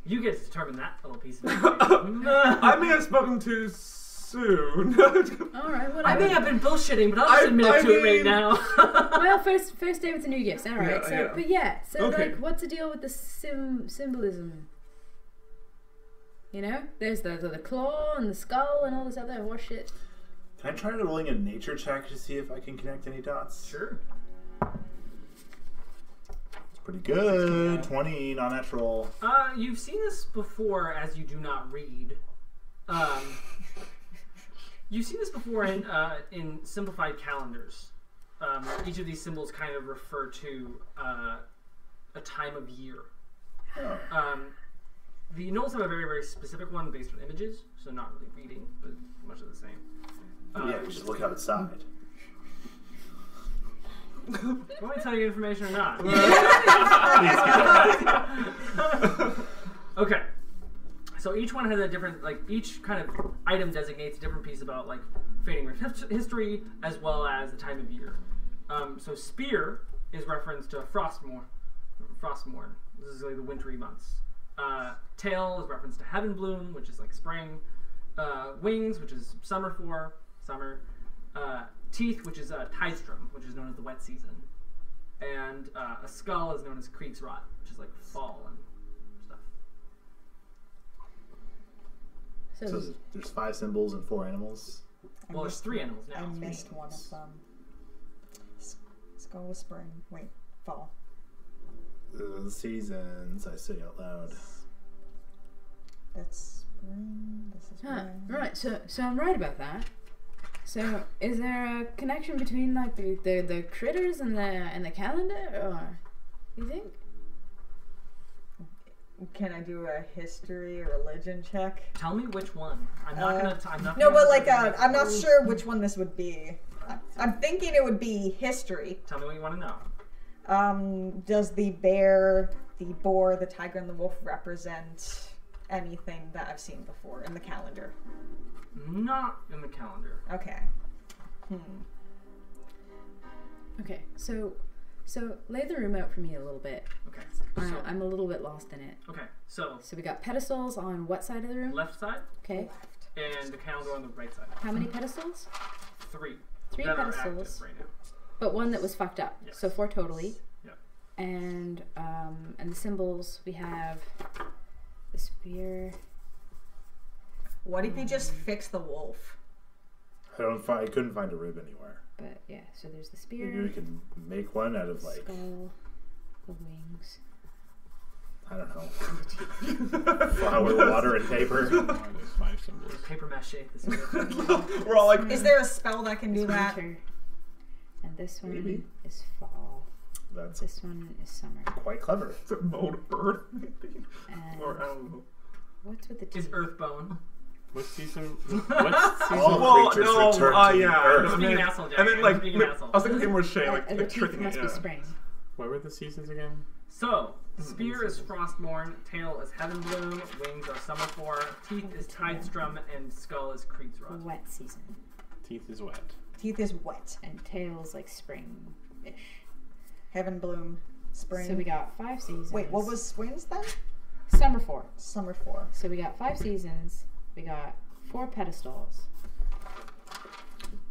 You get to determine that little piece of information. I may have spoken too soon. All right, whatever. I may have been bullshitting, but I'll just admit I to it right mean- now. Well, first day with the new gifts. All right. Yeah, So, yeah. Okay. like, what's the deal with the symbolism? There's the claw and the skull and all this other horse shit. Can I try rolling a nature check to see if I can connect any dots? Sure. It's pretty good. 20, non-natural. You've seen this before, as you do not read. You've seen this before in simplified calendars. Each of these symbols kind of refer to a time of year. Oh. The notes have a very, very specific one based on images, so not really reading, but much of the same. Yeah, just look outside. Do you want me to tell you information or not? Okay. So each one has a different, each kind of item designates a different piece about, fading history as well as the time of year. So spear is reference to Frostmorn. This is like the wintry months. Tail is reference to Heaven Bloom, which is like spring. Wings, which is summer. Teeth, which is Tidestrom, which is known as the wet season. And a skull is known as Krieg's Rot, which is like fall and stuff. So there's 5 symbols and 4 animals. Well, there's 3 animals now. I missed one of them. Skull was spring. Wait, fall. The seasons, I say out loud. That's spring. This is spring. Right. So I'm right about that. So is there a connection between like the critters and the calendar, or you think? Can I do a history or religion check? Tell me which one. I'm not gonna. No, but like I'm not sure which one this would be. I'm thinking it would be history. Tell me what you want to know. Does the bear, the boar, the tiger, and the wolf represent anything that I've seen before in the calendar? Not in the calendar. Okay. Okay, so lay the room out for me a little bit. Okay. I'm a little bit lost in it. Okay. So we got pedestals on what side of the room? left side Okay. and the calendar on the right side. How many pedestals? 3. 3 that pedestals. are active right now. But one that was fucked up. Yes. So 4 totally. Yep. And the symbols we have the spear. What if you just fix the wolf? I couldn't find a rib anywhere. But yeah, so there's the spear. Maybe we can make one out of like skull, the wings. I don't know. Flour, water, and paper. There's 5 symbols. Paper mache. This is We're all like, Is there a spell that can do that? Winter. And this one Maybe. is fall. That's This one is summer. quite clever. it's a mode of birth, maybe. And Or I don't know. what's with the is teeth? Earthbone. What season? What season? All Well, creatures no, return to the yeah. earth. I'm being an asshole, Jack. And then like, I'm being an asshole. I was thinking more shade, like the teeth tricking must it. be Yeah. spring. What were the seasons again? So, spear is Frostmorn, tail is Heaven Bloom, wings are Summerfore, teeth is Tidestrom, and skull is Krieg's Rot. Wet season. Teeth is wet. Teeth is wet. And tail's like spring-ish. Heaven bloom. Spring. So we got 5 seasons. Wait, what was swings then? Summer 4. Summer 4. So we got 5 seasons. We got 4 pedestals.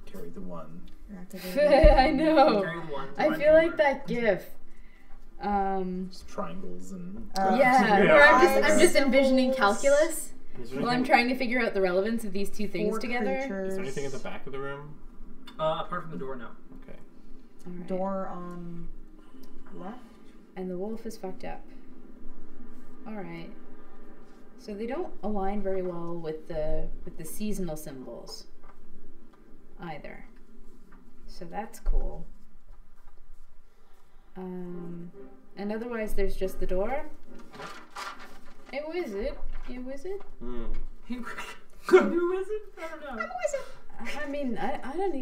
Carry the one. I know. Carry the one, I divide feel the like word. that gif. Just triangles and. Yeah, Yeah. where I'm Five just envisioning symbols. calculus Is there while I'm anything, trying to figure out the relevance of these 2 things 4 together. creatures. is there anything at the back of the room? Apart from the door, no. Okay. Alright. Door on left. And the wolf is fucked up. Alright. So they don't align very well with the seasonal symbols either. So that's cool. And otherwise there's just the door. A wizard. You a wizard? Hmm. Who is it? I don't know. I mean, I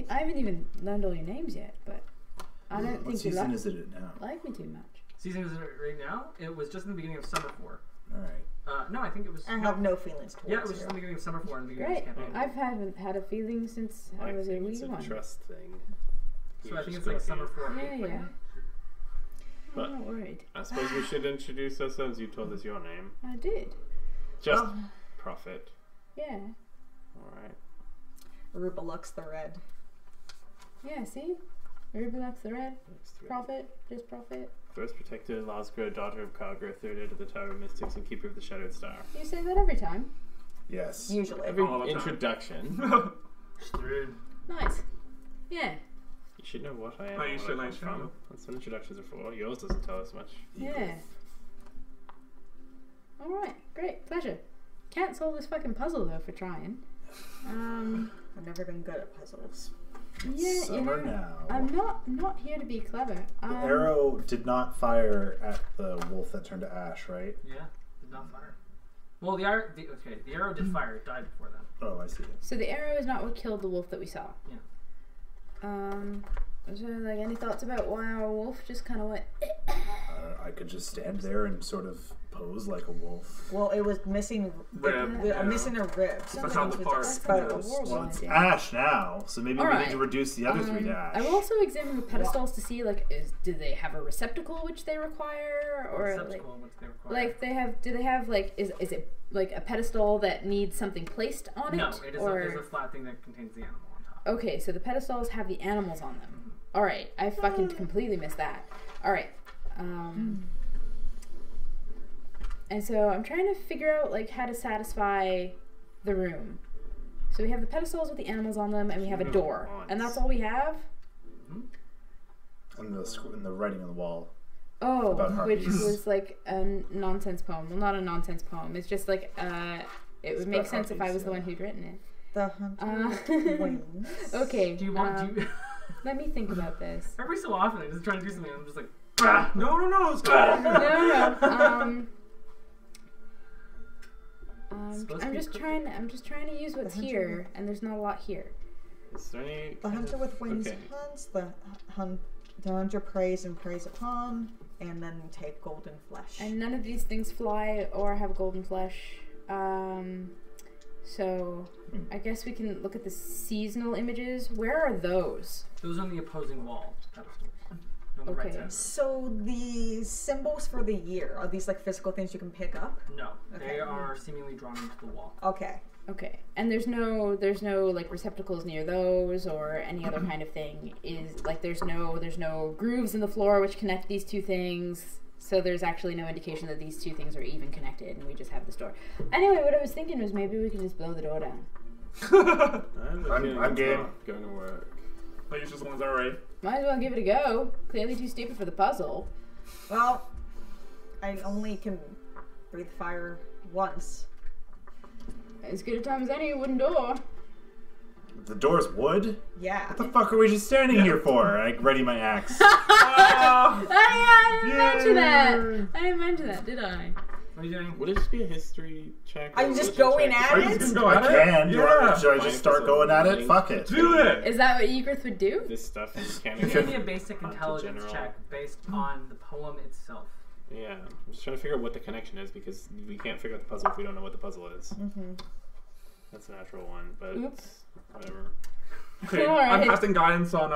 haven't even learned all your names yet, but I don't What think you season is it now? like me too much. Season is it right now? It was just in the beginning of Summerfore. Alright. No, I think it was. I have no feelings towards Yeah, it was just you. in the beginning of Summerfore and the beginning Great. of this campaign. I haven't had a feeling since I was a think it's wee a one. trust thing. So I think You it's just like go here. Summerfore. Yeah, yeah. But- I'm not worried. I suppose we should introduce ourselves. You told us your name. I did. Just Prophet. Yeah. Alright. Rubalux the Red. Yeah, see? Rubelux the Red. That's 3. Prophet. Just Prophet. First Protector, Lasgra, Daughter of Kagra, Third Heir to the Tower of Mystics, and Keeper of the Shadowed Star. You say that every time. Yes. Usually. Every All the time. introduction. Nice. Yeah. You should know what I am. Oh, you and should, where I I come should know. from. That's what introductions are for. Yours doesn't tell us much. Yeah. Alright, great. Pleasure. Can't solve this fucking puzzle though for trying. I've never been good at puzzles. Yeah, you Summer know, now. I'm not here to be clever. The arrow did not fire at the wolf that turned to ash, right? Yeah, did not fire. Well, the arrow did fire. It died before then. Oh, I see. So the arrow is not what killed the wolf that we saw. Yeah. So like any thoughts about why our wolf just kind of went? I could just stand there and sort of pose like a wolf. Well, it was missing missing a rib. That's not the part. Well, it's ash now, so maybe we need to reduce the other 3 to ash. I will also examine the pedestals to see, like, do they have a receptacle which they require, or like do they have like is it like a pedestal that needs something placed on it? No, it is a flat thing that contains the animal on top. Okay, so the pedestals have the animals on them. All right, I fucking completely missed that. All right. And so I'm trying to figure out like how to satisfy the room. So we have the pedestals with the animals on them, and we have a door, and that's all we have. And the writing on the wall. Oh, which was like a nonsense poem. Well, not a nonsense poem. It's just like it would make sense if I was the one who'd written it. The hunter wings. Okay. Do you want to? Let me think about this. Every so often, I'm just trying to do something, and I'm just like, No, it's good. No. I'm just trying to use what's here, and there's not a lot here. Is there any The hunter with wings hunts. The hunter preys and preys upon, and then take golden flesh. And none of these things fly or have golden flesh. So I guess we can look at the seasonal images. Where are those? Those are on the opposing wall pedestal. On the Okay. right side. So the symbols for the year, are these like physical things you can pick up? No, Okay. they are seemingly drawn into the wall. Okay. Okay, and there's no like receptacles near those or any other kind of thing. Is like there's no grooves in the floor which connect these two things. So there's actually no indication that these two things are even connected, and we just have this door. Anyway, what I was thinking was maybe we could just blow the door down. I'm game. Going to work. I use just the ones that are right. Might as well give it a go. Clearly too stupid for the puzzle. Well, I only can breathe fire once. As good a time as any wooden door. The door's wood? Yeah. What the fuck are we just standing here for? I ready my axe. I didn't mention that. I didn't mention that, did I? What are you doing? Would it just be a history check? Are you just going at Are you it? just gonna go I at it? can. Yeah. Should I just start going at it? Fuck it. Do it. Is that what Egrith would do? This stuff is Give me a basic Onto intelligence general. check based on the poem itself. Yeah, I'm just trying to figure out what the connection is because we can't figure out the puzzle if we don't know what the puzzle is. That's a natural one, but Oops. whatever. Okay, All I'm right. casting guidance on.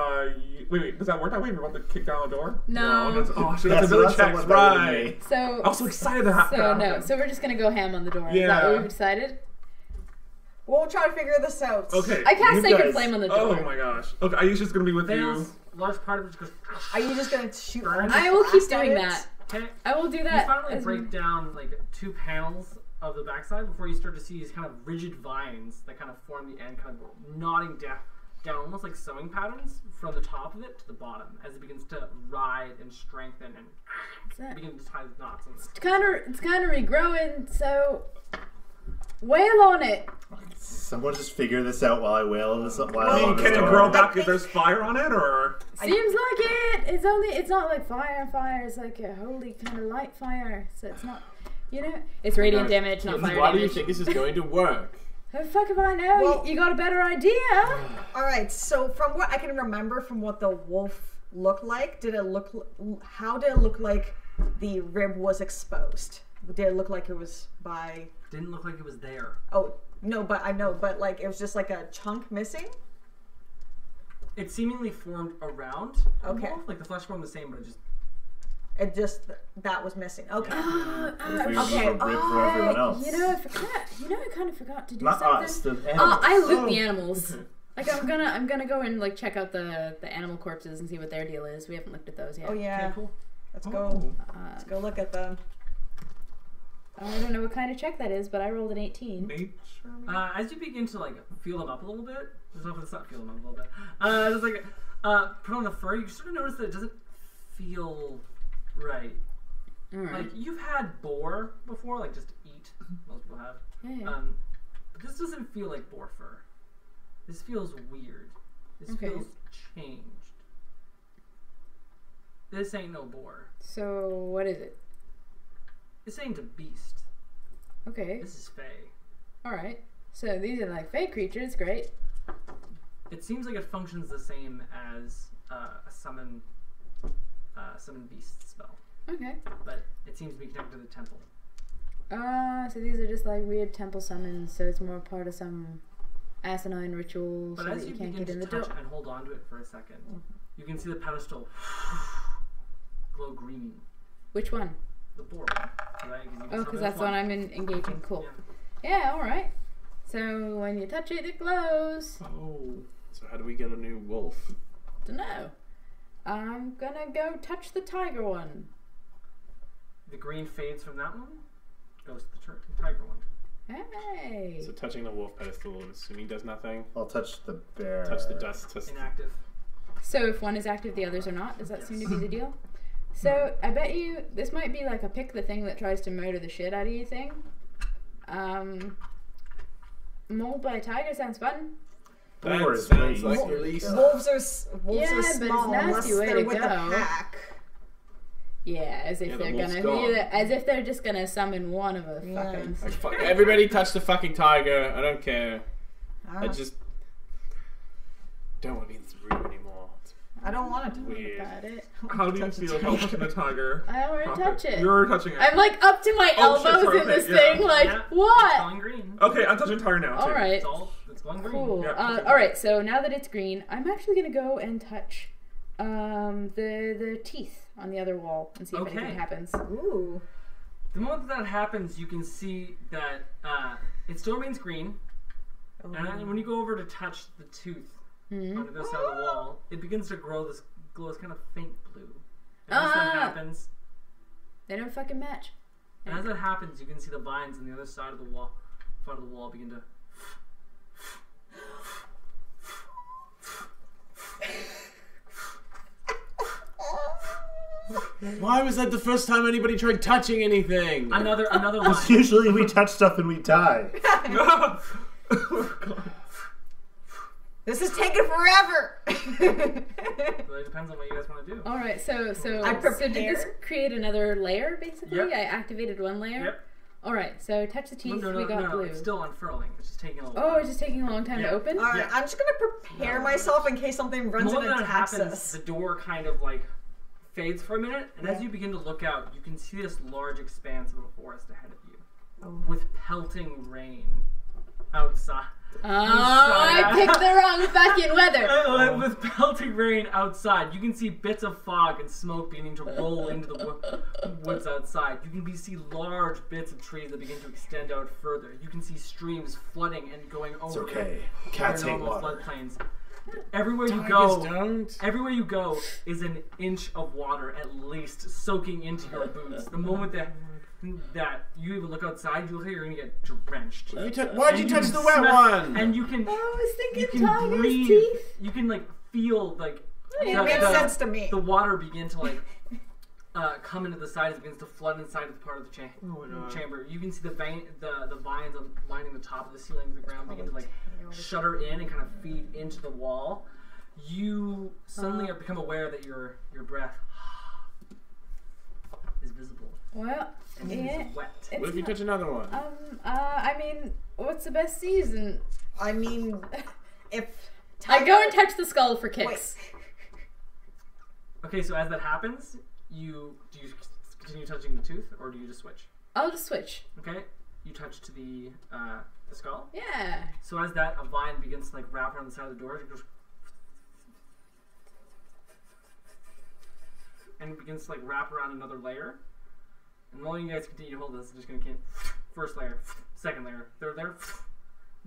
Wait, does that work that way? We want to kick down the door? No. That's, oh, shit, Yes, that's ability that's the checks, one better than right? me. So I was so excited to have So no. So we're just gonna go ham on the door. Is that Yeah. what we've decided? We'll try to figure this out. Okay. I cast You Sacred guys- Flame on the Oh door. my gosh. Okay, Ayesha's just gonna be with Fails. Large part of it just goes. Are you just gonna shoot? one I will keep blast at doing it? that. Okay. I will do You that. finally as break down like 2 panels of the backside before you start to see these kind of rigid vines that kind of form the end, kind of nodding down almost like sewing patterns from the top of it to the bottom as it begins to rise and strengthen and What's that? begin to tie the knots. It's kind of regrowing. So wail on it. Someone just figure this out while I wail this up. While I I'm mean, on can this it door. grow back if there's fire on it, or? Seems like it. It's not like fire. It's like a holy kind of light fire. So it's not, it's radiant damage, not fire Why do you damage. think this is going to work? How the fuck if I know? Well- You got a better idea? All right. So from what I can remember, from what the wolf looked like, how did it look like the rib was exposed? Did it look like it was by? Didn't look like it was there. Oh no, but I know, but like it was just like a chunk missing. It seemingly formed around. the Okay. wolf, like the flesh formed the same, but it just That was missing. Okay. We Okay. rib for everyone else. I kind of forgot to do Not something. us. The animals. I loot the animals. Like I'm gonna go and like check out the animal corpses and see what their deal is. We haven't looked at those yet. Oh yeah. okay, cool. Let's go. Uh, Let's go look at them. I don't know what kind of check that is, but I rolled an 18. Nature? As you begin to like feel them up a little bit, it's not feel them up a little bit. Just like put on the fur, you sort of notice that it doesn't feel right. Alright. Like you've had boar before, like just eat. Most people have. Yeah. But this doesn't feel like boar fur. This feels weird. This Okay. feels changed. This ain't no boar. So what is it? This ain't a beast. Okay. This is fey. Alright. So these are like fake creatures, great. It seems like it functions the same as a summon beast spell. Okay. but it seems to be connected to the temple. So these are just like weird temple summons, so it's more part of some asinine ritual But so as that you you can't begin get in to the door. touch and hold on to it for a second, you can see the pedestal glow green. Which one? The board. Right? Oh, because that's the one I'm engaging. Cool. Yeah, alright. So when you touch it, it glows. Oh. So how do we get a new wolf? Dunno. I'm gonna go touch the tiger one. The green fades from that one, goes to the tiger one. Hey! So touching the wolf pedestal, I'm assuming does nothing. I'll touch the bear. Touch the dust. Inactive. So if one is active, the others are not? Does that seem to be the deal? So I bet you this might be like a pick the thing that tries to murder the shit out of you thing. Mauled by a tiger sounds fun. That Boar is sounds way like easier. at least. Wolves are Yeah, but it's small nasty unless way they're to with go. the pack. Yeah, as if Yeah, the they're wolf's gonna gone. as if they're just gonna summon one of a Yeah. fucking Like, fuck, everybody touch the fucking tiger. I don't care. I just don't want to be in this room anymore. I don't want to. Weird. about it. How do you feel about touching the tiger? I already touch it. You're touching it. I'm like up to my Oh, shit, elbows sorry, in this okay, yeah. thing, like Yeah, It's what? glowing green. Okay, I'm touching tiger now too. Alright. It's glowing green. Cool. Yeah. Alright, so now that it's green, I'm actually gonna go and touch the teeth on the other wall and see if Okay. anything happens. Ooh. The moment that happens, you can see that it still remains green. Oh. And then when you go over to touch the tooth Hmm. on the other side of the wall, it begins to glow this kind of faint blue. And as that happens, They don't fucking match. and as that happens, you can see the vines on the other side of the wall begin to. Why was that the first time anybody tried touching anything? Another line. Usually we touch stuff and we die. Oh, God. This is taking forever. But it depends on what you guys want to do. Alright, so I'm did this prepared. create another layer basically? Yep. I activated one layer. Yep. Alright, so touch the teeth, we got blue. It's still unfurling. It's just taking a little Oh, while. it's just taking a long time to Yeah. open? Alright, Yeah. I'm just gonna prepare myself in case something The runs in moment and that attacks happens, us. the door kind of like fades for a minute, and as you begin to look out, you can see this large expanse of a forest ahead of you, with pelting rain outside. Oh, I picked the wrong fucking weather. With pelting rain outside, you can see bits of fog and smoke beginning to roll into the woods outside. You can see large bits of trees that begin to extend out further. You can see streams flooding and going over. It's okay. Cats hate normal water. floodplains. Everywhere you Tigers go, don't. everywhere you go is an inch of water at least soaking into your boots. The moment that you even look outside, you look like you're gonna get drenched. Why'd you touch the wet smell- one? And you can I was you thinking can tiger's breathe. teeth. You can like feel like It makes sense to me. the water begin to like come into the sides, begins to flood inside of the part of the chamber. You can see the vines lining the top of the ceiling of the ground begin to like shutter in and kind of feed into the wall. You suddenly become aware that your breath is visible Well, and yeah. it is wet. It's What if you touch another one? I mean, what's the best season? I mean, if I go and touch the skull for kicks. Okay, so as that happens, do you continue touching the tooth, or do you just switch? I'll just switch. Okay, you touch to the skull. Yeah. So as that, a vine begins to like wrap around the side of the door, it goes, and it begins to like wrap around another layer. And the more you guys continue to hold this, it's just gonna keep first layer, second layer, third layer.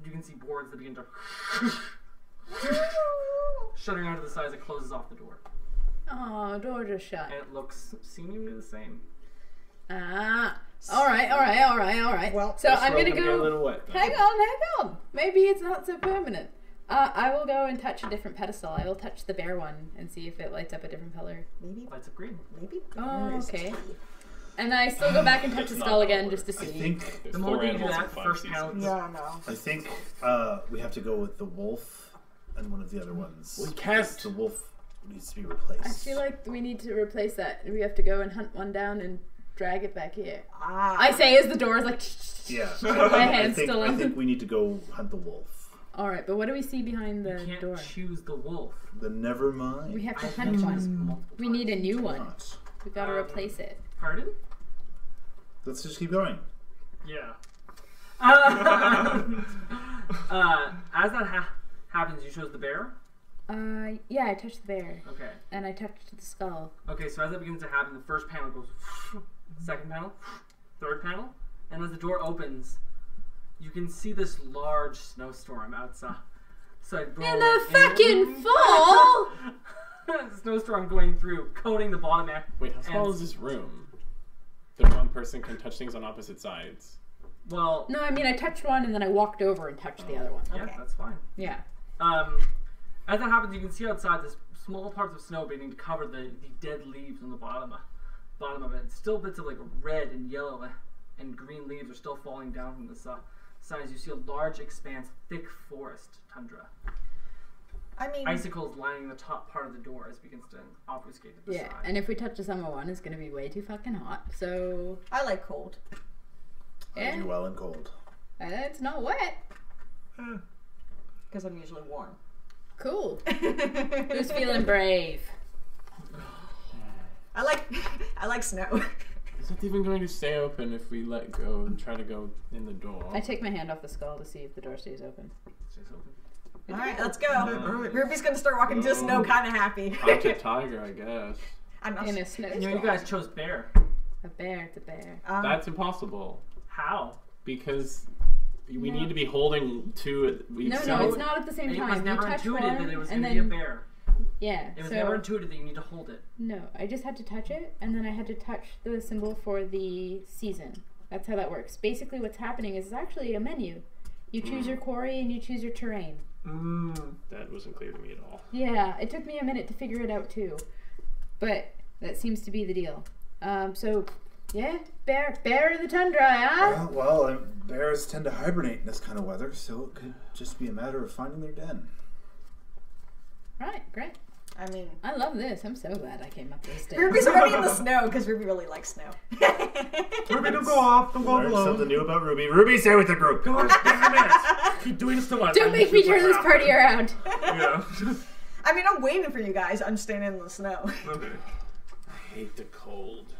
You can see boards that begin to shuttering out of the sides. It closes off the door, Oh, door just shut. and it looks seemingly the same. Ah. All right. Well, So I'm gonna Get a go. little wet. though. Hang on. Maybe it's not so permanent. I will go and touch a different pedestal. I will touch the bear one and see if it lights up a different color. maybe, Lights up green. maybe. Oh, bears. okay. And then I still go back and touch the It's skull not again color. just to see. I think There's The four moment that you do animals that, in the 5 first seasons. count. No. we have to go with the wolf and one of the other ones. We can't. The wolf needs to be replaced. I feel like we need to replace that. We have to go and hunt one down and drag it back here. Ah. I say as the door is like. Yeah. My hand's still I in. think we need to go hunt the wolf. All right, but what do we see behind the You can't door? choose the wolf. Then never mind. We have to I hunt choose one. multiple We need a times. new one. Not. We gotta replace it. Pardon? Let's just keep going. Yeah. As that happens, you chose the bear? Yeah, I touched the bear. Okay. And I touched the skull. Okay, so as that begins to happen, the first panel goes, second panel, third panel, and as the door opens, you can see this large snowstorm outside. In the fucking fall! Snowstorm going through, coating the bottom end. Wait, how small is this room? That one person can touch things on opposite sides. Well, no, I mean I touched one and then I walked over and touched the other one. Yeah, Okay. that's fine. Yeah. As that happens, you can see outside this small parts of snow beginning to cover the dead leaves on the bottom of it. Still bits of like red and yellow and green leaves are still falling down from the side as you see a large expanse, thick forest tundra. I mean, Icicles lining the top part of the door as it begins to obfuscate the side. And if we touch the summer one, it's going to be way too fucking hot. So I like cold. yeah, I do well in cold. It's not wet. Because I'm usually warm. Cool. Who's feeling brave? I like snow. Is it even going to stay open if we let go and try to go in the door? I take my hand off the skull to see if the door stays open. Stays open. Alright, let's go. Alright. Ruby's gonna start walking to the snow kind of happy. Hunted tiger, I guess. I'm not In sure. a snow You know, you guys chose bear. A bear, it's a bear. That's impossible. How? Because we need to be holding to it. No, it's not at the same It time. was You never touch intuited one, that it was and going to be a then bear. yeah. It was so never intuited that you need to hold it. no, I just had to touch it, and then I had to touch the symbol for the season. That's how that works. Basically, what's happening is it's actually a menu. You choose your quarry and you choose your terrain. That wasn't clear to me at all. Yeah, it took me a minute to figure it out too, but that seems to be the deal. So yeah, bear in the tundra, huh? Well, bears tend to hibernate in this kind of weather, so it could just be a matter of finding their den. Right, great. I mean, I love this. I'm so glad I came up with this day. Ruby's already in the snow because Ruby really likes snow. Ruby, don't go off. Don't go off Learn alone. something new about Ruby. Ruby, stay with the group. Gosh, damn it. Keep doing this to us. Don't make me turn this party around. Yeah. I mean, I'm waiting for you guys. I'm standing in the snow. Okay. I hate the cold.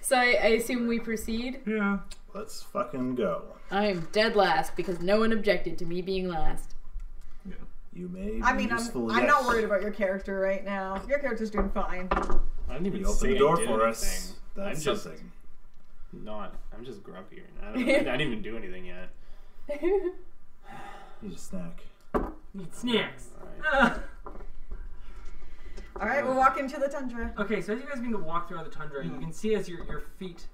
So I assume we proceed. Yeah. Let's fucking go. I am dead last because no one objected to me being last. You may be I mean, useful I'm yet. not worried about your character right now. Your character's doing fine. I didn't even You opened say the door I did for anything. us. That's I'm just something. I'm just grumpy right now. I didn't even do anything yet. Need a snack. Need snacks. Alright. All right, we're walking to the tundra. Okay, so as you guys begin to walk throughout the tundra, you can see as your feet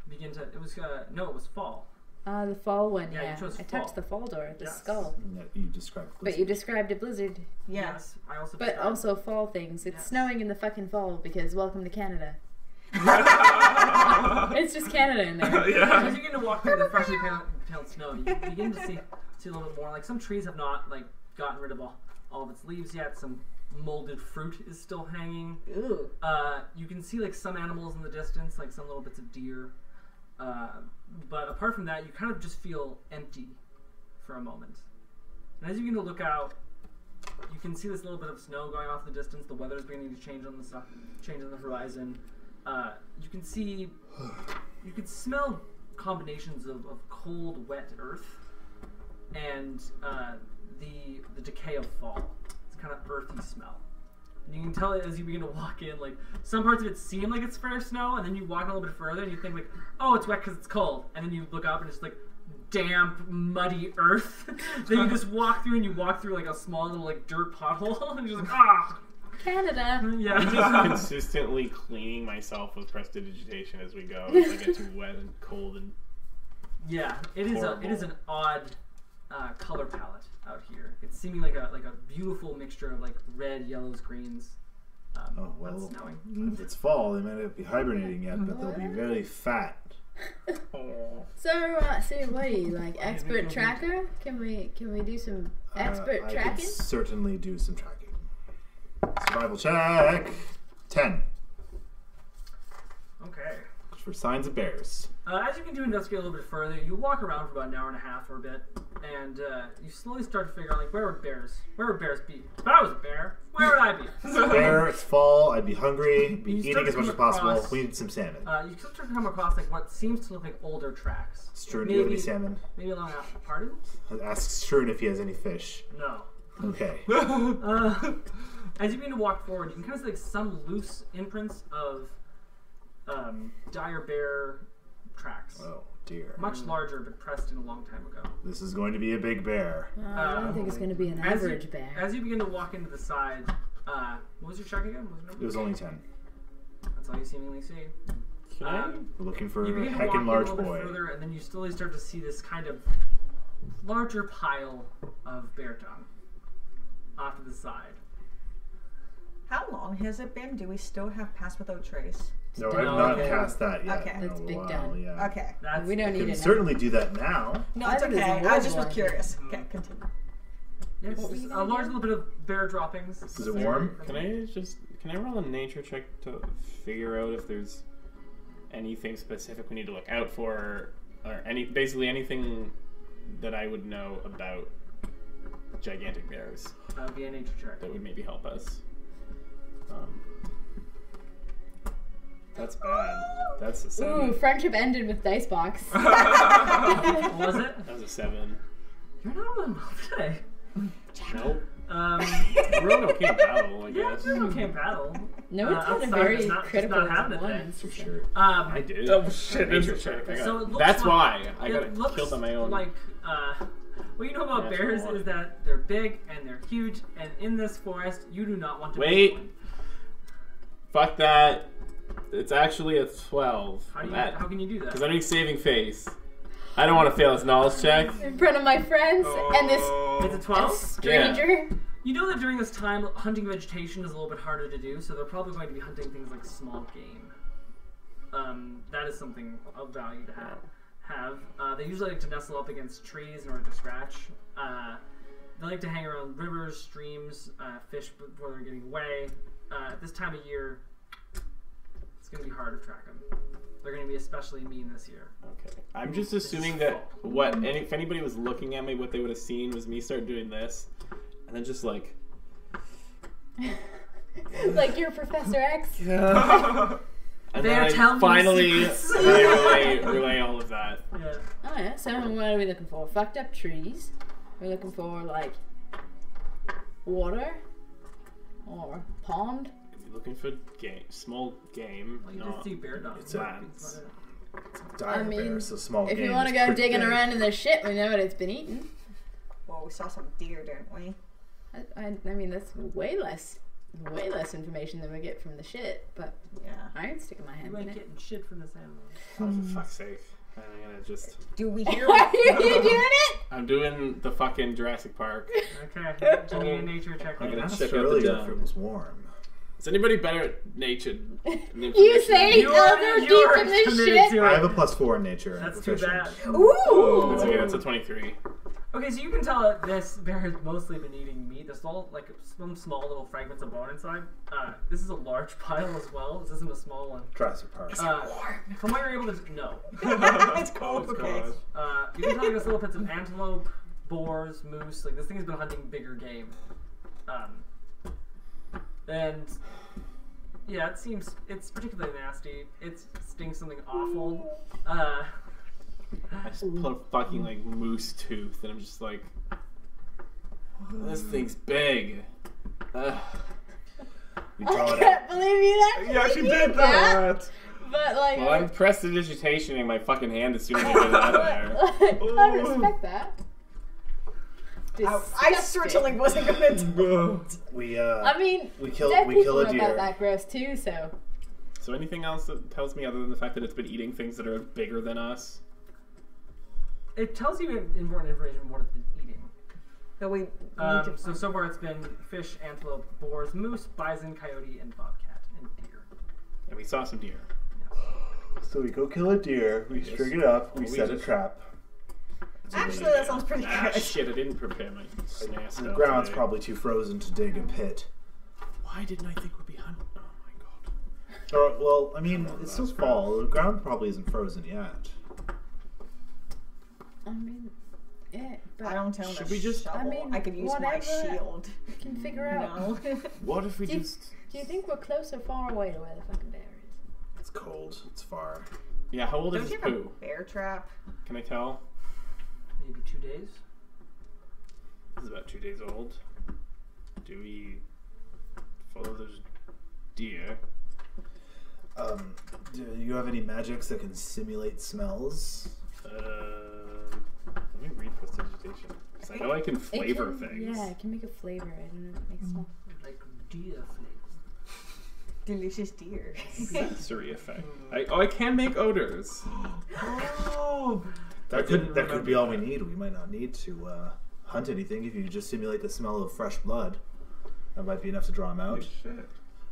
begin to. It was it was fall. The fall one, Yeah, you yeah. chose I fall. touched the fall door, the Yes. skull. Yeah, you described But you described a blizzard. Yes. I also. But described- also fall things. It's Yes. snowing in the fucking fall because welcome to Canada. It's just Canada in there. Yeah. As you begin to walk through the freshly peeled snow, you begin to see a little bit more. Like some trees have not like gotten rid of all of its leaves yet. Some molded fruit is still hanging. Ooh. You can see like some animals in the distance, like some little bits of deer. But apart from that, you kind of just feel empty for a moment. And as you begin to look out, you can see this little bit of snow going off in the distance. The weather is beginning to change on the horizon. You can see, you can smell combinations of cold, wet earth and the decay of fall. It's kind of earthy smell. And you can tell it as you begin to walk in, like, some parts of it seem like it's fresh snow, and then you walk a little bit further and you think, like, oh, it's wet because it's cold. And then you look up and it's, like, damp, muddy earth. Then you just walk through and you walk through, like, a small little, like, dirt pothole, and you're just like, ah! Canada. Yeah. I'm just consistently cleaning myself with prestidigitation as we go. As I get too wet and cold and Yeah, it is Horrible. an odd color palette out here. It's seeming like a beautiful mixture of like red, yellows, greens. Oh, well. That's snowing. If it's fall, they might not be hibernating yet, but they'll be very fat. So what are you, like, expert tracker? Can we do some expert I tracking? could certainly do some tracking. Survival check. 10. Okay. For signs of bears. As you continue to investigate a little bit further, you walk around for about an hour and a half or a bit, And you slowly start to figure out, like, where would bears be? If I was a bear, where would I be? Bear, it's fall. I'd be hungry. Be You eating start as to much as come possible. across- We need some salmon. You start to come across, like, what seems to look like older tracks. Struan, do you have any salmon? Maybe along pardon? Ask Struan if he has any fish. No. Okay. As you begin to walk forward, you can kind of see, like, some loose imprints of dire bear tracks. Oh dear. Much larger, but pressed in a long time ago. This is going to be a big bear. I don't think it's going to be an As you- average bear. As you begin to walk into the side, what was your check again? What was your number? It was only 10. That's all you seemingly see. Can I? We're looking for You a begin to walk heckin' in large a little boy. bit further, and then you slowly start to see this kind of larger pile of bear dung off to the side. How long has it been? Do we still have Pass Without Trace? No, No, I've not okay. cast that yet. Okay. in a That's big while, done. Yeah. Okay. That's We don't I need can it. certainly do that now. No, I it's think there's okay. a I just was one. curious. Okay, continue. yes, What were you a gonna large do? little bit of bear droppings. Is it warm? Can I roll a nature check to figure out if there's anything specific we need to look out for, or basically anything that I would know about gigantic bears That would be a nature check. that would maybe help us? That's bad. That's a 7. Ooh, friendship ended with dice box. Was it? That was a 7. You're not really well today. Nope. Um, We're in okay battle, I yeah, guess. you're okay in battle. No, it's had a outside, very it's not critical having it one. then. For sure. I did. Oh, shit, Nature it's- check. I got So it looks That's like- why I got it looks killed on my own. like, what you know about Natural bears one. is that they're big and they're huge, and in this forest, you do not want to Wait. be one. Fuck that. It's actually a 12. How can you do that? Because I'm doing saving face. I don't want to fail this knowledge check. In front of my friends and this It's a 12? stranger. You know that during this time, hunting vegetation is a little bit harder to do, so they're probably going to be hunting things like small game. That is something of value to have. They usually like to nestle up against trees in order to scratch. They like to hang around rivers, streams, fish before they're getting away. At this time of year, it's going to be hard to track them. They're going to be especially mean this year. Okay. I'm just assuming that if anybody was looking at me, what they would have seen was me start doing this, and then just like. Like your Professor X. And They're then telling I me finally secrets. relay all of that. Yeah. Oh yeah, so what are we looking for? Fucked up trees. We're looking for like water or pond. If you're looking for small game, Well, you not just see bear dogs. It's a- lands. Dire I mean, bear, so small If game you want to is go pretty digging big. around in the shit, we know what it's been eaten. Well, we saw some deer, didn't we? I mean, that's way less information than we get from the shit. But Yeah. I ain't sticking my hand You in ain't it. getting shit from this animal. Oh, for fuck's sake. I'm gonna just. Do we hear? Are you doing it? I'm doing the fucking Jurassic Park. Okay. Do you need a nature check? I'm gonna Asked check out the earlier dung. if it was warm. Is anybody better at nature? You say You I'll are- go you deep are in this committed shit. to I it. have a +4 in nature. and That's too proficient. bad. Ooh. That's okay, that's a 23. Okay, so you can tell that this bear has mostly been eating meat. There's all like some small little fragments of bone inside. This is a large pile as well. This isn't a small one. Jurassic Park. From what you're able to know, It's cold. Oh, Okay. God. you can tell there's little bits of antelope, boars, moose. Like this thing has been hunting bigger game. And yeah, it's particularly nasty. It stings something awful. I just pull a fucking like moose tooth, and I'm just like, this thing's big. Ugh. You draw I it out. can't believe you actually Yeah, she did did that. But like, Well, I'm prestidigitationing my fucking hand as soon as I get it out of there. I respect that. I certainly wasn't gonna do We I mean, we kill dead we people kill a know deer. about that gross too. So So anything else that tells me other than the fact that it's been eating things that are bigger than us? It tells you important information on what it's been eating. So we need to So far it's been fish, antelope, boars, moose, bison, coyote, and bobcat, and deer. And we saw some deer. So we go kill a deer. We string it up. We Well, we set a just- trap. Actually, that sounds pretty Ah, good. shit, I didn't prepare my snare The stuff ground's today. probably too frozen to dig a pit. Why didn't I think we'd be hunting? Oh my god. Or, well, I mean, it's still fall. The ground probably isn't frozen yet. I mean, Yeah, but I don't own Should a we just- shovel. I mean, I could use my whatever. shield. we can figure out. No. What if we Do you- just... Do you think we're close or far away to where the fucking bear is? It's cold. It's far. Yeah, how old is Don't this you have a poo? bear trap? Can I tell? Maybe 2 days. This is about 2 days old. Do we follow those deer? Do you have any magics that can simulate smells? Let me read prestidigitation. Because I know I can flavor It can, things. Yeah, it can make a flavor. I don't know if it makes smell. Like deer flavor. Delicious deer. Sensory effect. I can make odors. Oh, That could be all we need. We might not need to hunt anything if you just simulate the smell of fresh blood. That might be enough to draw him out. Shit.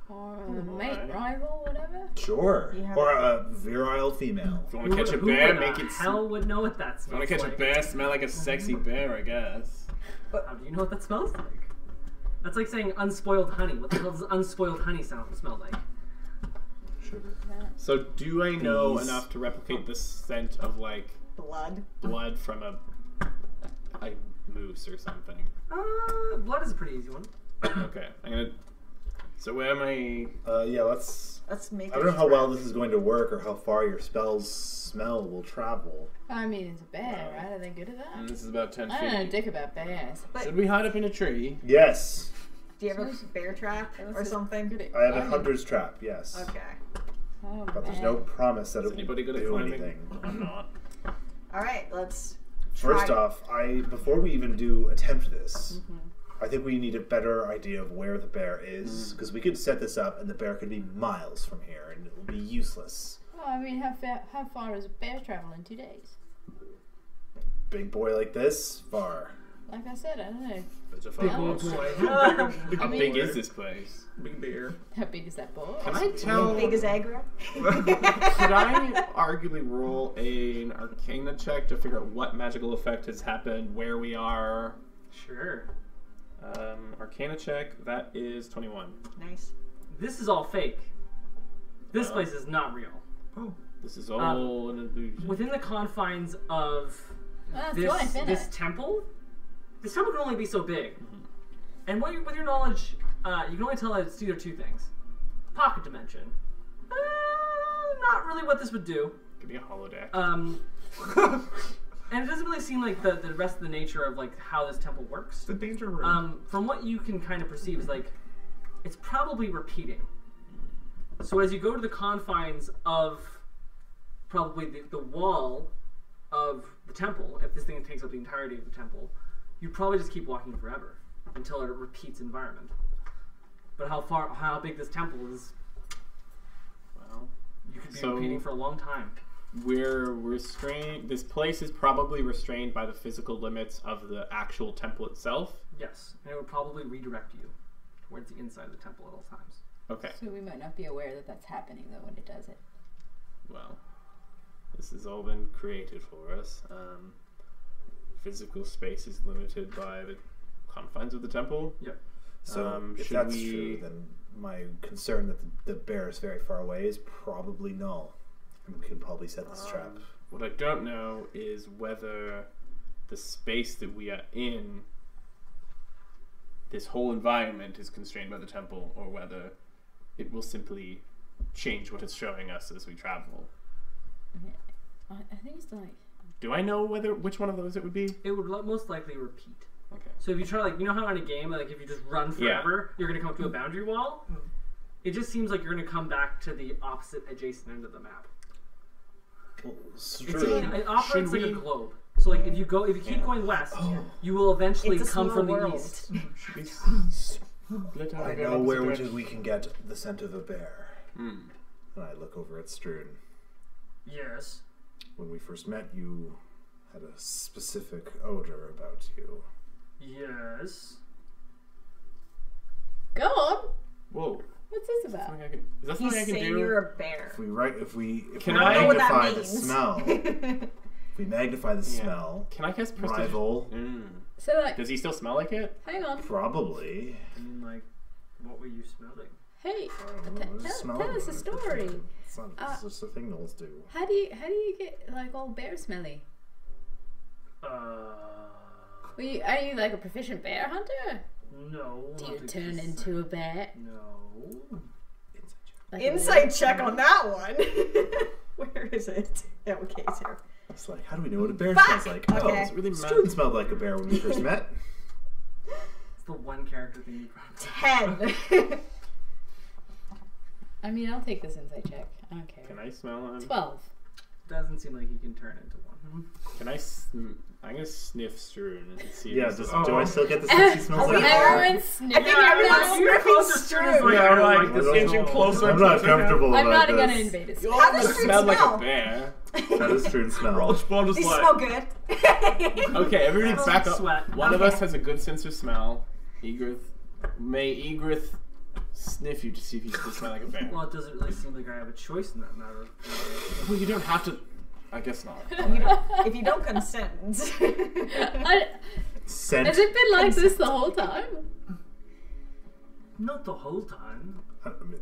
Or a mate, Alright. rival, whatever. Sure. You have Or a virile female. If you want to catch a bear, make it. Hell would know what that If you smells want to catch like. a bear, smell like a sexy bear, I guess. How do you know what that smells like? That's like saying unspoiled honey. What the hell does unspoiled honey smell like? Sugar. So do I know Bees. enough to replicate the scent of like Blood. blood from a moose or something? Blood is a pretty easy one. Okay, I'm gonna. So where am I? Yeah, let's... Let's make I don't know how well this is going to work or how far your spell's smell will travel. I mean, it's a bear, right? Are they good at that? This is about 10 I don't know feet. dick about bears. Should we hide up in a tree? Yes. Do you have a bear trap or something? Good at I have a climbing. hunter's trap, yes. Okay. Oh, But there's man. no promise that Is it anybody will good at do climbing? anything. I'm not. All right. Let's. First try- off, before we even attempt this, I think we need a better idea of where the bear is, because we could set this up and the bear could be miles from here and it will be useless. Well, I mean, how far does a bear travel in 2 days? Big boy like this, far. Like I said, I don't know. There's a Big fire. old How big is this place? Big bear. How big is that boy? Can I tell? Big as Agra. Could I arguably roll an Arcana check to figure out what magical effect has happened, where we are? Sure. Arcana check. That is 21. Nice. This is all fake. This Oh. place is not real. This is all an illusion. Within the confines of That's this life, isn't this it? temple, this temple can only be so big. And with your knowledge, you can only tell that it's either two things: pocket dimension. Not really what this would do. Could be a holodeck. And it doesn't really seem like the rest of the nature of like how this temple works. The danger room. From what you can kind of perceive is like it's probably repeating. So as you go to the confines of probably the wall of the temple, if this thing takes up the entirety of the temple, you'd probably just keep walking forever until it repeats environment. But how big this temple is, Well, you could be So- repeating for a long time. we're restrained. This place is probably restrained by the physical limits of the actual temple itself. Yes, and it would probably redirect you towards the inside of the temple at all times. Okay. So we might not be aware that that's happening though when it does it. Well, this has all been created for us. Physical space is limited by the confines of the temple. Yep. So if should that's we- true, then my concern that the bear is very far away is probably null. And we can probably set this trap. What I don't know is whether the space that we are in, this whole environment, is constrained by the temple, or whether it will simply change what it's showing us as we travel. I think it's like Do I know which one of those it would be? It would most likely repeat. Okay. So if you try, like, you know how in a game, like, if you just run Yeah. forever, you're going to come up to a boundary wall? It just seems like you're going to come back to the opposite adjacent end of the map. Well, it's It's true. it operates Should like a we- globe. So, like, if you keep going west, you will eventually It's a come small from the world. east. I know where we can get the scent of a bear. Hmm. And I look over at Struan. Yes. When we first met, you had a specific odor about you. Yes. go on. Whoa. What's this about? Something I can, is that He's something I can saying do? you're a bear. If we Can we I- I don't know what magnify that the means. smell, if we magnify the Yeah. smell, Can I cast prestige? rival, So like, Does he still smell like it? hang on. probably. And, like, what were you smelling? Hey, Smell tell us a it. story. It's not it's just a thing gnolls do. How do you get like all bear smelly? Are you like a proficient bear hunter? No. Do you turn into a bear? No. Like Insight check on that one. Where is it? Oh, okay, it's here. It's like, how do we know what a bear Fuck! smells like? Okay. Oh, It's really Struden mad. smelled like a bear when we first met. It's the one character thing you probably 10. I mean, I'll take this insight check. I don't care. Can I smell him? 12. doesn't seem like he can turn into one. Can I? I'm gonna sniff Struden and see. Yeah, if this do I still get the Eh, sense he smells like? Everyone's sniffing. everyone's You're sniffing closer to Struden. his Yeah, like, like, this just inching closer. I'm not comfortable I'm about not gonna this. invade his You space. How does almost Struden smell like smell? a bear. How does Struden smell? Roach ball just They like. smell good. Okay, everybody Smells back like up. sweat. One of Okay. us has a good sense of smell. May Egrith sniff you to see if you still smell like a bear. Well, it doesn't really seem like I have a choice in that matter. Well, you don't have to. I guess not. If you don't consent. Scent? Has it been like this the whole time? Not the whole time.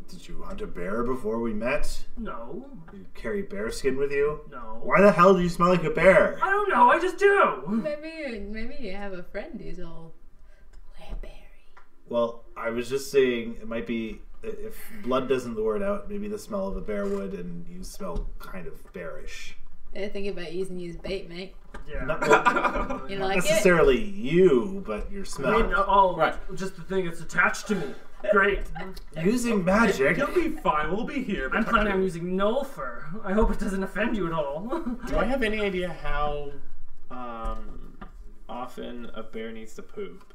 Did you hunt a bear before we met? No. Did you carry bear skin with you? No. Why the hell do you smell like a bear? I don't know. I just do. Maybe you have a friend who's all berry. Well, I was just saying it might be, if blood doesn't lure it out, maybe the smell of a bear would, and you smell kind of bearish. They're thinking about using you as bait, mate. Yeah. Not, well, You not like it? necessarily you, but your I smell. mean, oh, Right. just the thing that's attached to me. Great. Using magic. You'll be fine. We'll be here. I'm protect planning on you. using null fur. I hope it doesn't offend you at all. Do I have any idea how often a bear needs to poop?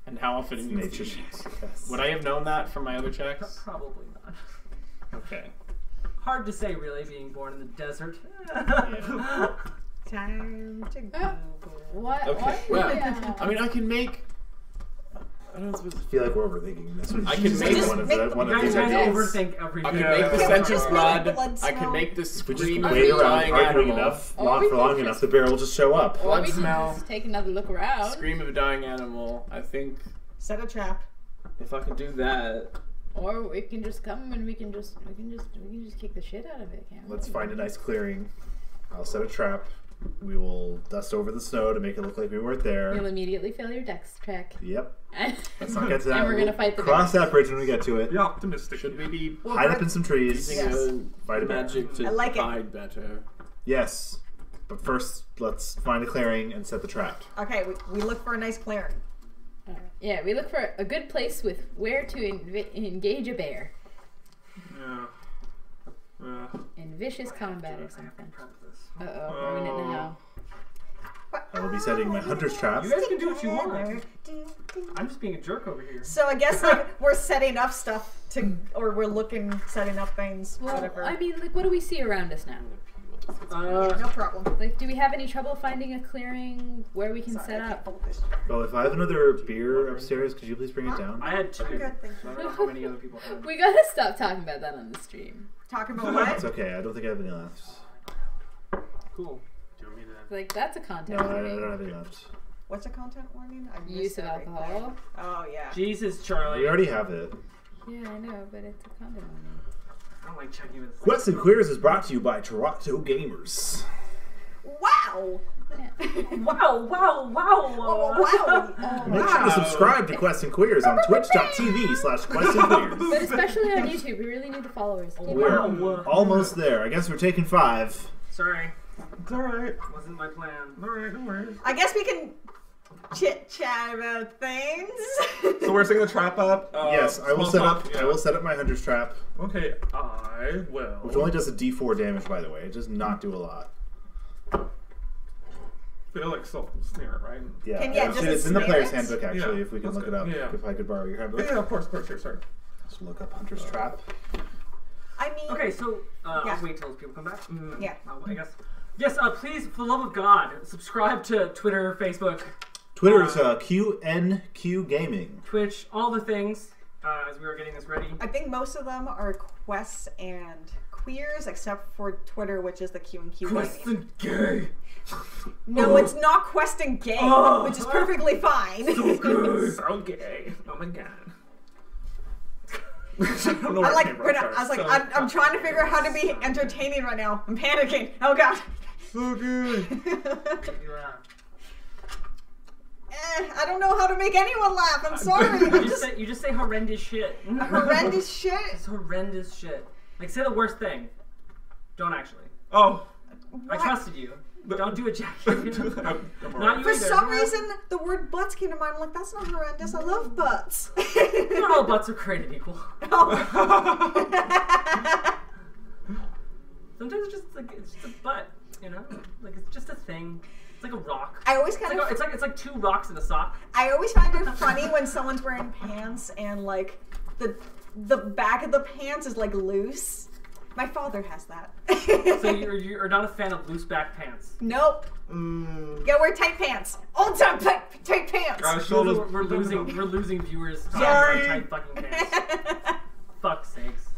And how often it needs Nature to eat? check. Yes. Would I have known that from my other checks? Probably not. Okay. Hard to say, really, being born in the desert. Time to go. What? Okay. What? Well, Yeah. I mean, I can make. I don't know. I feel like we're overthinking this. I can make Just one of make the the- one You of guys these ideas. overthink I everything. can Yeah. make the Yeah, census but- blood. Blood I can smell. make the If we just scream of wait a around dying arguing animal. enough, Or long we for can long just- enough, the bear will just show up. Or Blood we can smell. just take another look around. Scream of a dying animal. I think Set a trap. if I can do that. Or we can just come and we can just kick the shit out of it, can't we? Let's find a nice clearing. I'll set a trap. We will dust over the snow to make it look like we weren't there. You'll immediately fail your dex check. Yep. And Let's not get to that. and we're We'll gonna fight the cross bear. that bridge when we get to it. Be optimistic. Should we be Hide up in some trees. using Yes. Fight a bear. magic to I like it. hide better? Yes. But first, let's find a clearing and set the trap. Okay, we look for a nice clearing. Alright. Yeah, we look for a good place with where to engage a bear Yeah. in vicious combat or something. Prep this. Uh-oh, ruin it now. I will be setting my hunter's trap. You guys can do what you want. I'm just being a jerk over here. So I guess like we're setting up stuff to, or we're setting up things, Well, whatever. I mean, like, what do we see around us now? No problem. Like, do we have any trouble finding a clearing where we can Sorry, set I can't up? hold this. Oh, if I have another beer upstairs, could you please bring it down? I had two. I'm good, thank So I you. don't know how many other people had. We gotta stop talking about that on the stream. Talking about what? It's okay. I don't think I have any left. Cool. Do you want me to? Like, that's a No, content I warning. don't have any left. What's a content warning? I missed Use of that right there. alcohol. Oh yeah. Jesus, Charlie. We already have it. Yeah, I know, but it's a content warning. I don't like checking with Quests and Queers is brought to you by Toronto Gamers. Wow. Wow, wow, wow. Oh, wow. Make sure to subscribe to Quests and Queers on twitch.tv/Quests and Queers. But especially on YouTube, we really need the followers. Keep We're on. Wow. almost there. I guess we're taking 5. Sorry. It's alright. Wasn't my plan. Alright, don't worry. I guess we can chit chat about things. So we're setting the trap up. Yes, I will small set talk, up. yeah. I will set up my hunter's trap, Okay, I will. which only does a D4 damage, by the way. It does not do a lot. feel like so snare, right? Yeah, Can- yeah, actually, does it it's in the snare player's it? handbook. Actually, Yeah, if we can that's look it good. up, Yeah. if I could borrow your handbook. Yeah, of course, here, sorry. Just look up hunter's trap. I mean, Okay, so Yeah. I'll wait till people come back. Yeah. I guess. Yes, please, for the love of God, subscribe to Twitter, Facebook, Twitter is QNQ Gaming. Twitch, all the things. As we were getting this ready. I think most of them are quests and queers, except for Twitter, which is the Q and Q. Quest and gay. No, it's not quest and gay, Oh. which is perfectly fine. So good. So gay. Oh my god. I don't know where I'm it like, came from, right now, sorry. I was like, So I'm trying to figure out how to be entertaining right now. I'm panicking. Oh god. So good. Yeah. I don't know how to make anyone laugh. I'm sorry. You just say horrendous shit. Horrendous shit? It's horrendous shit. Like, say the worst thing. Don't actually. Oh. I trusted you. Don't do it, Jack. I'm Not you For either. some reason, the word butts came to mind. I'm like, that's not horrendous. I love butts. Not all butts are created equal. Sometimes it's just a butt, you know? Like, it's just a thing. It's like a rock. I always It's like two rocks in a sock. I always find it funny when someone's wearing pants and like the back of the pants is like loose. My father has that. So you're not a fan of loose back pants? Nope. Yeah, wear tight pants. All time tight pants. We're losing viewers to Sorry. tight fucking pants. Fuck's sakes.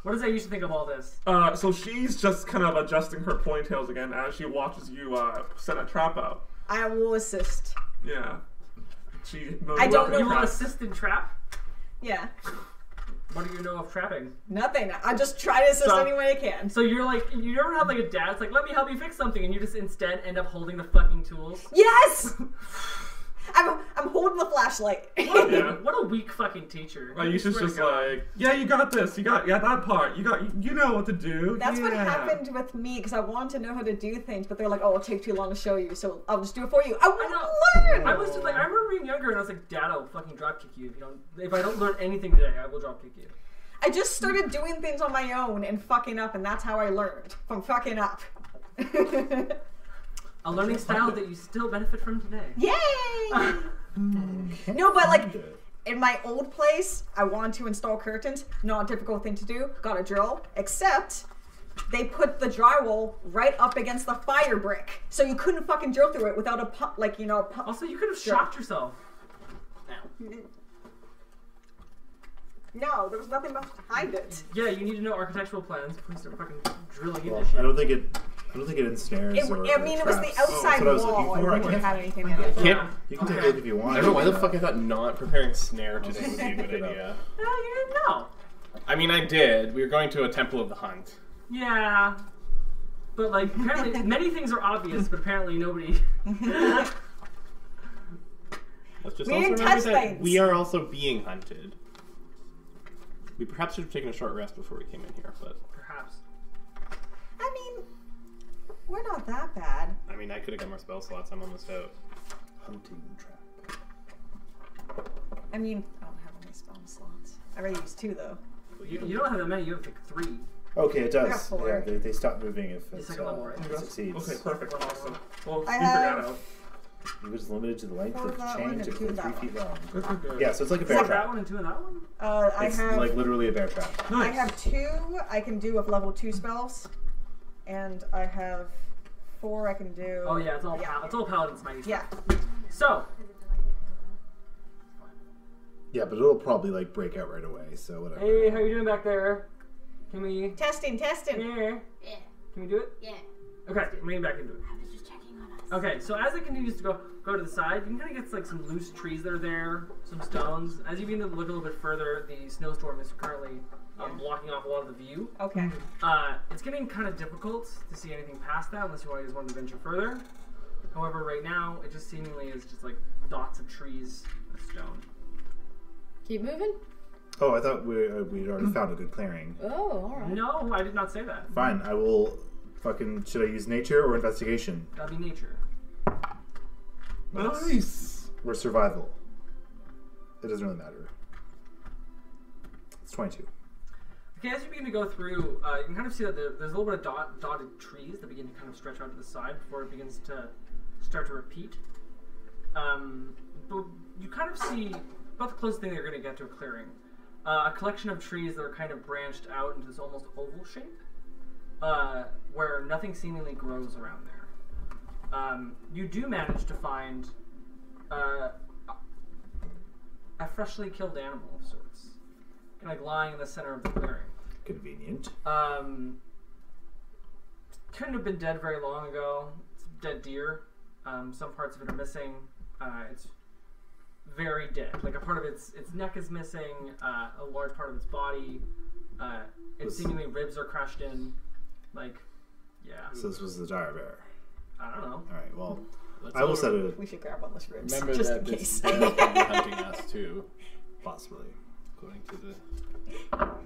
What does I used to think of all this? So she's just kind of adjusting her ponytails again as she watches you set a trap out. I will assist. Yeah. I don't know. You will assist in trap? Yeah. What do you know of trapping? Nothing. I just try to assist any way I can. So you're like, you ever have like a dad? It's like, let me help you fix something, and you just instead end up holding the fucking tools. Yes. I'm holding the flashlight. What a weak fucking teacher. Like, you should just like, yeah, you got this. You got that part. You know what to do. That's what happened with me because I wanted to know how to do things, but they're like, oh, it'll take too long to show you, so I'll just do it for you. I want to learn. I was just like, I remember being younger, and I was like, Dad, I'll fucking drop kick you if I don't learn anything today. I will drop kick you. I just started doing things on my own and fucking up, and that's how I learned from fucking up. A learning style that you still benefit from today. Yay! No, but like in my old place, I wanted to install curtains. Not a difficult thing to do. Got a drill, except they put the drywall right up against the fire brick, so you couldn't fucking drill through it without a pump. Also, you could have shocked yourself. No, there was nothing behind it. Yeah, you need to know architectural plans before you start fucking drilling into Well, shit. I don't think it ensnares. It was the outside that's what I was wall. looking for. I didn't have anything in it. You can take a look if you want. I don't know why the fuck I thought not preparing snare today would be a good idea. No, you didn't know. I mean, I did. We were going to a Temple of the Hunt. Yeah. But, like, apparently, many things are obvious, but apparently nobody... Let's just We also didn't remember touch that things. we are also being hunted. We perhaps should have taken a short rest before we came in here, but... Perhaps. I mean, we're not that bad. I mean, I could have got more spell slots. I'm almost out. Hunting trap. I mean, I don't have any spell slots. I already used 2 though. You don't have that many, you have like 3. Okay, it I got does. 4. Yeah, they stop moving if It's it like a level, right? succeeds. Okay, perfect. Awesome. Well, I you figure have- that out. It was limited to the length 4 of of the that chain one to and 2 3 of that feet long. Good, good, good. Yeah, so it's like a bear Is that trap. one and 2 in that one? I It's have like literally a bear trap. I have 2 I can do with level 2 spells, and I have 4 I can do. Oh yeah, it's all paladin's mighty. Yeah. So, Yeah, but it'll probably like break out right away. So whatever. hey, how you doing back there? Can we... Testing. Yeah. Yeah. Can we do it? Yeah. Okay, I'm getting back into it. I was just checking on us. Okay, so as it continues to go to the side, you can kind of get like some loose trees that are there, some stones. As you begin to look a little bit further, the snowstorm is currently blocking off a lot of the view. Okay. It's getting kind of difficult to see anything past that unless you guys want to venture further. However, right now, it just seemingly is just like dots of trees of stone. Keep moving. Oh, I thought we'd already found a good clearing. Oh, alright. No, I did not say that. Fine, I will fucking. Should I use nature or investigation? That'd be nature. Nice. Or survival? It doesn't really matter. It's 22. Okay, as you begin to go through, you can kind of see that there's a little bit of dotted trees that begin to kind of stretch out to the side before it begins to start to repeat. But you kind of see about the closest thing you're going to get to a clearing. A collection of trees that are kind of branched out into this almost oval shape, where nothing seemingly grows around there. You do manage to find a freshly killed animal of sorts, kind of like lying in the center of the clearing. Convenient. Couldn't have been dead very long ago. It's a dead deer. Some parts of it are missing. It's very dead. Like a part of its neck is missing. A large part of its body. Its seemingly ribs are crushed in. Like, yeah. So this was the dire bear. I don't know. All right. Well, I will set it. We should grab one of those ribs, Remember just that in this case. bear is probably hunting us too, Possibly. according to the.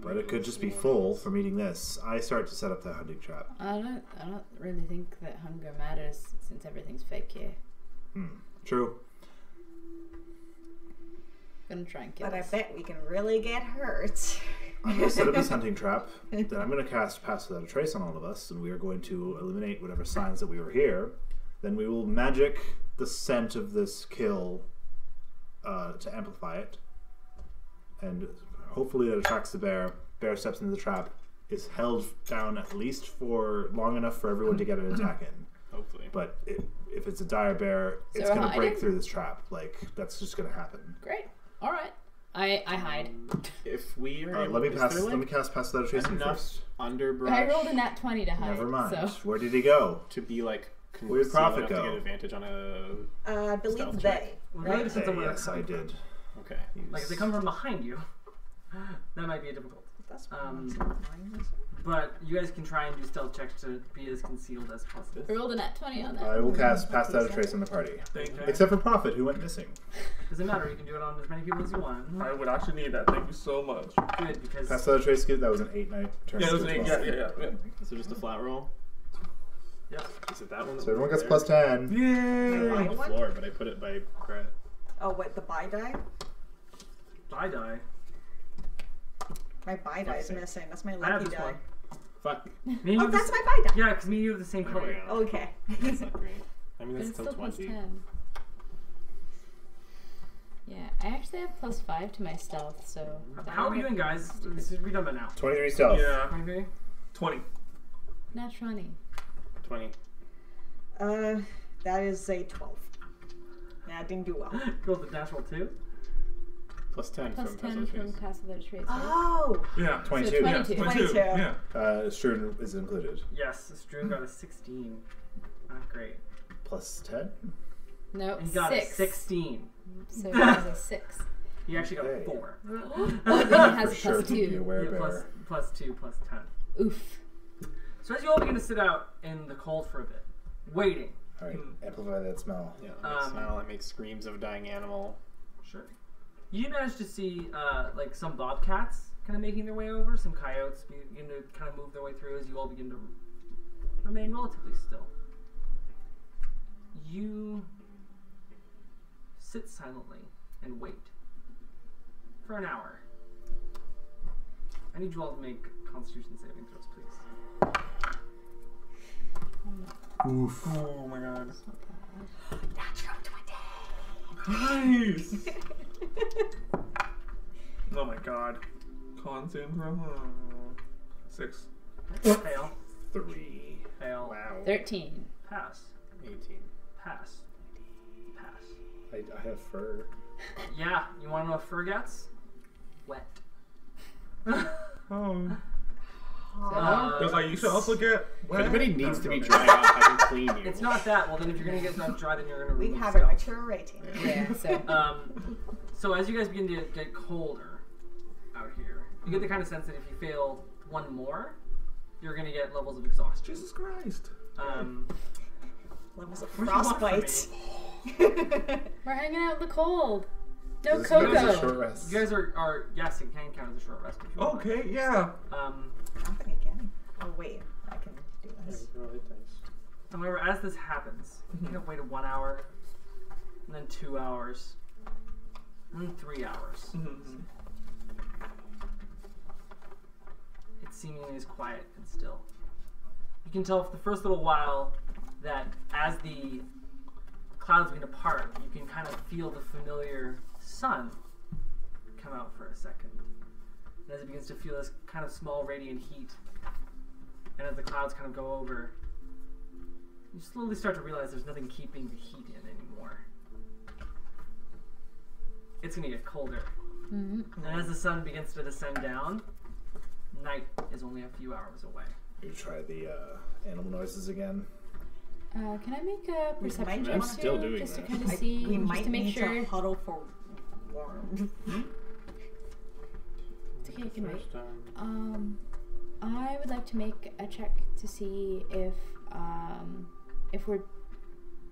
But it could just be full from eating this. I start to set up that hunting trap. I don't really think that hunger matters since everything's fake here. True. Gonna try and kill But I us. bet we can really get hurt. I'm going to set up this hunting trap. Then I'm going to cast Pass Without a Trace on all of us, and we are going to eliminate whatever signs that we were here. Then we will magic the scent of this kill to amplify it. And hopefully that attracts the bear. Bear steps into the trap, is held down at least for long enough for everyone to get an attack in. Hopefully. But if it's a dire bear, So it's we're going to break hiding? through this trap. Like, that's just going to happen. Great. All right. I hide. If we are able, Let me is pass. there, like, Let me cast Pass Without a Trace in enough first. underbrush I rolled a nat 20 to hide. Never mind. So. Where did he go? to be like Where'd concealed Prophet enough to go? get advantage on a. I believe Stealth they. check. Well, really Right? depends on where Yes, they're I coming did. Okay. from. Like if they come from behind you, that might be difficult. That's Um, But you guys can try and do stealth checks to be as concealed as possible. I rolled a nat 20 on that. I will cast Pass Without a Trace on the party. Thank you. Except for Prophet, who went missing. Doesn't matter. You can do it on as many people as you want. I would actually need that. Thank you so much. Good because Pass Without a Trace, that was an 8-night turn. Yeah, it was an to 8. 12. Yeah. So just a flat roll. Yep. Is it that one? So everyone gets there? plus 10. I Yay! went on the floor, but I put it by Brett. Oh, what, the buy die? I die. My buy die is Okay. missing. That's my I have lucky this die. one. Fuck. Me and you Oh, have the that's s- my buy die. Yeah, because me and you have the same There color. we go. Okay. That's not great. I mean, But that's it's still still plus 20. 10. Yeah, I actually have plus 5 to my stealth, so. How are you doing, guys? This is redone by now. 23 stealth. Yeah. 23? 20. Nat 20. 20. That is a 12. Yeah, I didn't do well. Rolled the natural 2. Plus 10 Plus from 10 Puzzle from Trace. Pass Without a Trace. Right? Oh! Yeah. 22. So 22. 22. Yeah. Strewn is included. Yes, Strewn got a 16. Not great. Plus 10? No, And he got 6. a 16. So he has a 6. He actually got Okay. a 4. Oh, then he has For a sure plus to be 2. aware Yeah, bear. plus 2, plus 10. Oof. So as you all begin to sit out in the cold for a bit, waiting. Alright, amplify that smell. Yeah, that makes Um, smell. That makes screams of a dying animal. Sure. You manage to see like some bobcats kind of making their way over, some coyotes begin to kind of move their way through as you all begin to remain relatively still. You sit silently and wait for an hour. I need you all to make Constitution saving throws, please. Oof. Oh my god. Natural 20. Nice! Oh my god. Con syndrome. 6. Fail. 3. Fail. Wow. 13. Pass. 18. Pass. Pass. I have fur. Yeah, you want to know what fur gets? Wet. Oh. Uh, Because like you should also get. If anybody needs to be dried out, I can clean you. It's not that. Well, then if you're gonna get not dry, then you're gonna We remove have a stealth. mature rating. Yeah, so. So as you guys begin to get colder out here, you get the kind of sense that if you fail one more, you're gonna get levels of exhaustion. Jesus Christ. Levels of What do you want from frostbite. We're hanging out in the cold. No This is a cocoa. short rest. You guys are yes, it can count as a short rest if you want. Okay, yeah. I don't think I can. Oh, wait. I can do this. However, as this happens, you can wait 1 hour, and then 2 hours, and then 3 hours. It seemingly is quiet and still. You can tell for the first little while that as the clouds begin to part, you can kind of feel the familiar sun come out for a second. And as it begins to feel this kind of small radiant heat, and as the clouds kind of go over, you slowly start to realize there's nothing keeping the heat in anymore. It's going to get colder. Mm-hmm. And as the sun begins to descend down, night is only a few hours away. You try the animal noises again. Can I make a We perception might check I'm wanna- still too, doing just to that. kind of see, We just might to make need sure? to huddle for warm. It's okay, I can wait. First time. I would like to make a check to see if we're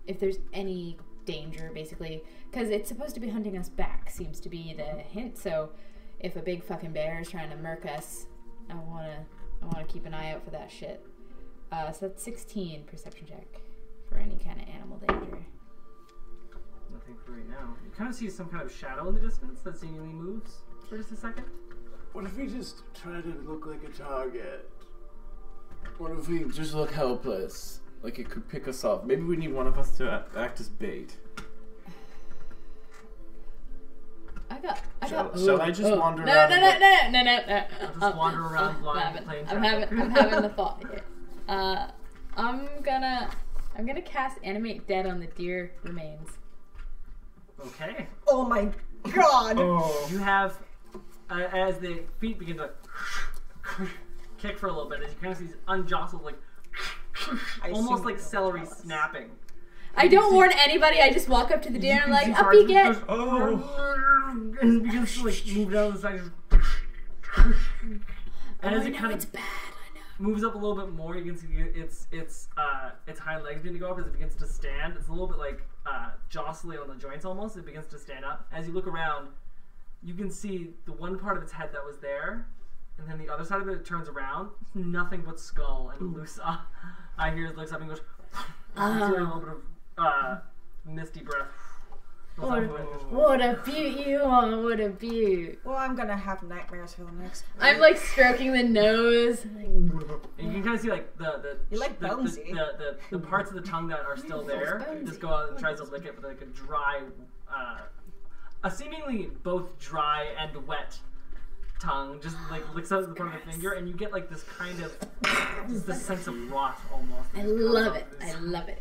if there's any danger, basically, because it's supposed to be hunting us back. Seems to be the hint. So if a big fucking bear is trying to murk us, I wanna keep an eye out for that shit. So that's 16 perception check for any kind of animal danger. Nothing for right now. You kind of see some kind of shadow in the distance that seemingly moves for just a second. What if we just try to look like a target? What if we just look helpless? Like it could pick us off. Maybe we need one of us to act as bait. Shall I just wander around? No. I'll just wander around blind, playing I'm having the thought here. I'm gonna cast Animate Dead on the deer remains. Okay. Oh my god! Oh. You have, as the feet begin to kick for a little bit, as you kind of see these unjostled, like, almost like celery snapping. I don't warn anybody, I just walk up to the deer and I'm like, up you get! And it begins to like move down the side. And as it kind of moves up a little bit more, you can see its hind legs begin to go up as it begins to stand. It's a little bit like jostling on the joints almost. It begins to stand up. As you look around, you can see the one part of its head that was there, and then the other side of it turns around. Nothing but skull and loose eye here. It looks up and goes. A little bit of misty breath. What a beaut you are, what a beaut. Well, I'm gonna have nightmares for the next week. I'm like stroking the nose. And you can kind of see like You like bonesy. the parts of the tongue that are still there just go out and tries to lick it with like a dry, a seemingly both dry and wet tongue, just like licks out the front of the finger, and you get like this kind of just this sense of rot almost. I love it. I love it.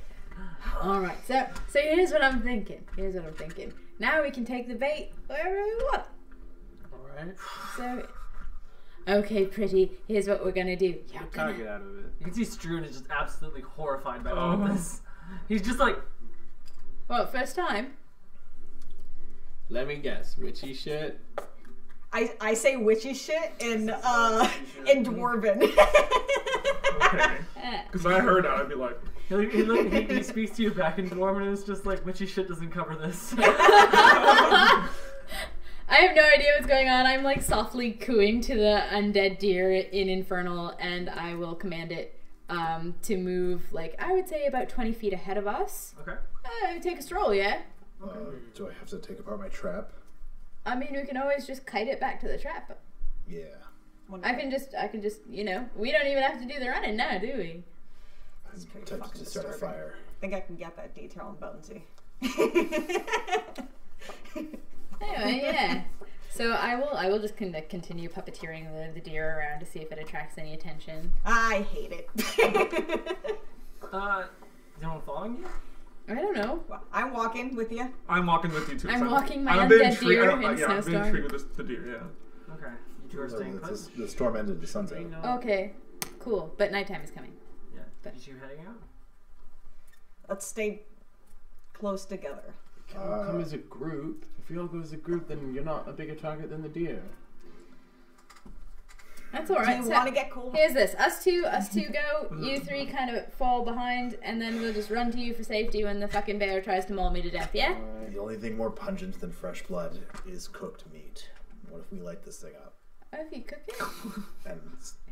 Alright, so here's what I'm thinking. Now we can take the bait wherever we want. Alright. So, okay, pretty. Here's what we're gonna do. We'll kind of get out of it. You can see Struan is just absolutely horrified by all of this. He's just like, Well, first time. Let me guess. Witchy shit? I say witchy shit in Dwarven. Okay. Because I heard that, I'd be like, he speaks to you back in Dwarven and it's just like, witchy shit doesn't cover this. I have no idea what's going on. I'm like softly cooing to the undead deer in Infernal, and I will command it to move, like, I would say about 20 feet ahead of us. Okay. Take a stroll, yeah? Do I have to take apart my trap? I mean, we can always just kite it back to the trap. Yeah. I can just, you know, we don't even have to do the running now, do we? It's pretty Tempted fucking to start a disturbing. fire. I think I can get that detail on Bonesy. Anyway, yeah. So I will just kind of continue puppeteering the deer around to see if it attracts any attention. I hate it. Is anyone following you? I don't know. Well, I'm walking with you. I'm walking with you too. I'm so walking my I'm a bit undead intrigued- deer I don't- in yeah, I'm a bit snowstorm. intrigued with the deer, yeah. Okay. You two are staying put? The storm ended, the sun's out. Okay, cool. But nighttime is coming. Yeah. But- You two heading out? Let's stay close together. Can we come as a group? If we all go as a group, then you're not a bigger target than the deer. That's alright. Do you So want to get cool? here's this. Us two go. You three kind of fall behind, and then we'll just run to you for safety when the fucking bear tries to maul me to death, yeah? The only thing more pungent than fresh blood is cooked meat. What if we light this thing up? Oh, if you cook it? And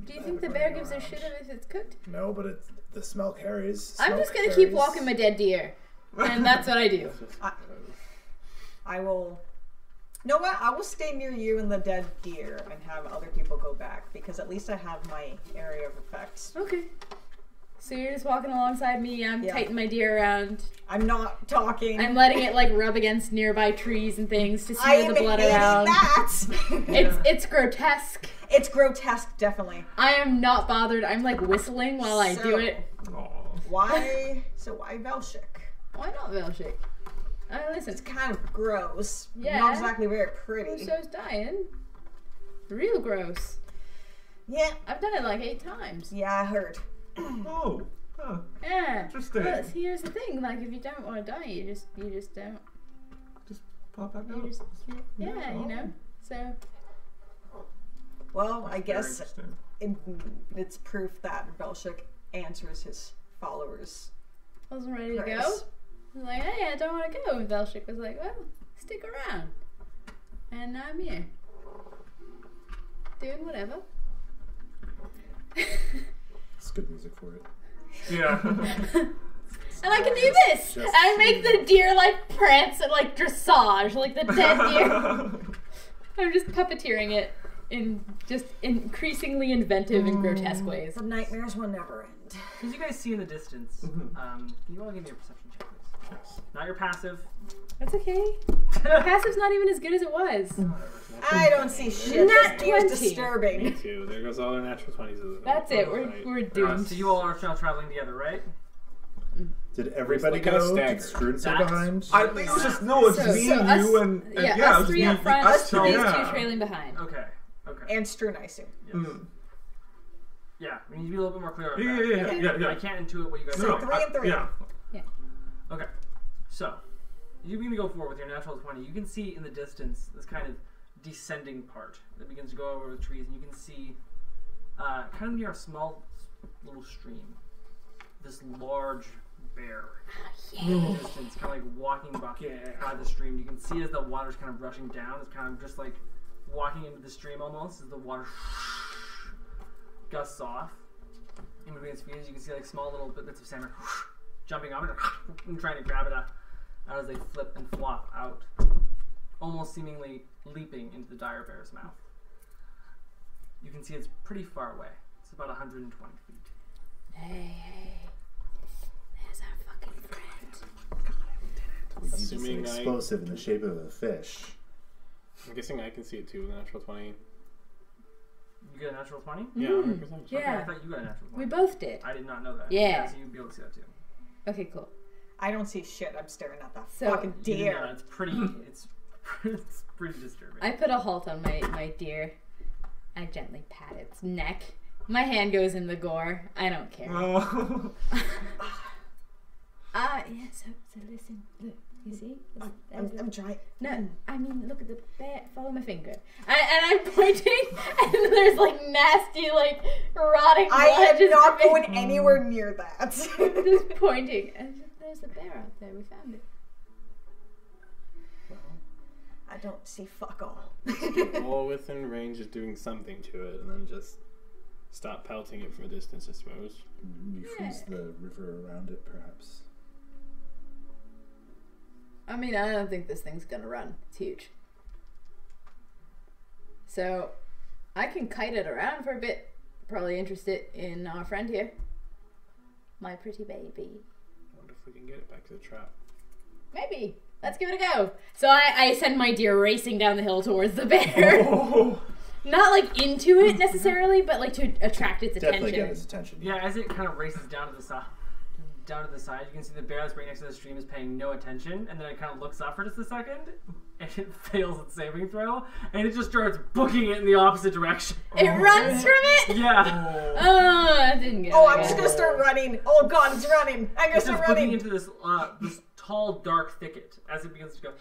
Do you think the bear gives a shit if it's cooked? No, but the smell carries. I'm Smoke just gonna keep carries. walking my dead deer. And that's what I do. I will. You know what? I will stay near you and the dead deer and have other people go back because at least I have my area of effects. Okay. So you're just walking alongside me, I'm Yeah. tighting my deer around. I'm not talking. I'm letting it like rub against nearby trees and things to I smear am the blood hating around. that. It's grotesque. It's grotesque, definitely. I am not bothered. I'm like whistling while I do it. Aw. Why? So why Velshik? Why not Velshik? Listen, It's kind of gross. Yeah. Not exactly very pretty. Russo's dying. Real gross. Yeah. I've done it like 8 times. Yeah, I heard. Oh. Huh. Yeah. Interesting. But here's the thing, like if you don't want to die, you just don't. Pop back You out. just you know. So Well, I Very guess interesting. it's proof that Velshik answers his followers. I wasn't ready to go. prayers. was like, hey, I don't want to go. And Velshik was like, well, stick around. And now I'm here. Doing whatever. It's good music for it. Yeah. And I can do this! And I make the deer like prance and like dressage, like the dead deer. I'm just puppeteering it in just increasingly inventive and grotesque ways. The nightmares will never end. As you guys see in the distance, can you all give me a perception check, please? Yes. Not your passive. That's okay. My passive's not even as good as it was. I don't see shit. Nat This deer's 20. Me disturbing. too. There goes all our natural 20s. That's it. We're doomed. So you all are now traveling together, right? Did everybody like a go? Did stagger. Struden stay That's- behind? I think it was just no. It's So- me so and us- you and Yeah, it us was three me, up front, us two, these yeah. two trailing behind. Okay. Okay. And Strun, I assume. Yes. Mm. Yeah, we need to be a little bit more clear on Yeah, that. yeah, yeah. I can't intuit what you guys So are. 3 and 3. Yeah. Okay. So, you're going to go forward with your natural 20. You can see in the distance this kind of descending part that begins to go over the trees, and you can see kind of near a small little stream, this large bear in the distance, kind of like walking by the stream. You can see as the water's kind of rushing down, it's kind of just like walking into the stream almost as the water gusts off. In between its feet, you can see like small little bits of salmon jumping on it and trying to grab it out as they flip and flop out, almost seemingly leaping into the dire bear's mouth. You can see it's pretty far away. It's about 120 feet. Hey, there's our fucking friend. Assuming It's I- explosive in the shape of a fish. I'm guessing I can see it too with a natural 20. You get a natural 20? Yeah, 100%. Okay, Yeah. I thought you got a natural 20. We both did. I did not know that. Yeah. So you'd be able to see that too. Okay, cool. I don't see shit. I'm staring at the So- fucking deer. Yeah, it's pretty. It's pretty disturbing. I put a halt on my deer. I gently pat its neck. My hand goes in the gore. I don't care. Oh. Yeah, so listen. Look, you see? I'm trying. No, I mean, look at the bear. Follow my finger. And I'm pointing, and there's like nasty, like rotting blood. I am just not dripping. going anywhere near that. Just pointing. And there's a bear out there. We found it. I don't see fuck all. All within range of doing something to it, and then just stop pelting it from a distance, I suppose. You freeze the river around it, perhaps. I mean, I don't think this thing's gonna run. It's huge. So, I can kite it around for a bit. Probably interested in our friend here. My pretty baby. I wonder if we can get it back to the trap. Maybe. Let's give it a go. So I send my deer racing down the hill towards the bear. Oh. Not like into it necessarily, but like to attract its Definitely attention. get his attention. Yeah, as it kind of races down to the side, you can see the bear that's right next to the stream is paying no attention, and then it kind of looks up for just a second, and it fails its saving throw, and it just starts booking it in the opposite direction. It runs from it? Yeah. Oh, that didn't get Oh, it. I'm just gonna start running. Oh god, it's running. I'm gonna It's start just booking running. into this this tall, dark thicket as it begins to go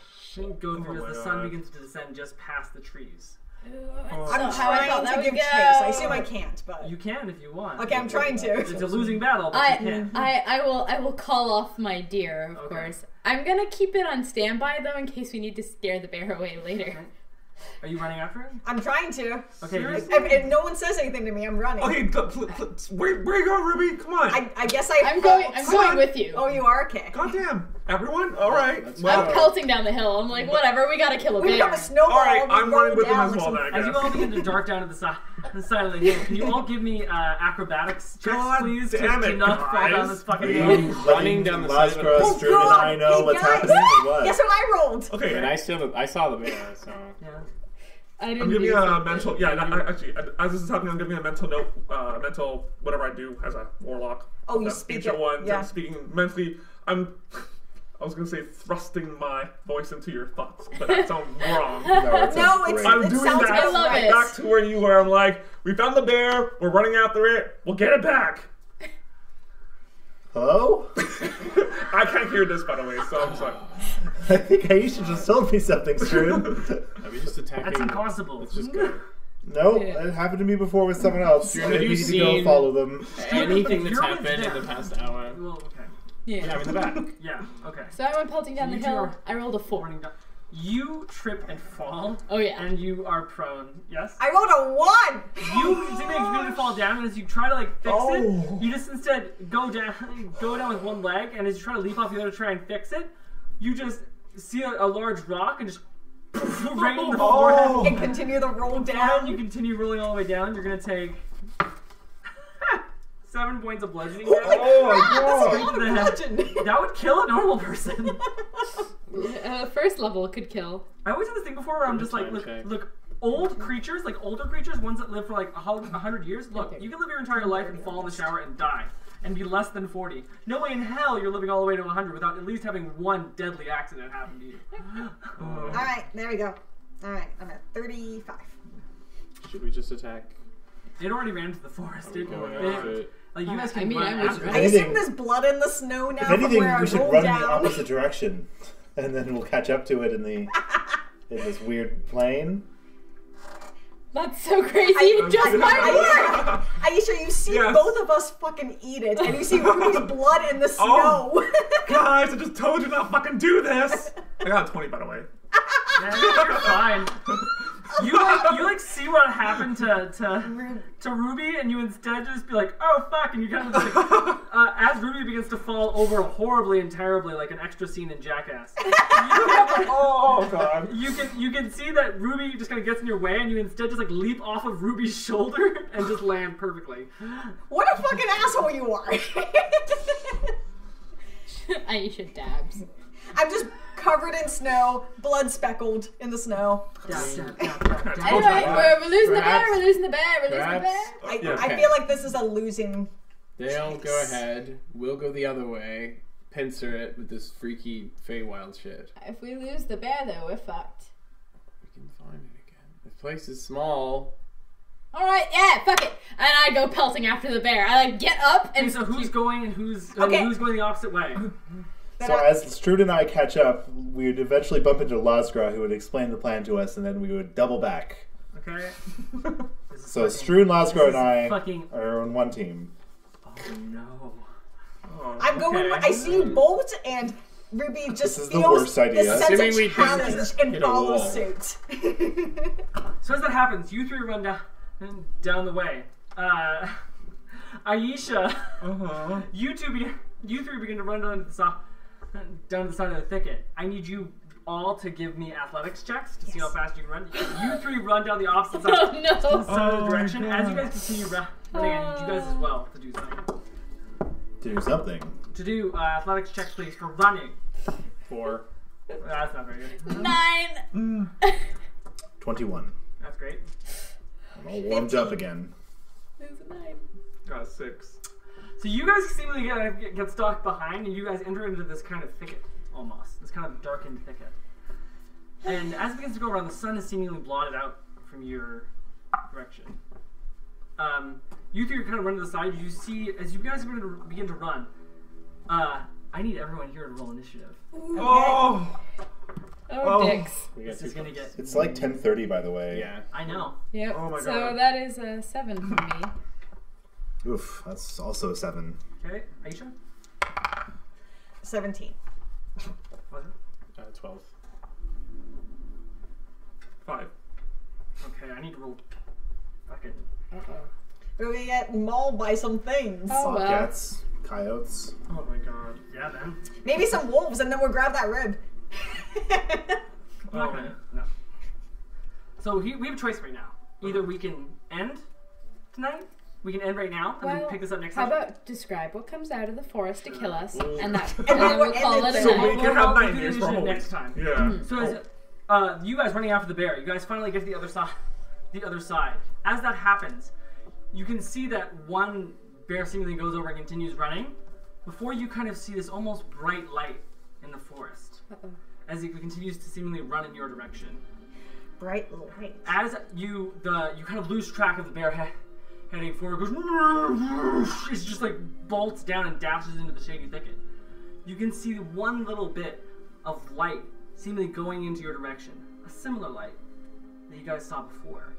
through my as the sun God. begins to descend just past the trees. I'm Not how I thought trying that to would give go. chase. I assume I can't, but You can if you want. okay, I'm trying to. It's a losing battle, but you can. I will call off my deer, of Okay. course. I'm gonna keep it on standby though in case we need to scare the bear away later. Are you running after it? I'm trying to. Okay. If no one says anything to me, I'm running. Okay, where you going, Ruby? Come on. I guess I'm going with you. Oh, you are? Okay. Goddamn, everyone. All right. That's Well, I'm pelting down the hill. I'm like, whatever, we gotta kill a We bear. have a snowball. all right, we I'm roll running with them down as like well. some- Then I As you guess. all begin to dart down to the side of the hill, can you all give me acrobatics checks, God please, damn to it, not fall down guys. this fucking Are hill? you Running down the side of it. Lasgra, Oh, Struden, God. and I know Hey, what's guys. happening or what? Guess what I rolled? Okay. And I saw the bear, so Yeah. I didn't I'm giving do a something. mental. Yeah, actually, as this is happening, I'm giving a mental note, mental whatever I do as a warlock. Oh, you The speak ancient it, one. yeah. I'm speaking mentally. I was gonna say thrusting my voice into your thoughts, but that sounds wrong. No, it sounds No, it's- great. I'm It doing sounds that I love it. back to where you were. I'm like, we found the bear. We're running after it. We'll get it back. Hello? I can't hear this, by the way, so I'm sorry. I think Aisha just told me something, Struden. are we just attacking? That's impossible. Let's just go. Nope, Yeah. it happened to me before with someone else. Have I you need to go seen- follow them. Anything that's You're with happened in them. the past hour? Well, okay. Yeah, I'm in the back. Yeah. Okay. So I went pelting down the You two hill. are I rolled a 4. Running down. You trip and fall. Oh yeah. And you are prone. Yes. I rolled a 1! You seemingly fall down, and as you try to like fix it, you just instead go down with one leg, and as you try to leap off the other to try and fix it, you just see a large rock and just right in the forehead. And continue the roll And down. you continue rolling all the way down. You're gonna take 7 points of bludgeoning damage. That's a lot To of the head. bludgeon. That would kill a normal person. First level could kill. I always had this thing before where I'm just like, look, old creatures, like older creatures, ones that live for like 100 years. Look, you can live your entire life and fall in the shower and die, and be less than 40. No way in hell you're living all the way to 100 without at least having one deadly accident happen to you. Alright, there we go. Alright, I'm at 35. Should we just attack? It already ran into the forest. Like you guys can I mean, run I was after right. I it. assume there's blood in the snow now If from anything, where I we should rolled run in down. the opposite direction, and then we'll catch up to it in this weird plane. That's so crazy. Just my Aisha, you see Yes. both of us fucking eat it, and you see Ruby's blood in the snow. Guys, I just told you not fucking do this. I got a 20, by the way. Yeah, you're fine. You like see what happened to Ruby, and you instead just be like, oh fuck, and you kind of just like, as Ruby begins to fall over horribly and terribly, like an extra scene in Jackass. Oh god. You can see that Ruby just kind of gets in your way, and you instead just like leap off of Ruby's shoulder and just land perfectly. What a fucking asshole you are! Aisha dabs. I'm just covered in snow, blood speckled in the snow. Anyway, we're losing the bear. We're losing the bear. We're losing the bear. I feel like this is a losing. They'll go ahead. We'll go the other way. Pincer it with this freaky Feywild shit. If we lose the bear, though, we're fucked. We can find it again. This place is small. All right, yeah, fuck it. And I go pelting after the bear. I like get up and And so who's going and who's Okay. who's going the opposite way? So as Strud and I catch up, we would eventually bump into Lazgra, who would explain the plan to us, and then we would double back. Okay. This is So fucking- Strud, Lazgra, this and I is fucking. are on one team. Oh no. Oh, I'm going. okay. I see Bolt and Ruby just This is the feels worst idea. the sense Assuming we of just challenge and hit a follows wall. suit. So as that happens, you three run down the way. Aisha, you three begin to run down to the side of the thicket. I need you all to give me athletics checks to see how fast you can run. You three run down the opposite side, Oh no. to the side of the direction. As you guys continue running, I need you guys as well to do something. To do something. To do athletics checks, please, for running. 4. That's not very good. 9. 21. That's great. I'm all warmed up again. There's a 9. Got a 6. So you guys seemingly get stuck behind, and you guys enter into this kind of thicket, almost. This kind of darkened thicket. And as it begins to go around, the sun is seemingly blotted out from your direction. You three are kind of running to the side. You see, as you guys begin to run, I need everyone here to roll initiative. Oh! Oh, dicks. We got This 2 is gonna points. get. It's like 10:30, by the way. Yeah. Uh, I know. Yep. Oh my so God. that is a 7 for me. Oof, that's also a 7. Okay, Aisha? 17. Was it? 12. 5. Okay, I need to roll. Fucking. We're gonna get mauled by some things. Oh, well. Bobcats, coyotes. Oh my god. Yeah, then. Maybe some wolves, and then we'll grab that rib. I'm not gonna. No. So we have a choice right now. Either we can end tonight, we can end right now, and then Well, pick this up next How time. about describe what comes out of the forest to kill us, and that, And and then then we'll we'll call end it it a there. So night. we can have we'll do nightmares the for initiative Holy. next time. Yeah. So as you guys running after the bear, you guys finally get to the other side. As that happens, you can see that one bear seemingly goes over and continues running. Before you kind of see this almost bright light in the forest, as it continues to seemingly run in your direction. Bright light. As you kind of lose track of the bear heading forward, goes. It just like bolts down and dashes into the shady thicket. You can see one little bit of light seemingly going into your direction. A similar light that you guys saw before.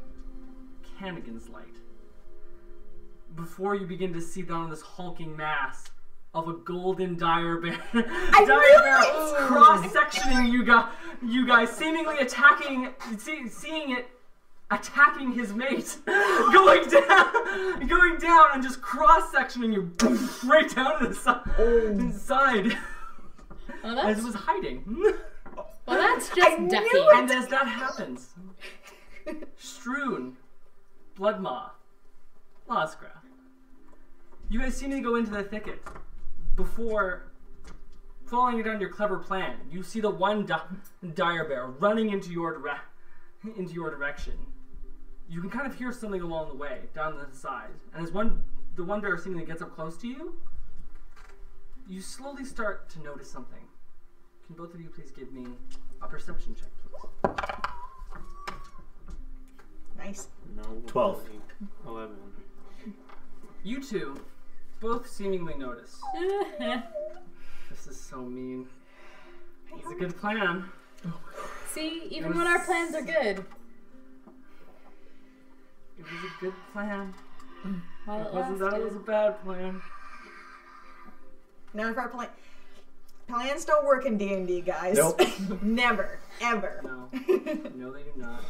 Canagan's light. Before you begin to see down this hulking mass of a golden dire bear. I Dire bear knew it! cross-sectioning you guys, seemingly seeing it attacking his mate, going down and just cross-sectioning you right down to the side. Well, As it was hiding. well, that's just knew ducky. it! And as that happens, Shrune, Bloodmaw, Lasgra, you guys seem to go into the thicket. Before following down your clever plan, you see the one dire bear running into your direction. You can kind of hear something along the way, down the side. And as the one bear seemingly gets up close to you, you slowly start to notice something. Can both of you please give me a perception check, please? Nice. No. 12. 11. You two both seemingly notice. This is so mean. It's a good plan. See, even when our plans are good. It was a good plan. While It it wasn't that it lasted. was a bad plan. None of our plans don't work in D&D, guys. Nope. Never, ever. No. No, they do not.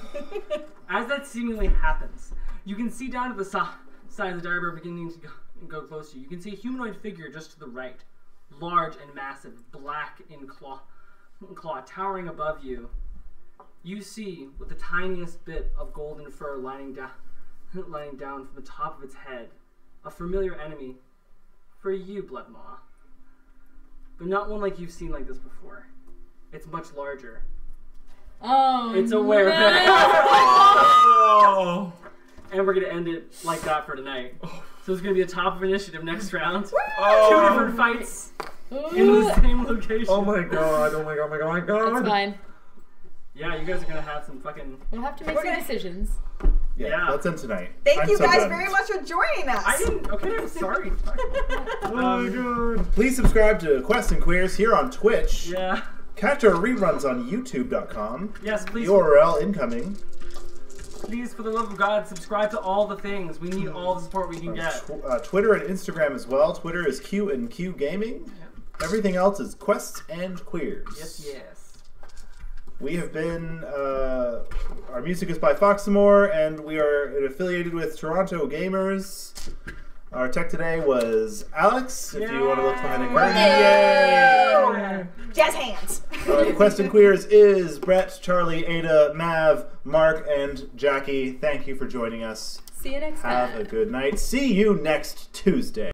As that seemingly happens, you can see down to the side of the dire bear beginning to go close to you. You can see a humanoid figure just to the right. Large and massive, black in claw, towering above you. You see, with the tiniest bit of golden fur lining down from the top of its head, a familiar enemy for you, Bloodmaw. But not one like you've seen like this before. It's much larger. Oh, It's a werebear. Oh. And we're gonna end it like that for tonight. So it's gonna be a top of initiative next round. Two Oh. different fights in Ooh, the same location. Oh my god. Oh my god. Oh my god. Oh my god. That's fine. Yeah, you guys are gonna have some fucking. We'll have to make We're some gonna- decisions. Yeah, Yeah. let's end tonight. Thank I'm you so guys done. very much for joining us. I didn't. Okay, I'm sorry. Oh my god. Please subscribe to Quest and Queers here on Twitch. Yeah. Catch our reruns on YouTube.com. Yes, please. URL incoming. Please, for the love of God, subscribe to all the things. We need all the support we can get. Twitter and Instagram as well. Twitter is Q&Q Gaming. Everything else is Quests and Queers. Yes, yes. We have been, our music is by Foxamore, and we are affiliated with Toronto Gamers. Our tech today was Alex, if you want to look behind the curtain. Yay! Jazz hands. Quest and Queers is Brett, Charlie, Ada, Mav, Mark, and Jackie. Thank you for joining us. See you next time. Have a good night. See you next Tuesday.